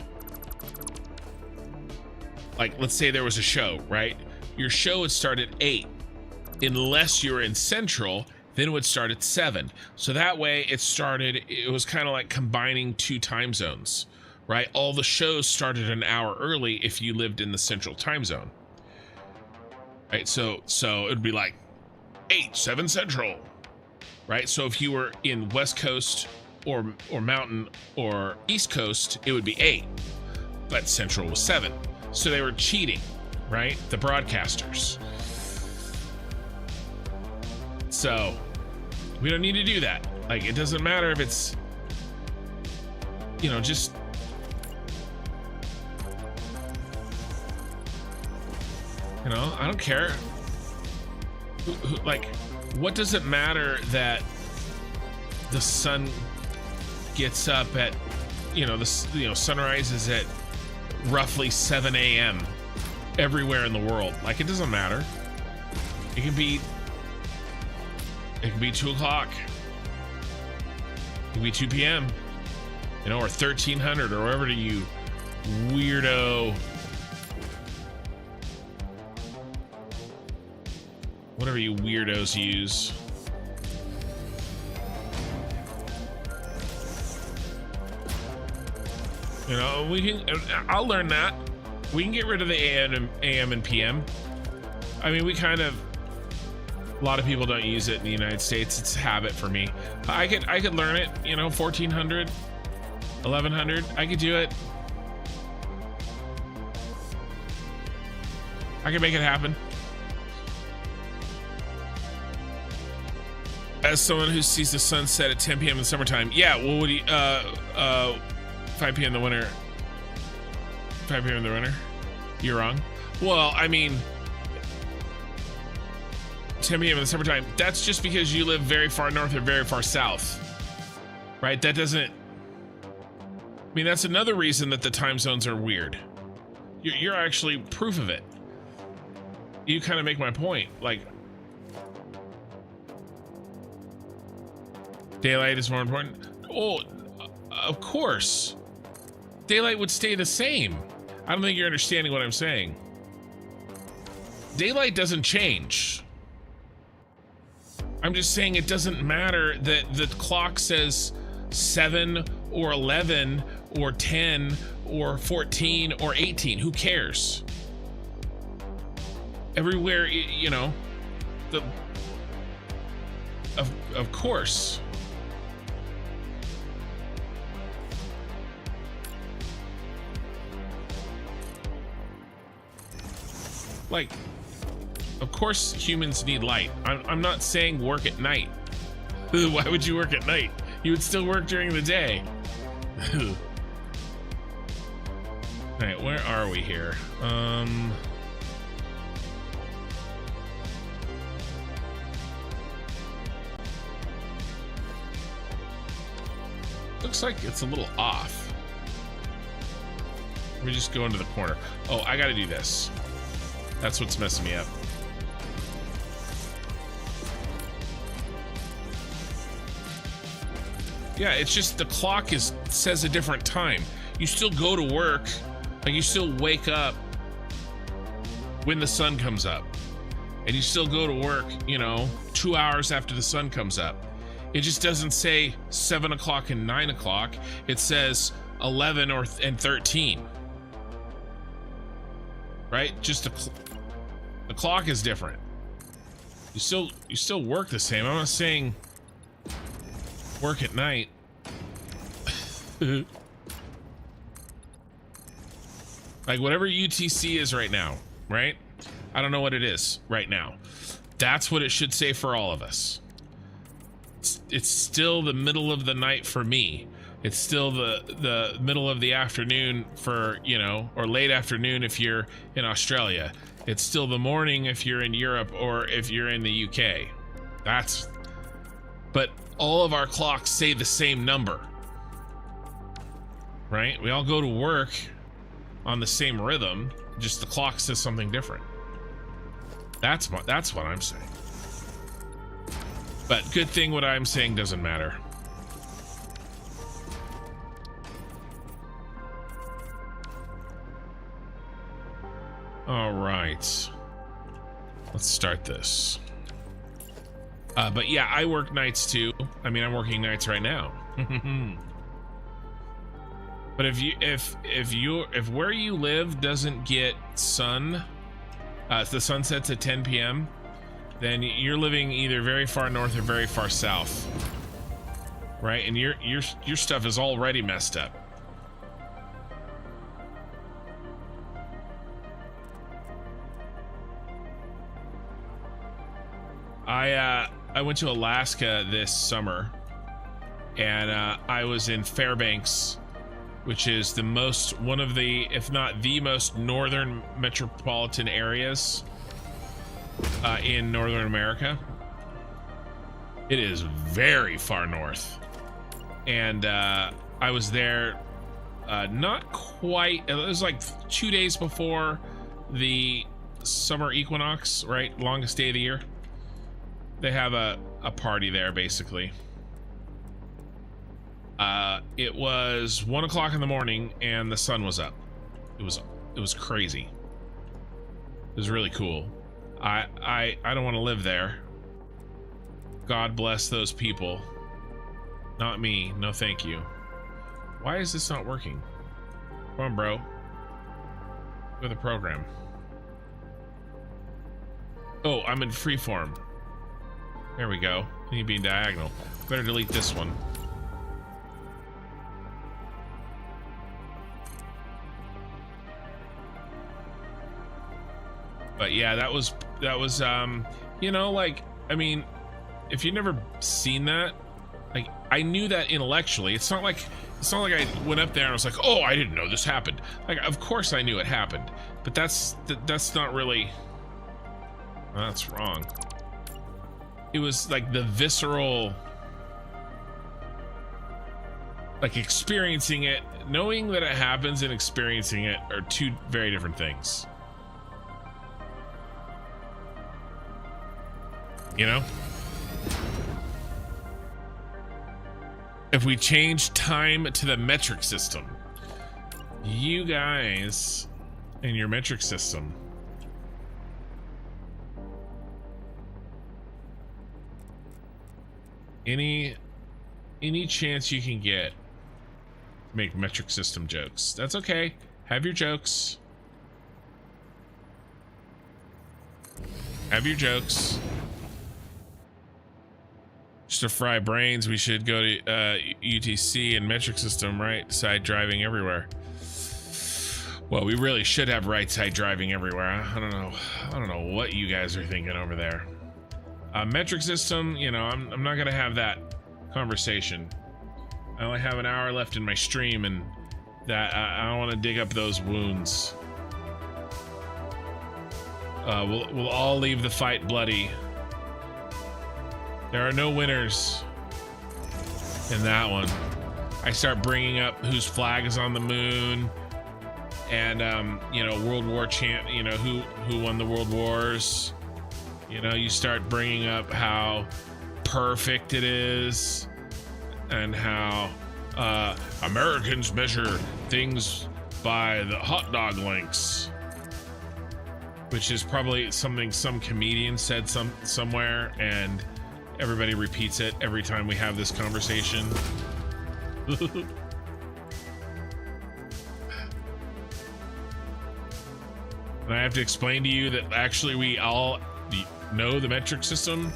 Like, let's say there was a show, right? Your show would start at 8. Unless you're in Central, then it would start at 7. So that way it was kind of like combining 2 time zones, right? All the shows started an hour early if you lived in the Central time zone, right? So it'd be like 8, 7 Central, right? So if you were in West Coast or Mountain or East Coast, it would be 8, but Central was 7. So they were cheating, right? The broadcasters. So we don't need to do that. Like, it doesn't matter if it's, you know, just, you know, I don't care. Like, what does it matter that the sun gets up at, you know, sunrise is at roughly 7 a.m. everywhere in the world? Like, it doesn't matter. It can be 2 o'clock. It can be 2 p.m. You know, or 1300, or whatever you weirdo. Whatever you weirdos use. You know, I'll learn that. We can get rid of the AM and PM. I mean, a lot of people don't use it in the United States. It's a habit for me. I could learn it, you know, 1400, 1100. I could do it. I can make it happen. As someone who sees the sunset at 10 p.m. in the summertime, yeah, well, would you, 5 p.m. in the winter. 5 p.m. in the winter? You're wrong. Well, I mean, 10 p.m. in the summertime, that's just because you live very far north or very far south, right? That doesn't, I mean, that's another reason that the time zones are weird. You're actually proof of it. You kind of make my point. Like, daylight is more important. Oh, of course. Daylight would stay the same. I don't think you're understanding what I'm saying. Daylight doesn't change. I'm just saying it doesn't matter that the clock says 7 or 11 or 10 or 14 or 18. Who cares? Everywhere, you know, of course. Like, of course humans need light. I'm not saying work at night. Why would you work at night? You would still work during the day. All right, where are we here? Looks like it's a little off. Let me just go into the corner. Oh, I gotta do this. That's what's messing me up. Yeah, it's just the clock says a different time. You still go to work, like you still wake up when the sun comes up. And you still go to work, you know, 2 hours after the sun comes up. It just doesn't say 7 o'clock and 9 o'clock. It says 11 and 13. Right? Just the clock is different. You still work the same. I'm not saying work at night. Like whatever UTC is right now, right? I don't know what it is right now. That's what it should say for all of us. It's still the middle of the night for me. It's still the middle of the afternoon for, you know, or late afternoon if you're in Australia. It's still the morning if you're in Europe or if you're in the UK. But all of our clocks say the same number, right? We all go to work on the same rhythm, just the clock says something different. That's what I'm saying. But good thing what I'm saying doesn't matter. All right, let's start this. But yeah, I work nights too. I mean, I'm working nights right now. But if where you live doesn't get sun, the sun sets at 10 p.m., then you're living either very far north or very far south, right? And your stuff is already messed up. I went to Alaska this summer, and I was in Fairbanks, which is one of the, if not the most northern metropolitan areas in Northern America. It is very far north, and I was there not quite, it was like 2 days before the summer equinox, right? Longest day of the year. They have a party there, basically. It was 1 o'clock in the morning and the sun was up. It was crazy. It was really cool. I don't want to live there. God bless those people. Not me. No, thank you. Why is this not working? Come on, bro. Go to the program. Oh, I'm in freeform. There we go. I need to be in diagonal. Better delete this one. But yeah, that was you know, like, I mean, if you've never seen that, like, I knew that intellectually. It's not like I went up there and I was like, oh, I didn't know this happened. Like, of course I knew it happened, but that's not really, well, that's wrong. It was like the visceral, like, experiencing it, knowing that it happens and experiencing it are two very different things. You know? If we change time to the metric system, you guys and your metric system, any any chance you can get to make metric system jokes. That's okay. Have your jokes. Have your jokes. Just to fry brains, we should go to UTC and metric system, right side driving everywhere. Well, we really should have right side driving everywhere. I don't know what you guys are thinking over there. Metric system, you know, I'm not gonna have that conversation. I only have an hour left in my stream, and that I don't want to dig up those wounds. We'll all leave the fight bloody. There are no winners in that one. I start bringing up whose flag is on the moon, and you know, World War you know, who won the World Wars. You know, you start bringing up how perfect it is, and how Americans measure things by the hot dog lengths, which is probably something some comedian said somewhere, and everybody repeats it every time we have this conversation. And I have to explain to you that actually we all know the metric system.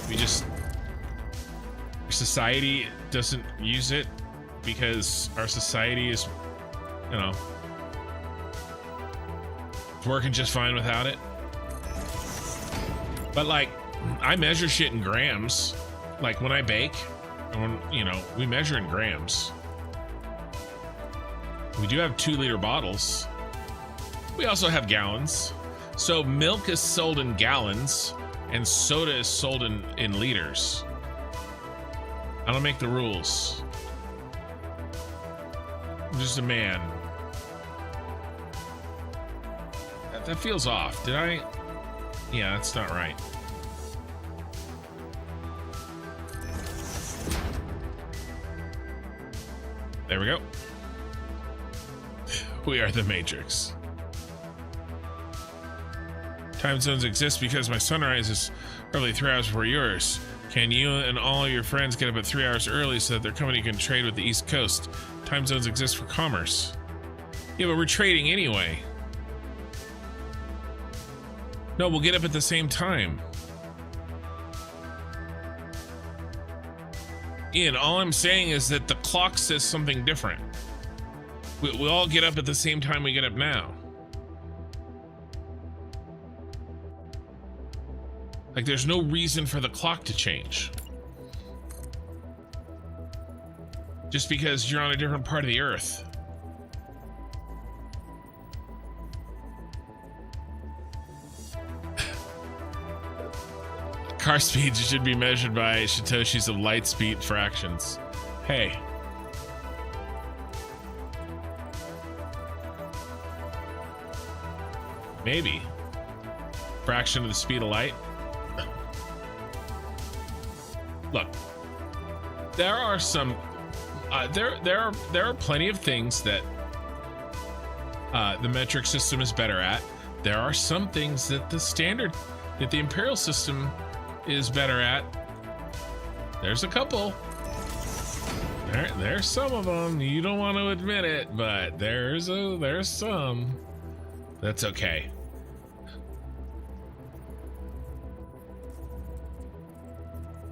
We just, society doesn't use it because our society is, you know, it's working just fine without it. But like, I measure shit in grams. Like when I bake, and when, you know, we measure in grams. We do have 2-liter bottles. We also have gallons. So milk is sold in gallons and soda is sold in liters. I don't make the rules. I'm just a man. That feels off. Did I? Yeah, that's not right. There we go. We are the Matrix. Time zones exist because my sunrise is roughly 3 hours before yours. Can you and all your friends get up at 3 hours early so that their company can trade with the East Coast? Time zones exist for commerce. Yeah, but we're trading anyway. No, we'll get up at the same time. Ian, all I'm saying is that the clock says something different. We all get up at the same time we get up now. Like, there's no reason for the clock to change. Just because you're on a different part of the earth. Car speed should be measured by Satoshis of light speed fractions. Hey. Maybe. Fraction of the speed of light. Look, there are some there are plenty of things that the metric system is better at. There are some things that the imperial system is better at. There's a couple. There's some of them. You don't want to admit it, but there's some. That's okay.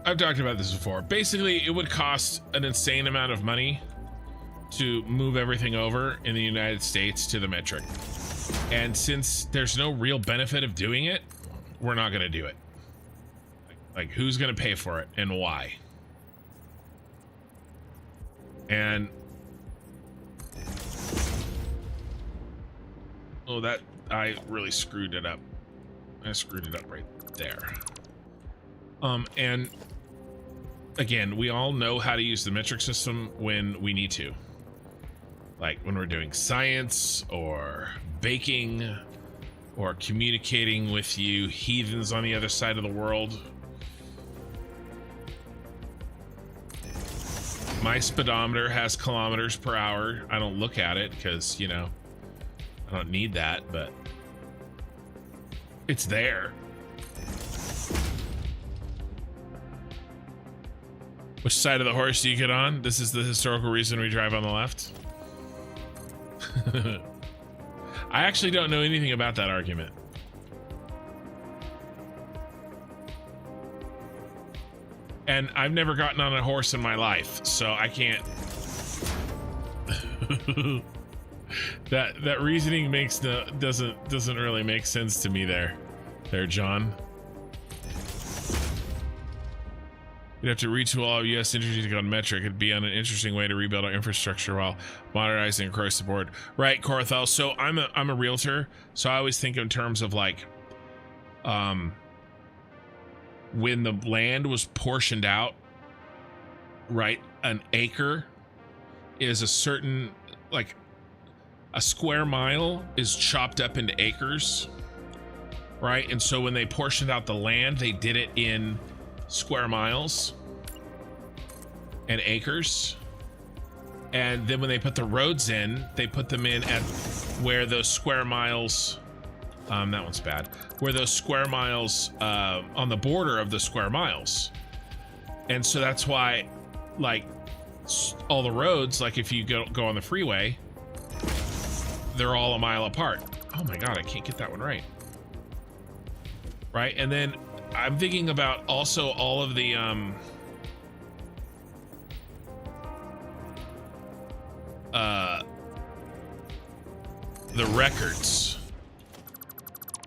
I've talked about this before. Basically, it would cost an insane amount of money to move everything over in the United States to the metric. And since there's no real benefit of doing it, we're not going to do it. Like, who's going to pay for it and why? And oh, that I really screwed it up. I screwed it up right there. And again, we all know how to use the metric system when we need to. Like when we're doing science or baking or communicating with you heathens on the other side of the world. My speedometer has kilometers per hour. I don't look at it because, you know, I don't need that, but it's there. Which side of the horse do you get on? This is the historical reason we drive on the left. I actually don't know anything about that argument. And I've never gotten on a horse in my life, so I can't. that reasoning doesn't really make sense to me there, John. We'd have to retool all of U.S. industry to go on metric. It'd be an interesting way to rebuild our infrastructure while modernizing across the board. Right, Corothel. So I'm a realtor, so I always think in terms of like, when the land was portioned out, right? An acre is a certain, like, a square mile is chopped up into acres, right? And so when they portioned out the land, they did it in square miles and acres. And then when they put the roads in, they put them in at where those square miles, that one's bad, where those square miles, on the border of the square miles. And so that's why, like, all the roads, like if you go on the freeway, they're all a mile apart. Oh my God, I can't get that one right. Right, and then I'm thinking about also all of the records.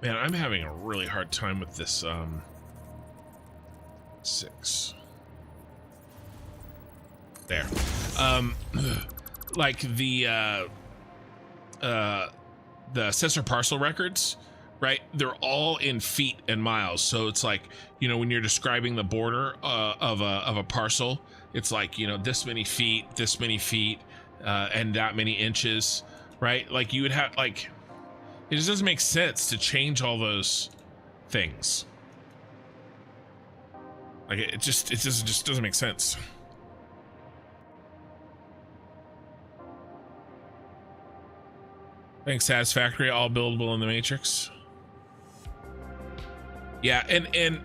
Man, I'm having a really hard time with this 6. There. Like the assessor parcel records, right? They're all in feet and miles. So it's like, you know, when you're describing the border of a parcel, it's like, you know, this many feet, and that many inches, right? Like you would have, like, it just doesn't make sense to change all those things. Like it just doesn't make sense. Thanks, Satisfactory. All buildable in the Matrix. Yeah, and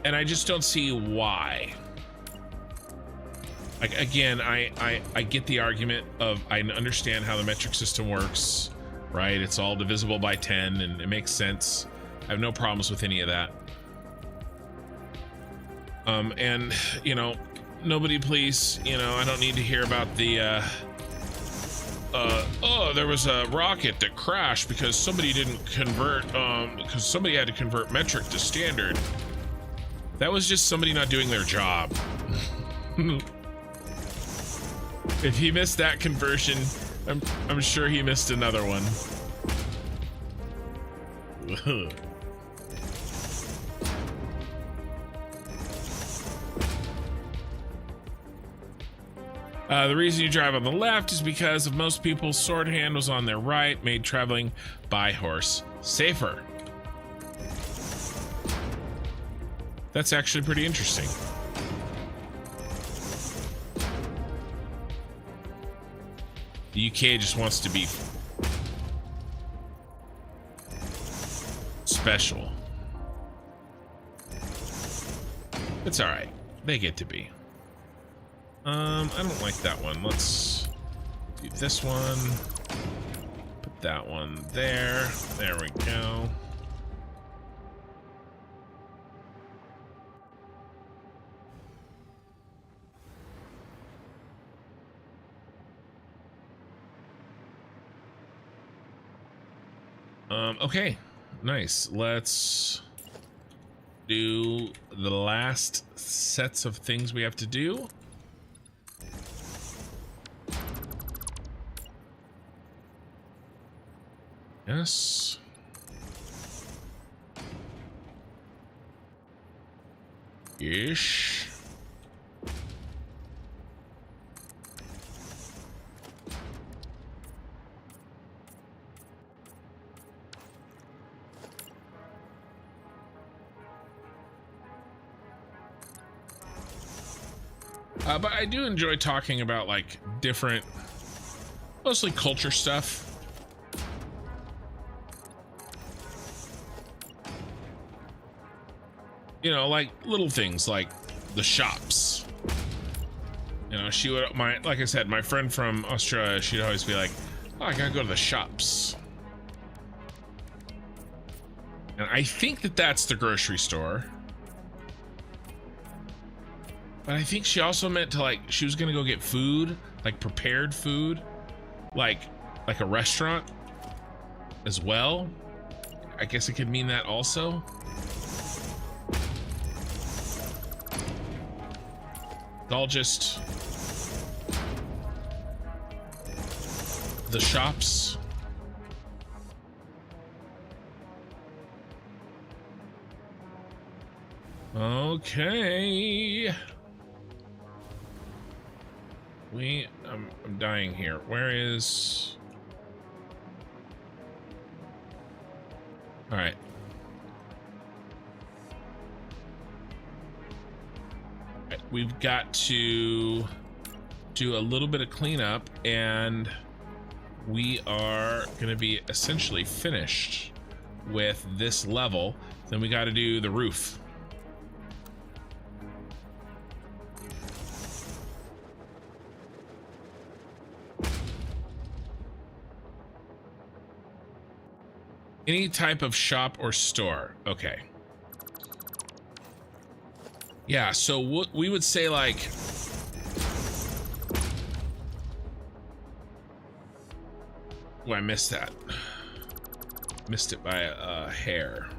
I just don't see why. Like again, I get the argument of, I understand how the metric system works, right? It's all divisible by 10 and it makes sense. I have no problems with any of that. And you know, nobody please, you know, I don't need to hear about the oh, there was a rocket that crashed because somebody didn't convert, because somebody had to convert metric to standard. That was just somebody not doing their job. If he missed that conversion, I'm sure he missed another one. The reason you drive on the left is because of most people, sword hand was on their right, made traveling by horse safer. That's actually pretty interesting. The UK just wants to be special. It's all right. They get to be. I don't like that one. Let's do this one. Put that one there. There we go. Okay, nice. Let's do the last sets of things we have to do. Yes. Ish. But I do enjoy talking about like different, mostly culture stuff. You know, like little things like the shops, You know, she would, like I said, my friend from Australia, she'd always be like, oh, I gotta go to the shops. And I think that that's the grocery store. But I think she also meant to, like, she was gonna go get food, like prepared food, like a restaurant as well. I guess it could mean that also. It's all just the shops. Okay. I'm dying here. Where is... All right. We've got to do a little bit of cleanup, and we are going to be essentially finished with this level. Then we got to do the roof. Any type of shop or store. Okay. Yeah, so what we would say, like, oh, I missed that. Missed it by a hair.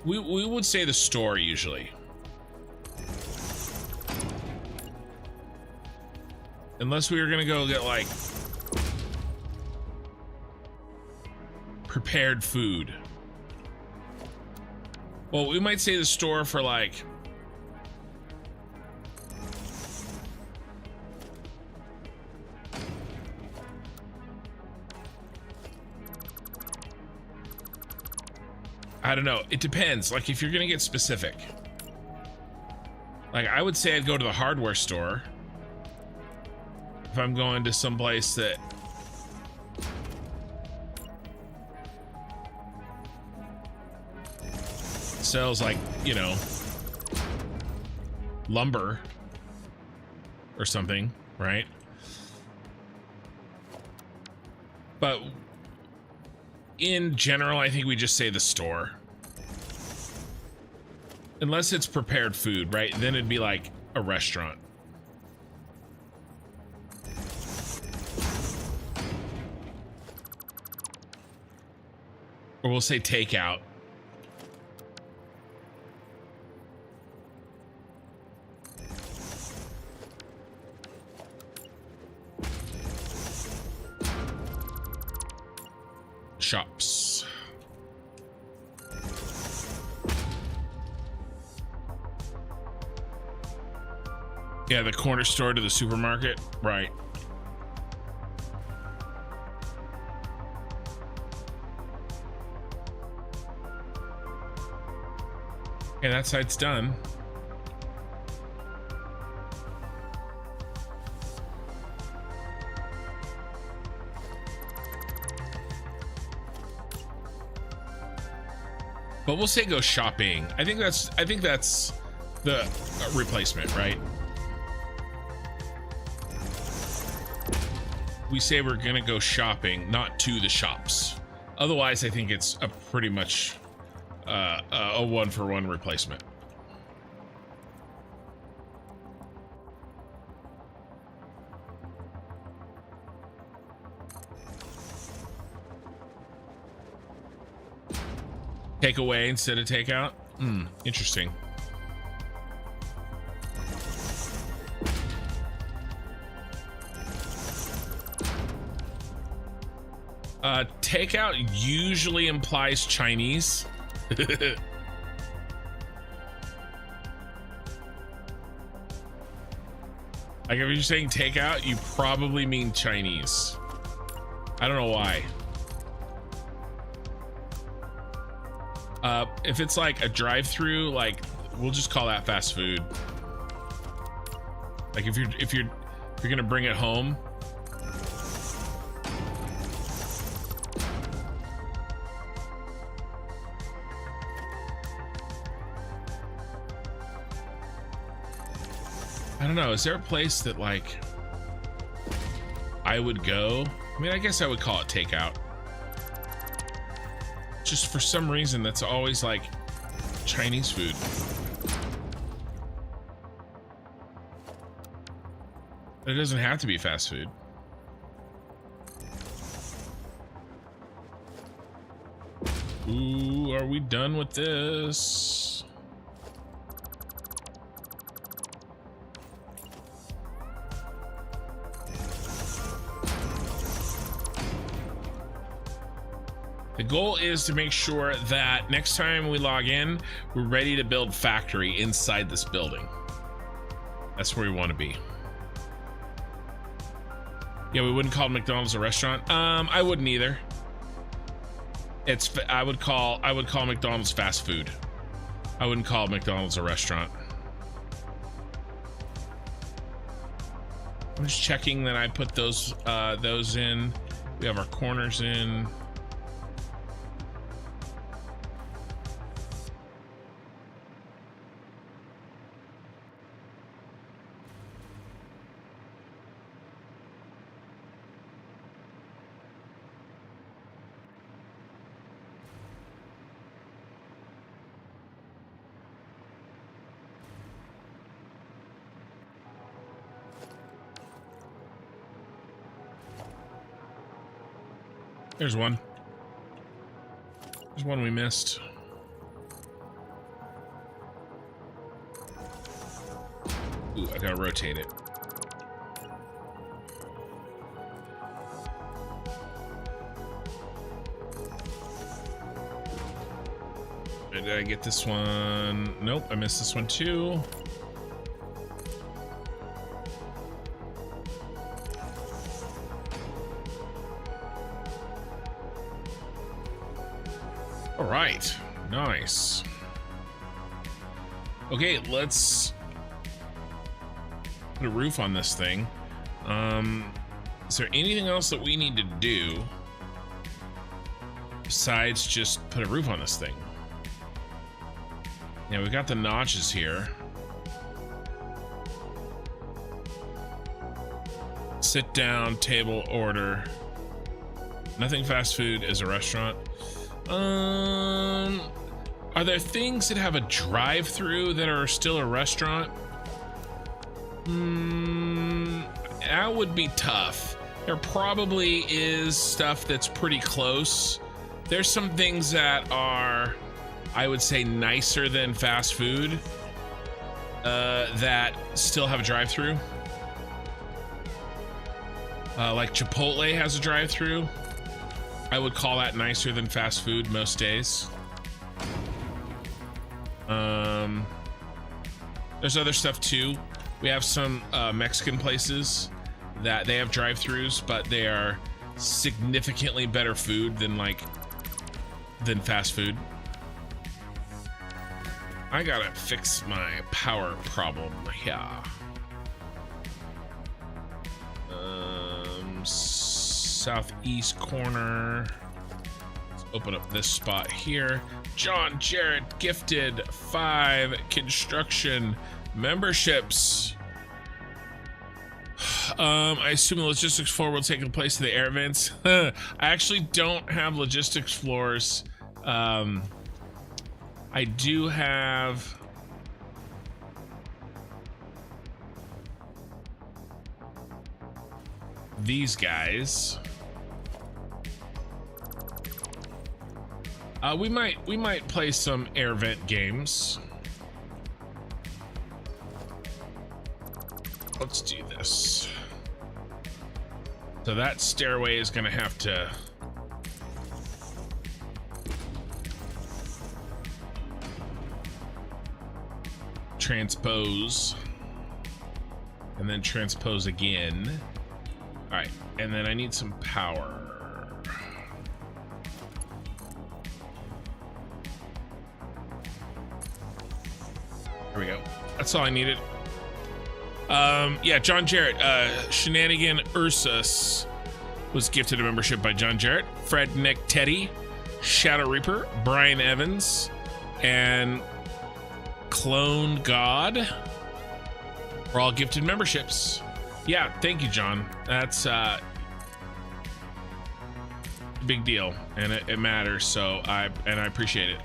We would say the store usually. Unless we were gonna go get, like, prepared food. Well, we might say the store for, like, I don't know. It depends. Like, if you're gonna get specific, like, I would say I'd go to the hardware store if I'm going to some place that sells, like, you know, lumber or something, right? But in general, I think we just say the store. Unless it's prepared food, right? Then it'd be like a restaurant. Or we'll say takeout. Shops. Yeah, the corner store to the supermarket, right? Okay, that side's done. But we'll say go shopping. I think that's the replacement, right? We say we're gonna go shopping, not to the shops. Otherwise, I think it's a pretty much a one-for-one replacement. Take away instead of take out? Interesting. Takeout usually implies Chinese. Like, if you're saying takeout, you probably mean Chinese. I don't know why. If it's like a drive-through, like, we'll just call that fast food. Like, if you're gonna bring it home. I don't know. Is there a place that like I would go? I mean, I guess I would call it takeout. Just for some reason, that's always like Chinese food. It doesn't have to be fast food. Ooh, are we done with this? The goal is to make sure that next time we log in, we're ready to build factory inside this building. That's where we want to be. Yeah, we wouldn't call McDonald's a restaurant. I wouldn't either. I would call McDonald's fast food. I wouldn't call McDonald's a restaurant. I'm just checking that I put those in. We have our corners in. There's one. There's one we missed. Ooh, I gotta rotate it. Did I get this one? Nope, I missed this one too. All right, nice. Okay, let's put a roof on this thing. Is there anything else that we need to do besides just put a roof on this thing? Yeah, we got the notches here. Sit down, table, order. Nothing fast food is a restaurant. Are there things that have a drive-through that are still a restaurant? That would be tough. There probably is stuff that's pretty close. There's some things that are, I would say, nicer than fast food that still have a drive-through. Like Chipotle has a drive-through. I would call that nicer than fast food most days. There's other stuff too. We have some Mexican places that they have drive-throughs, but they are significantly better food than fast food. I gotta fix my power problem here. Southeast corner. Let's open up this spot here. John Jarrett gifted 5 construction memberships. I assume the logistics floor will take the place of the air vents. I actually don't have logistics floors. I do have these guys. We might play some air vent games. Let's do this. So that stairway is gonna have to transpose and then transpose again. All right, and then I need some power. There we go. That's all I needed. Yeah, John Jarrett, Shenanigan Ursus was gifted a membership by John Jarrett, Fred Nick Teddy, Shadow Reaper, Brian Evans, and Clone God. for all gifted memberships. Yeah, thank you, John. That's big deal, and it matters. So I appreciate it.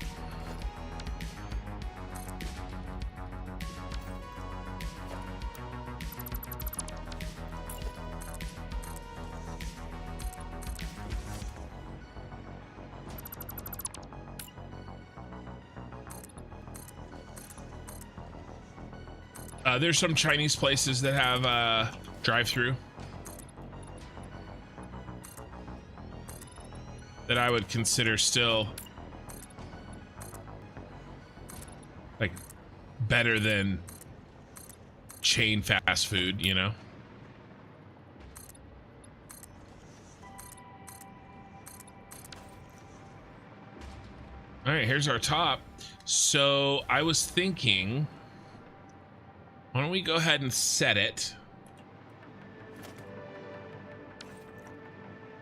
There's some Chinese places that have drive-through that I would consider still like better than chain fast food, you know? All right, here's our top. So I was thinking, why don't we go ahead and set it?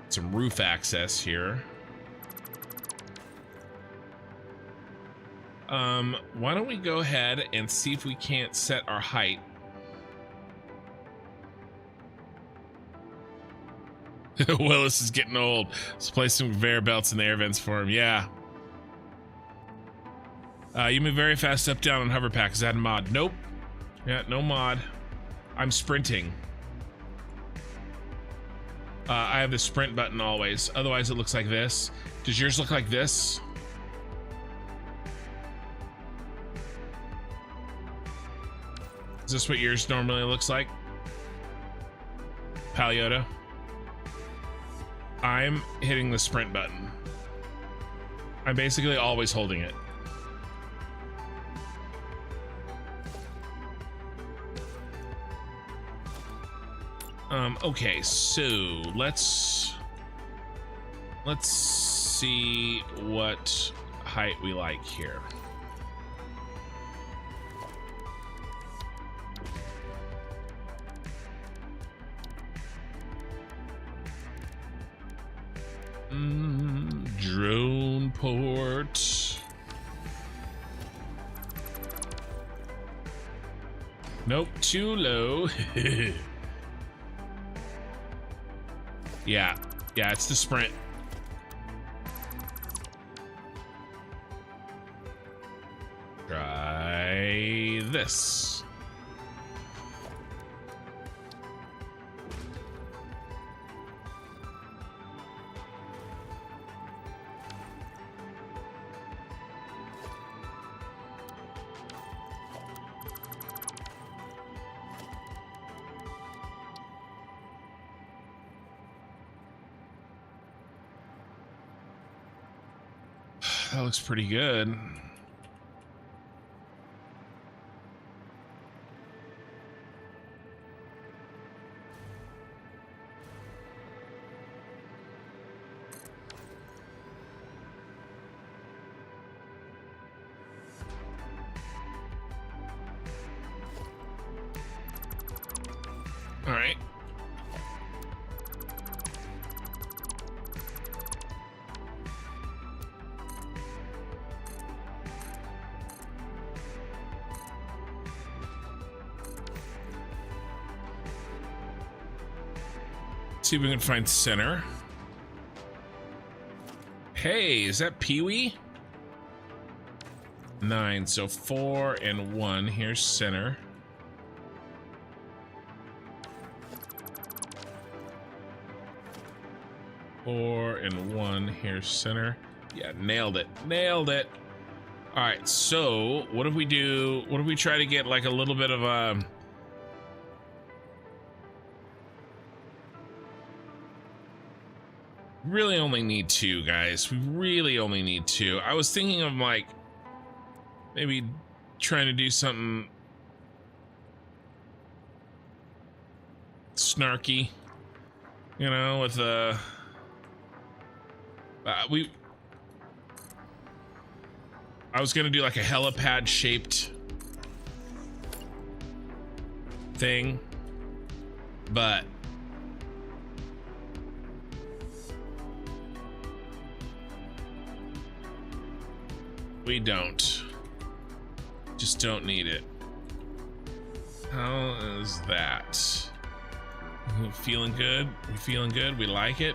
Some roof access here. Why don't we go ahead and see if we can't set our height? Willis is getting old. Let's place some conveyor belts in the air vents for him. Yeah. You move very fast up, down, on hover pack. Is that a mod? Nope. Yeah, no mod. I'm sprinting. I have the sprint button always. Otherwise, it looks like this. Does yours look like this? Is this what yours normally looks like? Palyoda? I'm hitting the sprint button. I'm basically always holding it. Okay, so let's see what height we like here. Drone port. Nope, too low. Yeah, it's the sprint. Try this. That looks pretty good. All right. See if we can find center. Hey, is that Pee-wee? 9, so 4 and 1. Here's center. Four and 1. Here's center. Yeah, nailed it. Nailed it. All right, so what if we do? What if we try to get like a little bit of a? Really only need 2, guys. We really only need 2. I was thinking of like maybe trying to do something snarky, you know, with I was gonna do like a helipad shaped thing, but we don't. Just don't need it. How is that? Feeling good? We feeling good? We like it?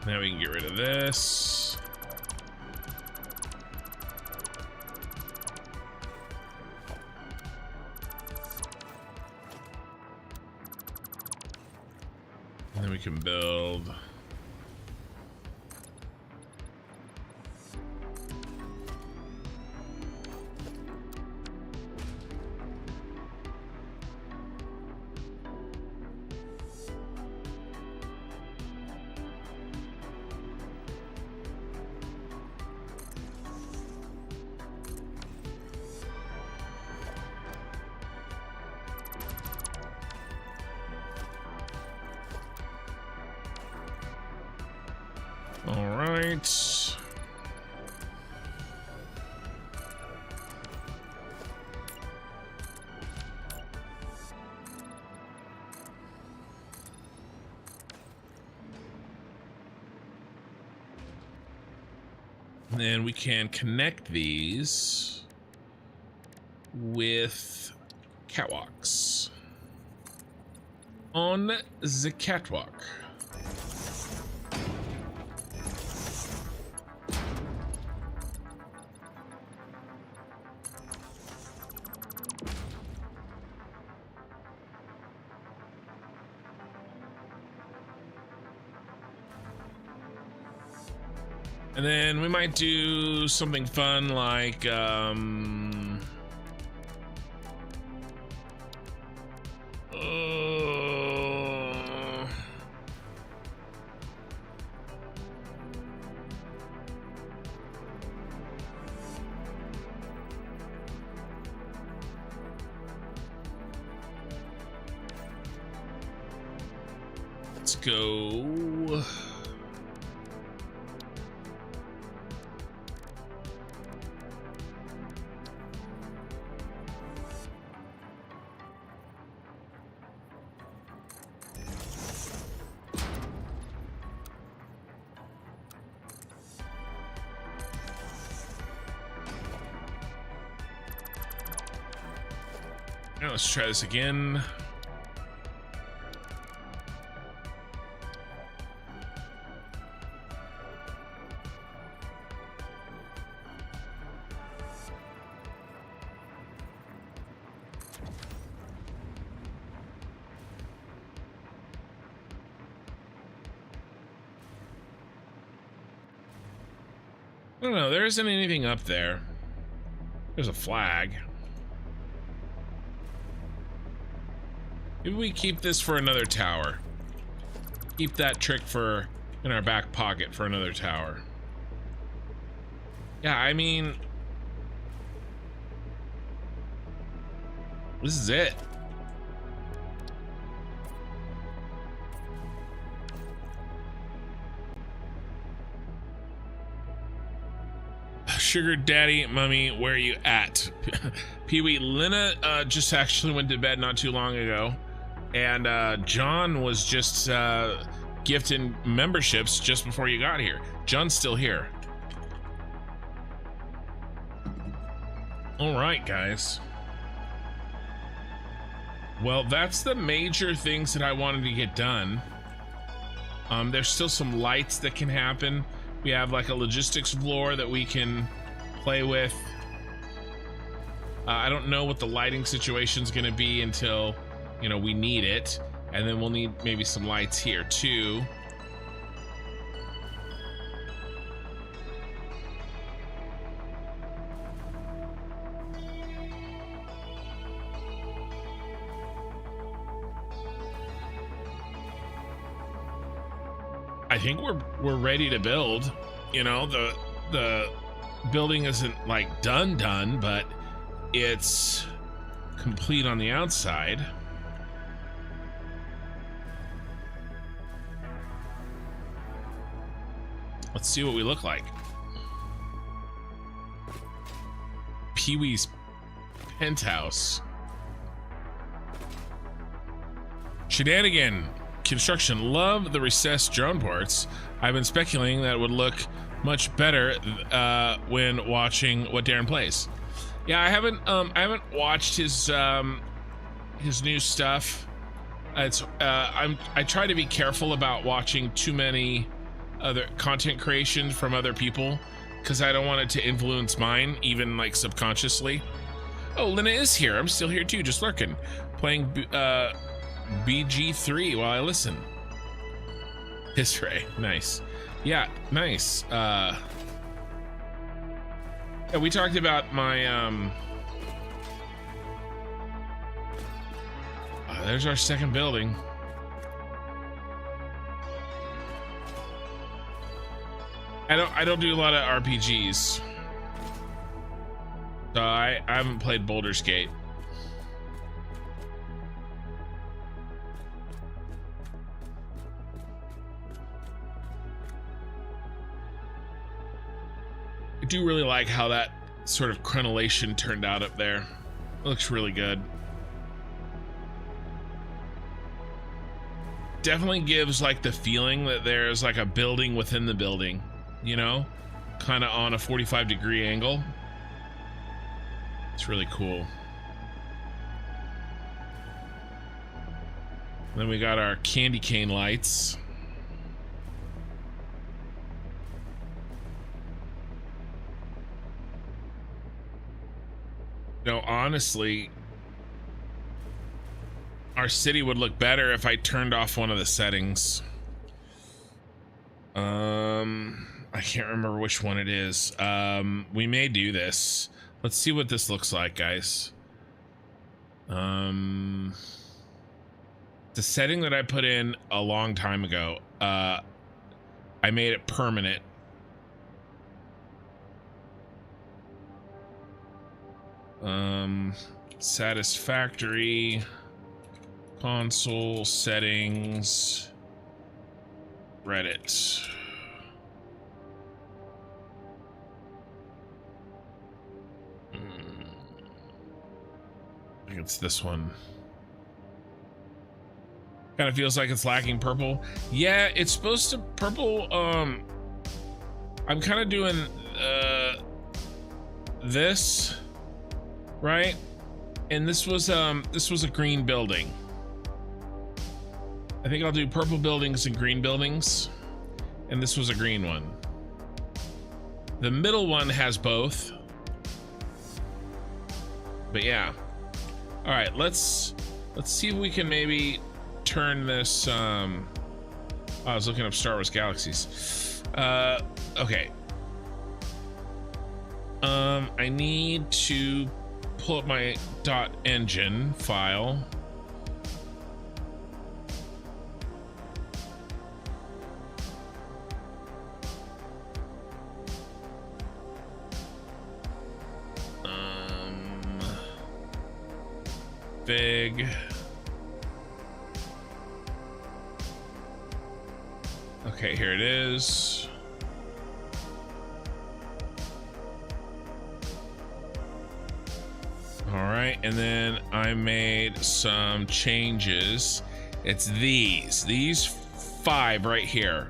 Now we can get rid of this. And then we can build. All right. Then we can connect these with catwalks on the catwalk. And then we might do something fun like, let's go. Now let's try this again. I don't know, there isn't anything up there. There's a flag. Maybe we keep this for another tower. Keep that trick for in our back pocket for another tower. Yeah, I mean, this is it. Sugar Daddy, Mummy, where are you at? Pee-wee, Lena just actually went to bed not too long ago. And John was just gifting memberships just before you got here. John's still here. All right, guys. Well, that's the major things that I wanted to get done. There's still some lights that can happen. We have like a logistics floor that we can play with. I don't know what the lighting situation is going to be until, you know, we need it. And then we'll need maybe some lights here too. I think we're ready to build. You know, the building isn't like done, but it's complete on the outside. Let's see what we look like. Pee-wee's penthouse. Shenanigan Construction, love the recessed drone ports. I've been speculating that it would look much better when watching what Darren plays. Yeah, I haven't watched his new stuff. It's I try to be careful about watching too many other content creations from other people because I don't want it to influence mine, even like subconsciously. Oh, Lena is here. I'm still here too, just lurking, playing BG3 while I listen. History, nice. Yeah, nice. Yeah, we talked about my there's our second building. I don't do a lot of RPGs. So I haven't played Baldur's Gate. I do really like how that sort of crenellation turned out up there. It looks really good. Definitely gives like the feeling that there's like a building within the building, you know, kind of on a 45-degree angle. It's really cool. Then we got our candy cane lights. No, honestly, our city would look better if I turned off one of the settings. I can't remember which one it is. We may do this. Let's see what this looks like, guys. The setting that I put in a long time ago, I made it permanent. Satisfactory console settings, Reddit. I think it's this one. Kind of feels like it's lacking purple. Yeah, it's supposed to purple. I'm kind of doing this, right? And this was a green building. I think I'll do purple buildings and green buildings, and this was a green one. The middle one has both, but yeah. All right, let's see if we can maybe turn this. I was looking up Star Wars Galaxies. Okay. I need to pull up my .engine file. Big. Okay, here it is. All right, and then I made some changes. It's these 5 right here.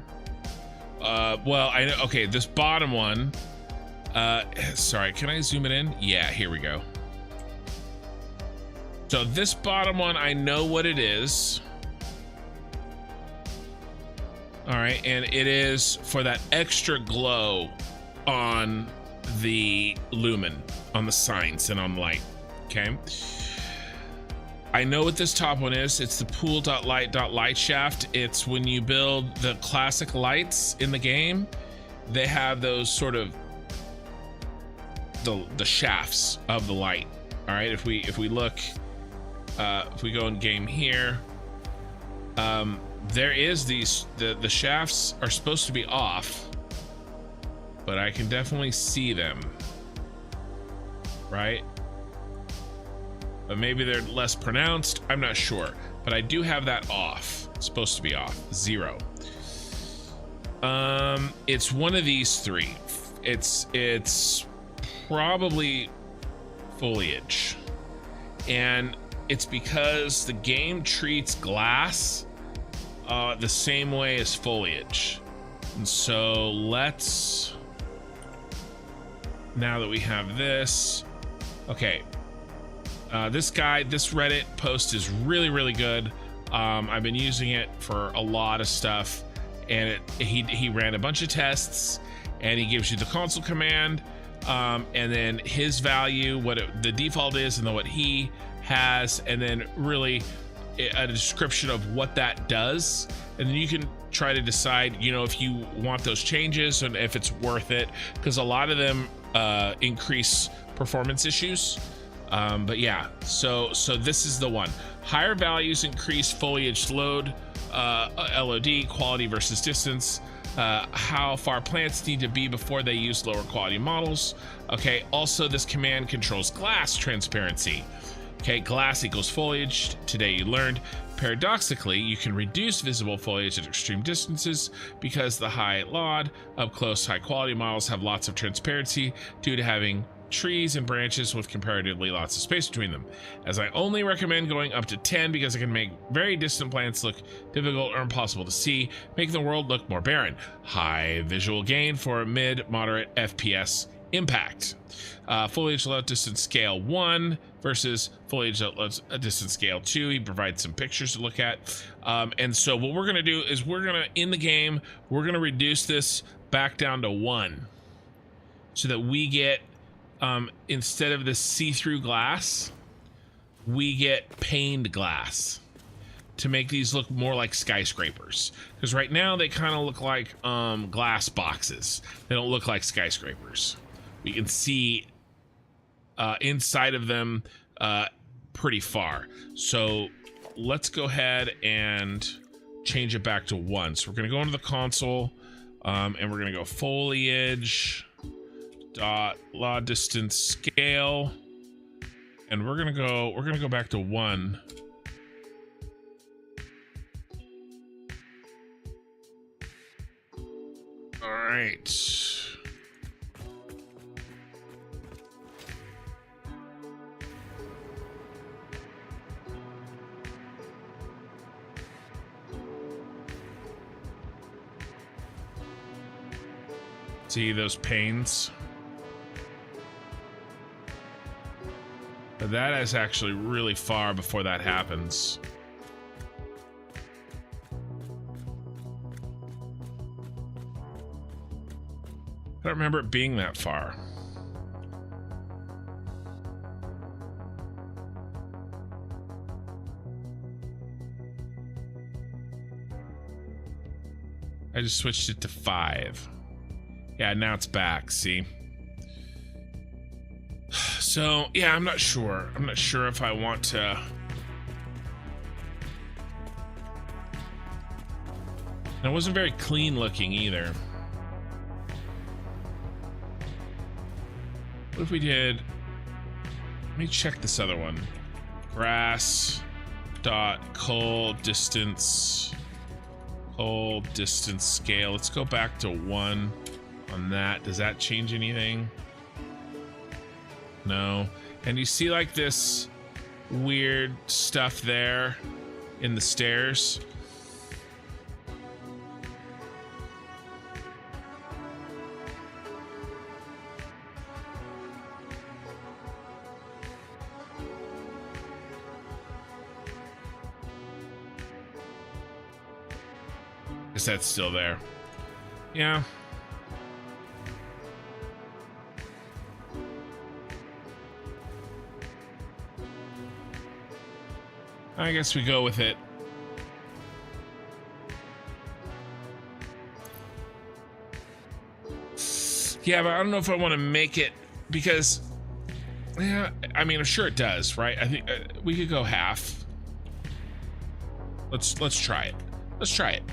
Well, I know. Okay, this bottom one. Sorry, can I zoom it in? Yeah, here we go. So this bottom one, I know what it is. All right, and it is for that extra glow on the lumen, on the signs and on light. Okay. I know what this top one is. It's the pool.light.light shaft. It's when you build the classic lights in the game, they have those sort of the shafts of the light. All right, if we look, if we go in game here, there is the shafts are supposed to be off, but I can definitely see them, right? But maybe they're less pronounced. I'm not sure, but I do have that off. It's supposed to be off. 0. It's one of these 3. It's probably foliage, and it's because the game treats glass the same way as foliage. And so let's, now that we have this, Okay. This Reddit post is really, really good. I've been using it for a lot of stuff, and he ran a bunch of tests, and he gives you the console command, and then his value, the default is, and then what he has, and then really a description of what that does, and then you can try to decide, you know, if you want those changes and if it's worth it, because a lot of them increase performance issues. But yeah, so this is the one. Higher values increase foliage load, LOD, quality versus distance, how far plants need to be before they use lower quality models. Okay, also this command controls glass transparency. Okay, glass equals foliage. Today you learned. Paradoxically, you can reduce visible foliage at extreme distances because the high LOD up close high quality models have lots of transparency due to having trees and branches with comparatively lots of space between them. As I only recommend going up to 10 because it can make very distant plants look difficult or impossible to see, making the world look more barren. High visual gain for mid-moderate FPS impact. Foliage low distance scale 1 versus foliage at distance scale 2. He provides some pictures to look at. And so what we're gonna do is in the game, we're gonna reduce this back down to 1 so that we get, instead of this see-through glass, we get paned glass to make these look more like skyscrapers. Because right now they kind of look like glass boxes. They don't look like skyscrapers. We can see inside of them pretty far. So let's go ahead and change it back to 1. So we're gonna go into the console, and we're gonna go foliage dot law distance scale, and we're gonna go back to 1. All right. See those panes? But that is actually really far before that happens. I don't remember it being that far. I just switched it to 5. Yeah, now it's back, see? So, yeah, I'm not sure. I'm not sure if I want to... And it wasn't very clean looking either. What if we did... Let me check this other one. Grass dot coal distance scale. Let's go back to 1 on that. Does that change anything? No. And you see like this weird stuff there in the stairs? Guess that's still there. Yeah. I guess we go with it. Yeah, but I don't know if I want to make it, because, yeah, I mean, I'm sure it does, right? I think we could go half. Let's try it. Let's try it.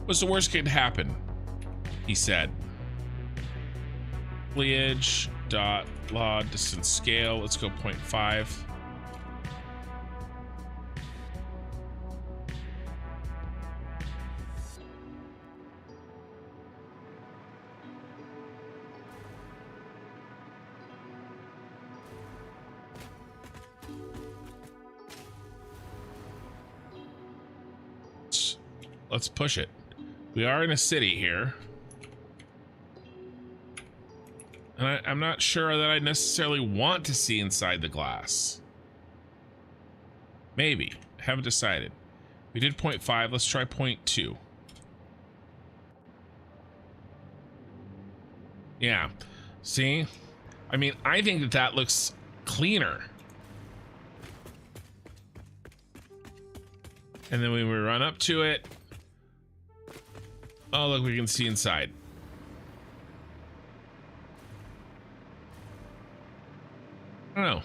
What's the worst could happen? He said. Foliage dot law distance scale. Let's go 0.5. Let's push it. We are in a city here. And I'm not sure that I necessarily want to see inside the glass. Maybe. Haven't decided. We did 0.5. Let's try 0.2. Yeah. See? I mean, I think that that looks cleaner. And then when we run up to it, oh, look, we can see inside. I don't know.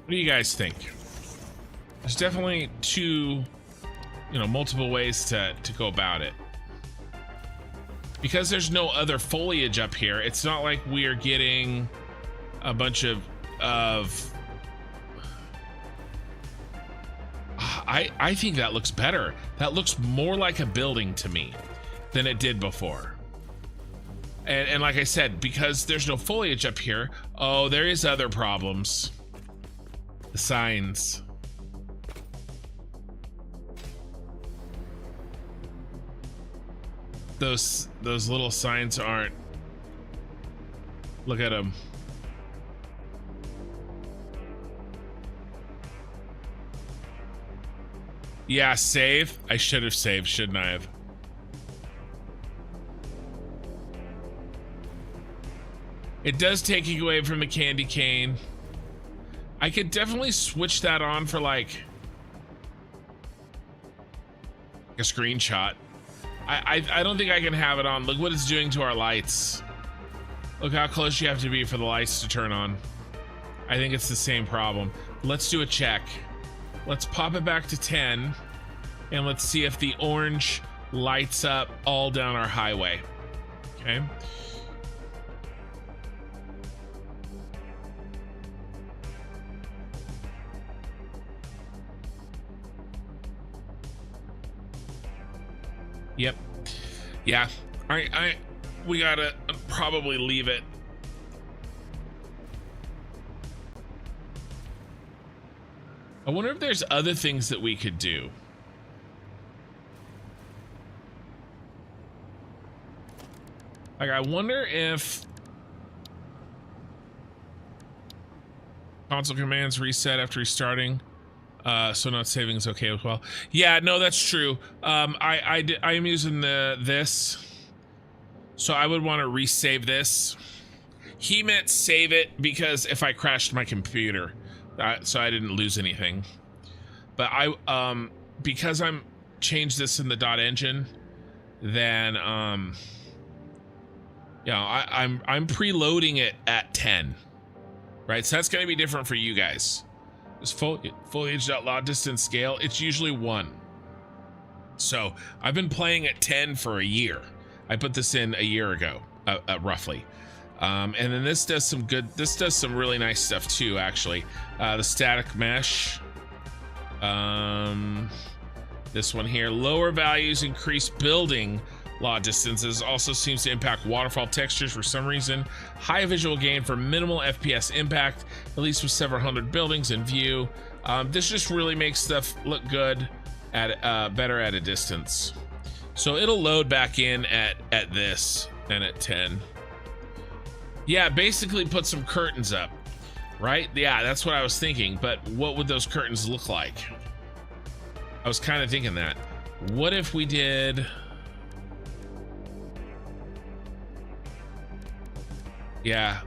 What do you guys think? There's definitely two, multiple ways to go about it. Because there's no other foliage up here, it's not like we are getting a bunch of I think that looks better. That looks more like a building to me than it did before. And like I said, because there's no foliage up here, oh, there is other problems. The signs. Those little signs aren't. Look at them. Yeah, save. I should have saved, shouldn't I have? It does take you away from the candy cane. I could definitely switch that on for like a screenshot. I don't think I can have it on. Look what it's doing to our lights. Look how close you have to be for the lights to turn on. I think it's the same problem. Let's do a check. Let's pop it back to 10 and let's see if the orange lights up all down our highway. Okay. Yep. Yeah. We gotta probably leave it. I wonder if there's other things that we could do. Like, I wonder if console commands reset after restarting. So not saving is okay as well. Yeah, no, that's true. I am using this, so I would want to resave this. He meant save it because if I crashed my computer, so I didn't lose anything. But because I'm changed this in the dot engine, then I'm preloading it at 10, right? So that's going to be different for you guys. This foliage.lot distance scale, it's usually 1. So I've been playing at 10 for a year. I put this in a year ago, roughly. And then this does some really nice stuff too, actually. The static mesh. This one here, lower values increase building lot distances, also seems to impact waterfall textures for some reason. High visual gain for minimal FPS impact, at least with several hundred buildings in view. This just really makes stuff look good at better at a distance. So it'll load back in at this and at 10. Yeah, basically put some curtains up, right? Yeah, that's what I was thinking, but what would those curtains look like? I was kind of thinking that. What if we did... Yeah.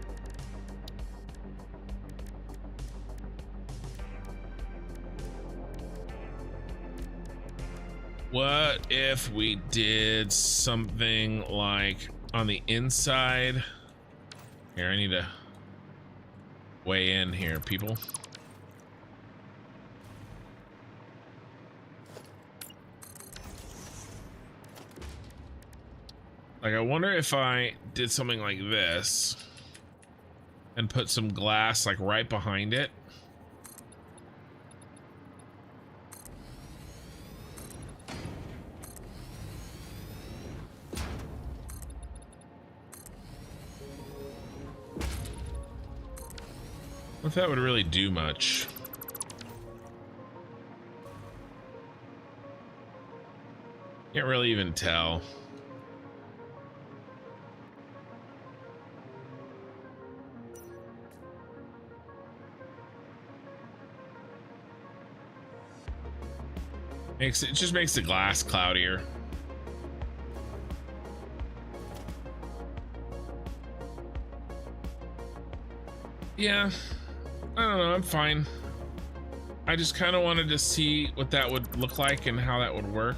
What if we did something like on the inside? Here, I need to weigh in here, people. Like, I wonder if I did something like this and put some glass like right behind it. If that would really do much. Can't really even tell. It just makes the glass cloudier. Yeah, I don't know, I'm fine. I just kind of wanted to see what that would look like and how that would work.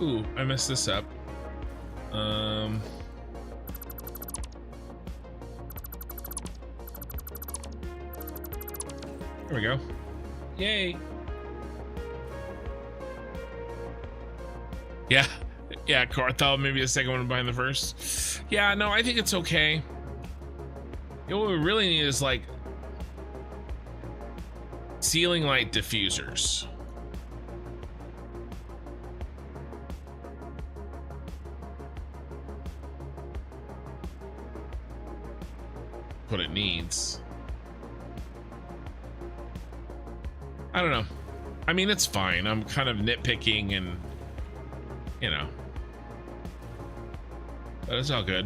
Ooh, I messed this up. There we go. Yay. Yeah. Yeah, I thought maybe the second one behind the first. Yeah, no, I think it's okay. You know, what we really need is like ceiling light diffusers. What it needs. I don't know. I mean, it's fine. I'm kind of nitpicking and, you know, but it's all good.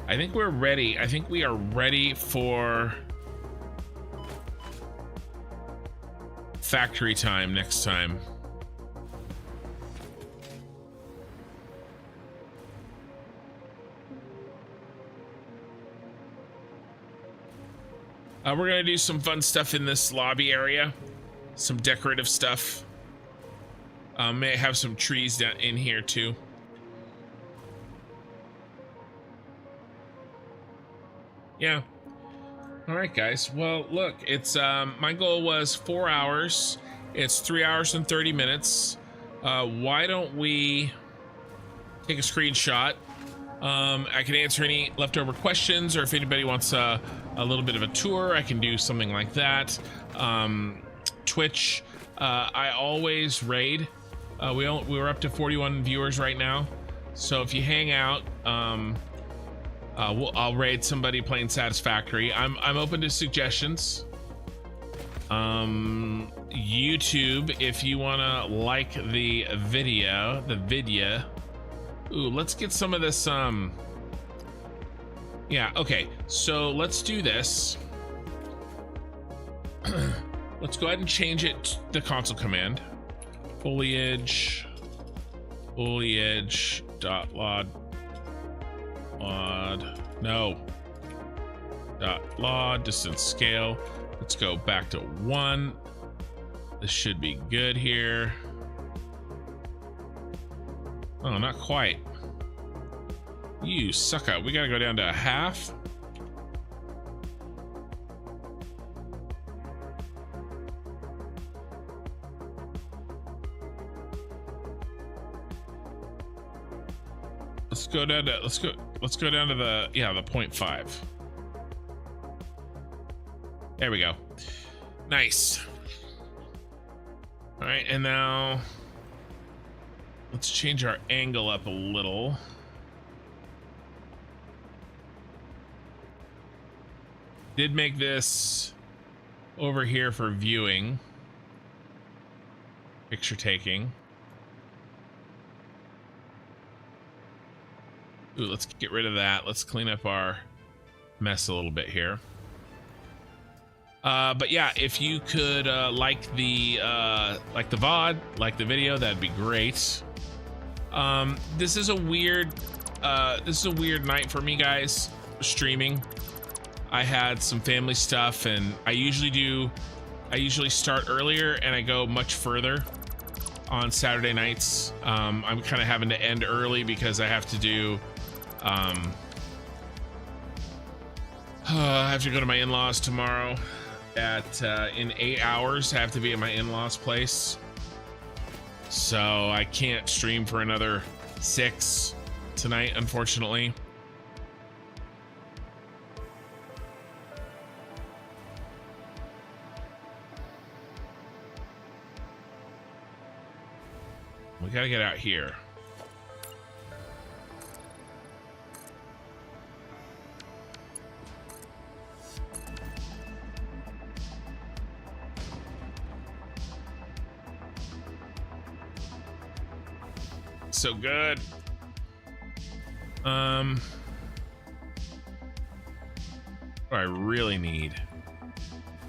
I think we're ready. I think we are ready for factory time next time. We're gonna do some fun stuff in this lobby area, some decorative stuff. May have some trees down in here too. Yeah. All right, guys. Well, look, it's my goal was 4 hours. It's 3 hours and 30 minutes. Why don't we take a screenshot? I can answer any leftover questions, or if anybody wants a little bit of a tour, I can do something like that. Twitch, I always raid. We're up to 41 viewers right now, so if you hang out, I'll raid somebody playing Satisfactory. I'm open to suggestions. YouTube, if you wanna like the video. Ooh, let's get some of this, yeah, okay, so let's do this. Let's go ahead and change it to the console command. Foliage dot lod, no, dot lod, distance scale. Let's go back to 1. This should be good here. Oh, not quite. You sucker. We gotta go down to 1/2. Let's go down to the, yeah, the 0.5. There we go. Nice. All right, and now let's change our angle up a little. Did make this over here for viewing, picture taking. Ooh, let's get rid of that. Let's clean up our mess a little bit here. But yeah, if you could like the VOD, like the video, that'd be great. This is a weird night for me, guys, streaming. I had some family stuff, and I usually start earlier and I go much further on Saturday nights. I'm kind of having to end early because I have to do I have to go to my in-laws tomorrow at in 8 hours. I have to be at my in-laws place, so I can't stream for another 6 tonight, unfortunately. We gotta get out here. So good.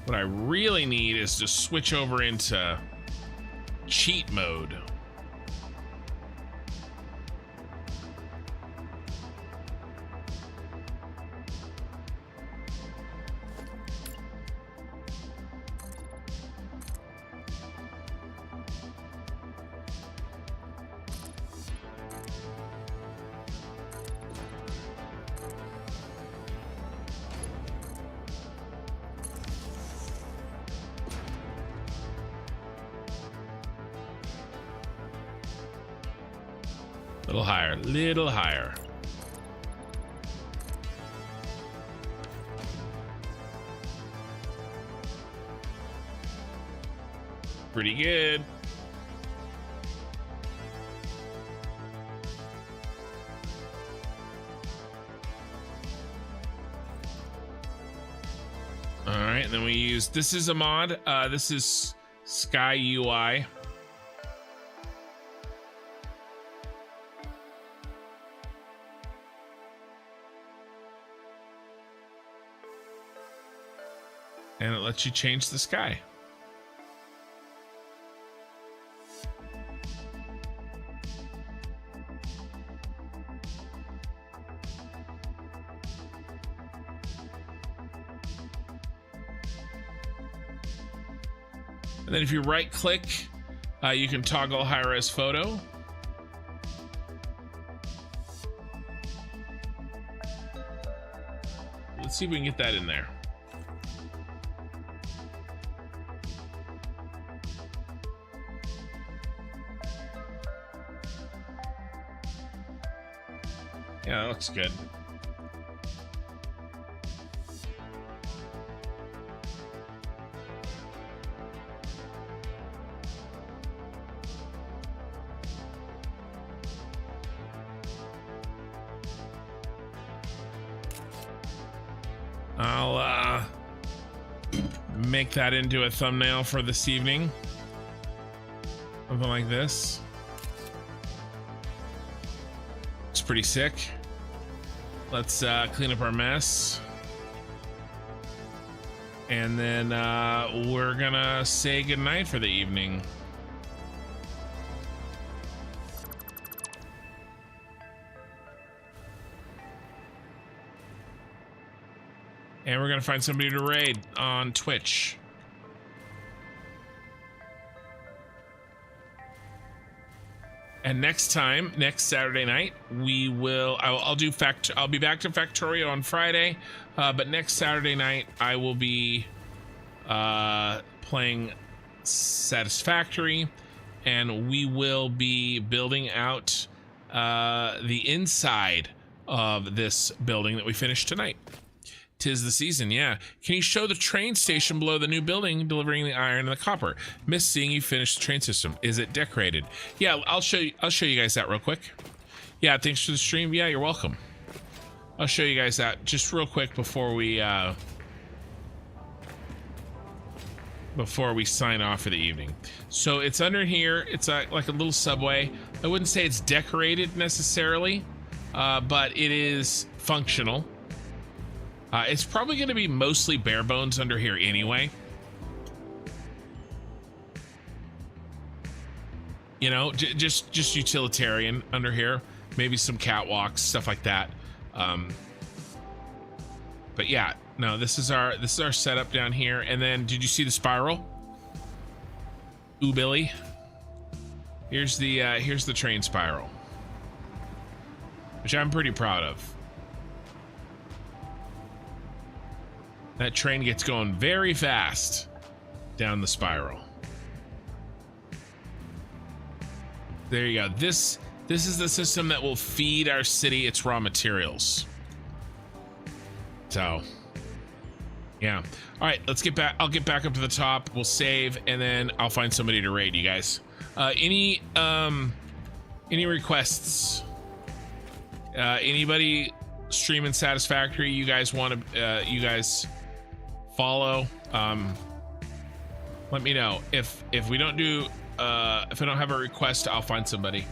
What I really need is to switch over into cheat mode. Little higher. Pretty good. All right, and then we use, this is a mod. This is Sky UI. And it lets you change the sky. And then if you right click, you can toggle high res photo. Let's see if we can get that in there. Yeah, that looks good. I'll make that into a thumbnail for this evening. Something like this. It's pretty sick. Let's clean up our mess. And then we're gonna say goodnight for the evening. And we're gonna find somebody to raid on Twitch. And next Saturday night, I'll be back to Factorio on Friday, but next Saturday night I will be playing Satisfactory, and we will be building out the inside of this building that we finished tonight. 'Tis the season, yeah. Can you show the train station below the new building delivering the iron and the copper? Miss seeing you finish the train system. Is it decorated? Yeah, I'll show you guys that real quick. Yeah, thanks for the stream. Yeah, you're welcome. I'll show you guys that just real quick before we sign off for the evening. So it's under here. It's like a little subway. I wouldn't say it's decorated necessarily, but it is functional. It's probably going to be mostly bare bones under here anyway. You know, just utilitarian under here. Maybe some catwalks, stuff like that. But yeah, no, this is our setup down here. And then, did you see the spiral? Ooh, Billy. Here's the train spiral, which I'm pretty proud of. That train gets going very fast down the spiral. There you go. This is the system that will feed our city its raw materials. So, yeah. All right, let's get back. I'll get back up to the top. We'll save, and then I'll find somebody to raid you guys. Any Any requests? Anybody streaming Satisfactory you guys want to you guys follow? Let me know. If we don't do if I don't have a request, I'll find somebody.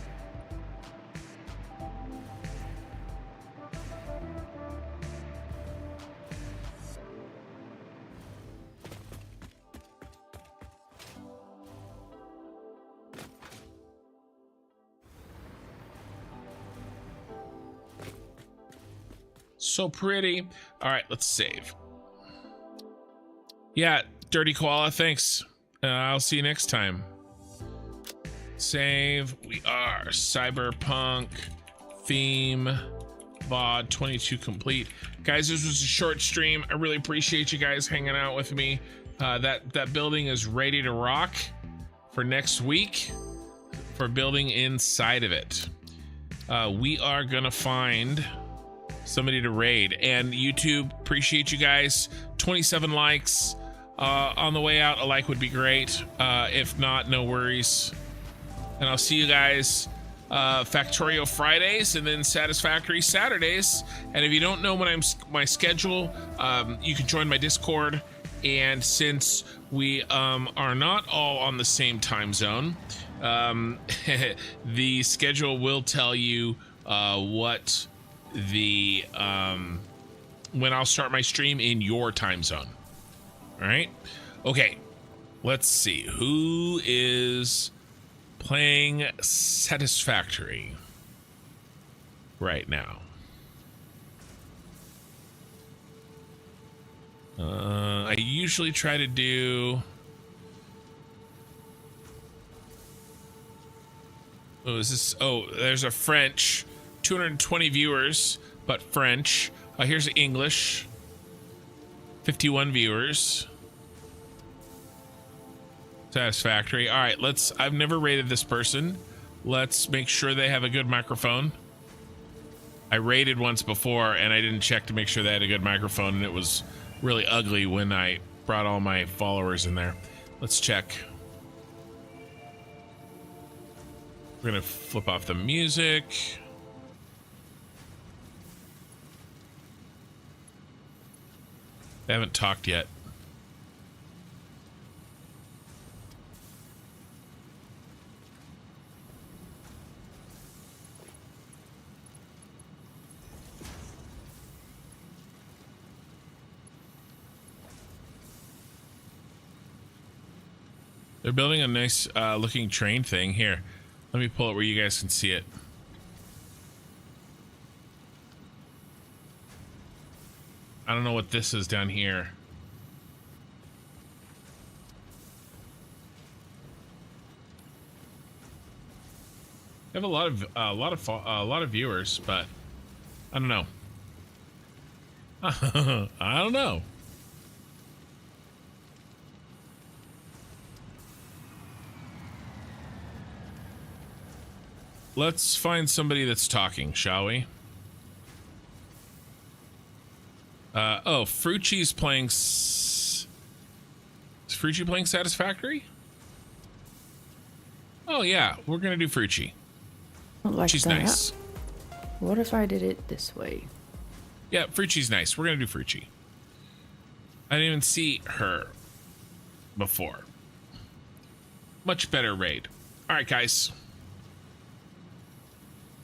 So pretty. All right, let's save. Yeah, Dirty Koala, thanks. I'll see you next time. Save. We are cyberpunk theme VOD 22 complete. Guys, this was a short stream. I really appreciate you guys hanging out with me. That building is ready to rock for next week for building inside of it. We are gonna find somebody to raid, and YouTube, appreciate you guys. 27 likes on the way out. A like would be great. If not, no worries, and I'll see you guys Factorio Fridays and then Satisfactory Saturdays. And if you don't know when my schedule, you can join my Discord, and since we are not all on the same time zone, the schedule will tell you what the when I'll start my stream in your time zone. All right, okay, let's see who is playing Satisfactory right now. I usually try to do there's a French 220 viewers, but French. Here's English, 51 viewers. Satisfactory. All right, I've never rated this person. Let's make sure they have a good microphone. I rated once before and I didn't check to make sure they had a good microphone, and it was really ugly when I brought all my followers in there. Let's check. We're gonna flip off the music. They haven't talked yet. They're building a nice looking train thing. Here, let me pull it where you guys can see it. I don't know what this is down here. I have a lot of viewers, but I don't know. I don't know. Let's find somebody that's talking, shall we? Oh, Frucci's playing. Is Frucci playing Satisfactory? Oh yeah, we're gonna do Frucci. Like She's that. nice. What if I did it this way? Yeah, Frucci's nice. We're gonna do Frucci. I didn't even see her before. Much better raid. All right, guys.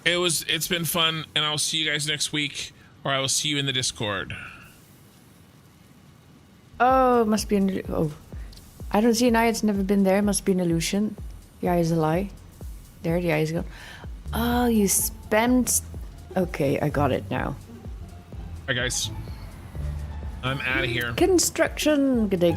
It's been fun, and I'll see you guys next week, or I will see you in the Discord. Oh, it must be an... Oh. I don't see an eye. It's never been there. It must be an illusion. The eye is a lie. There, the eye is gone. Oh, you spammed... Okay, I got it now. All right, guys. I'm out of here. Construction. Good day.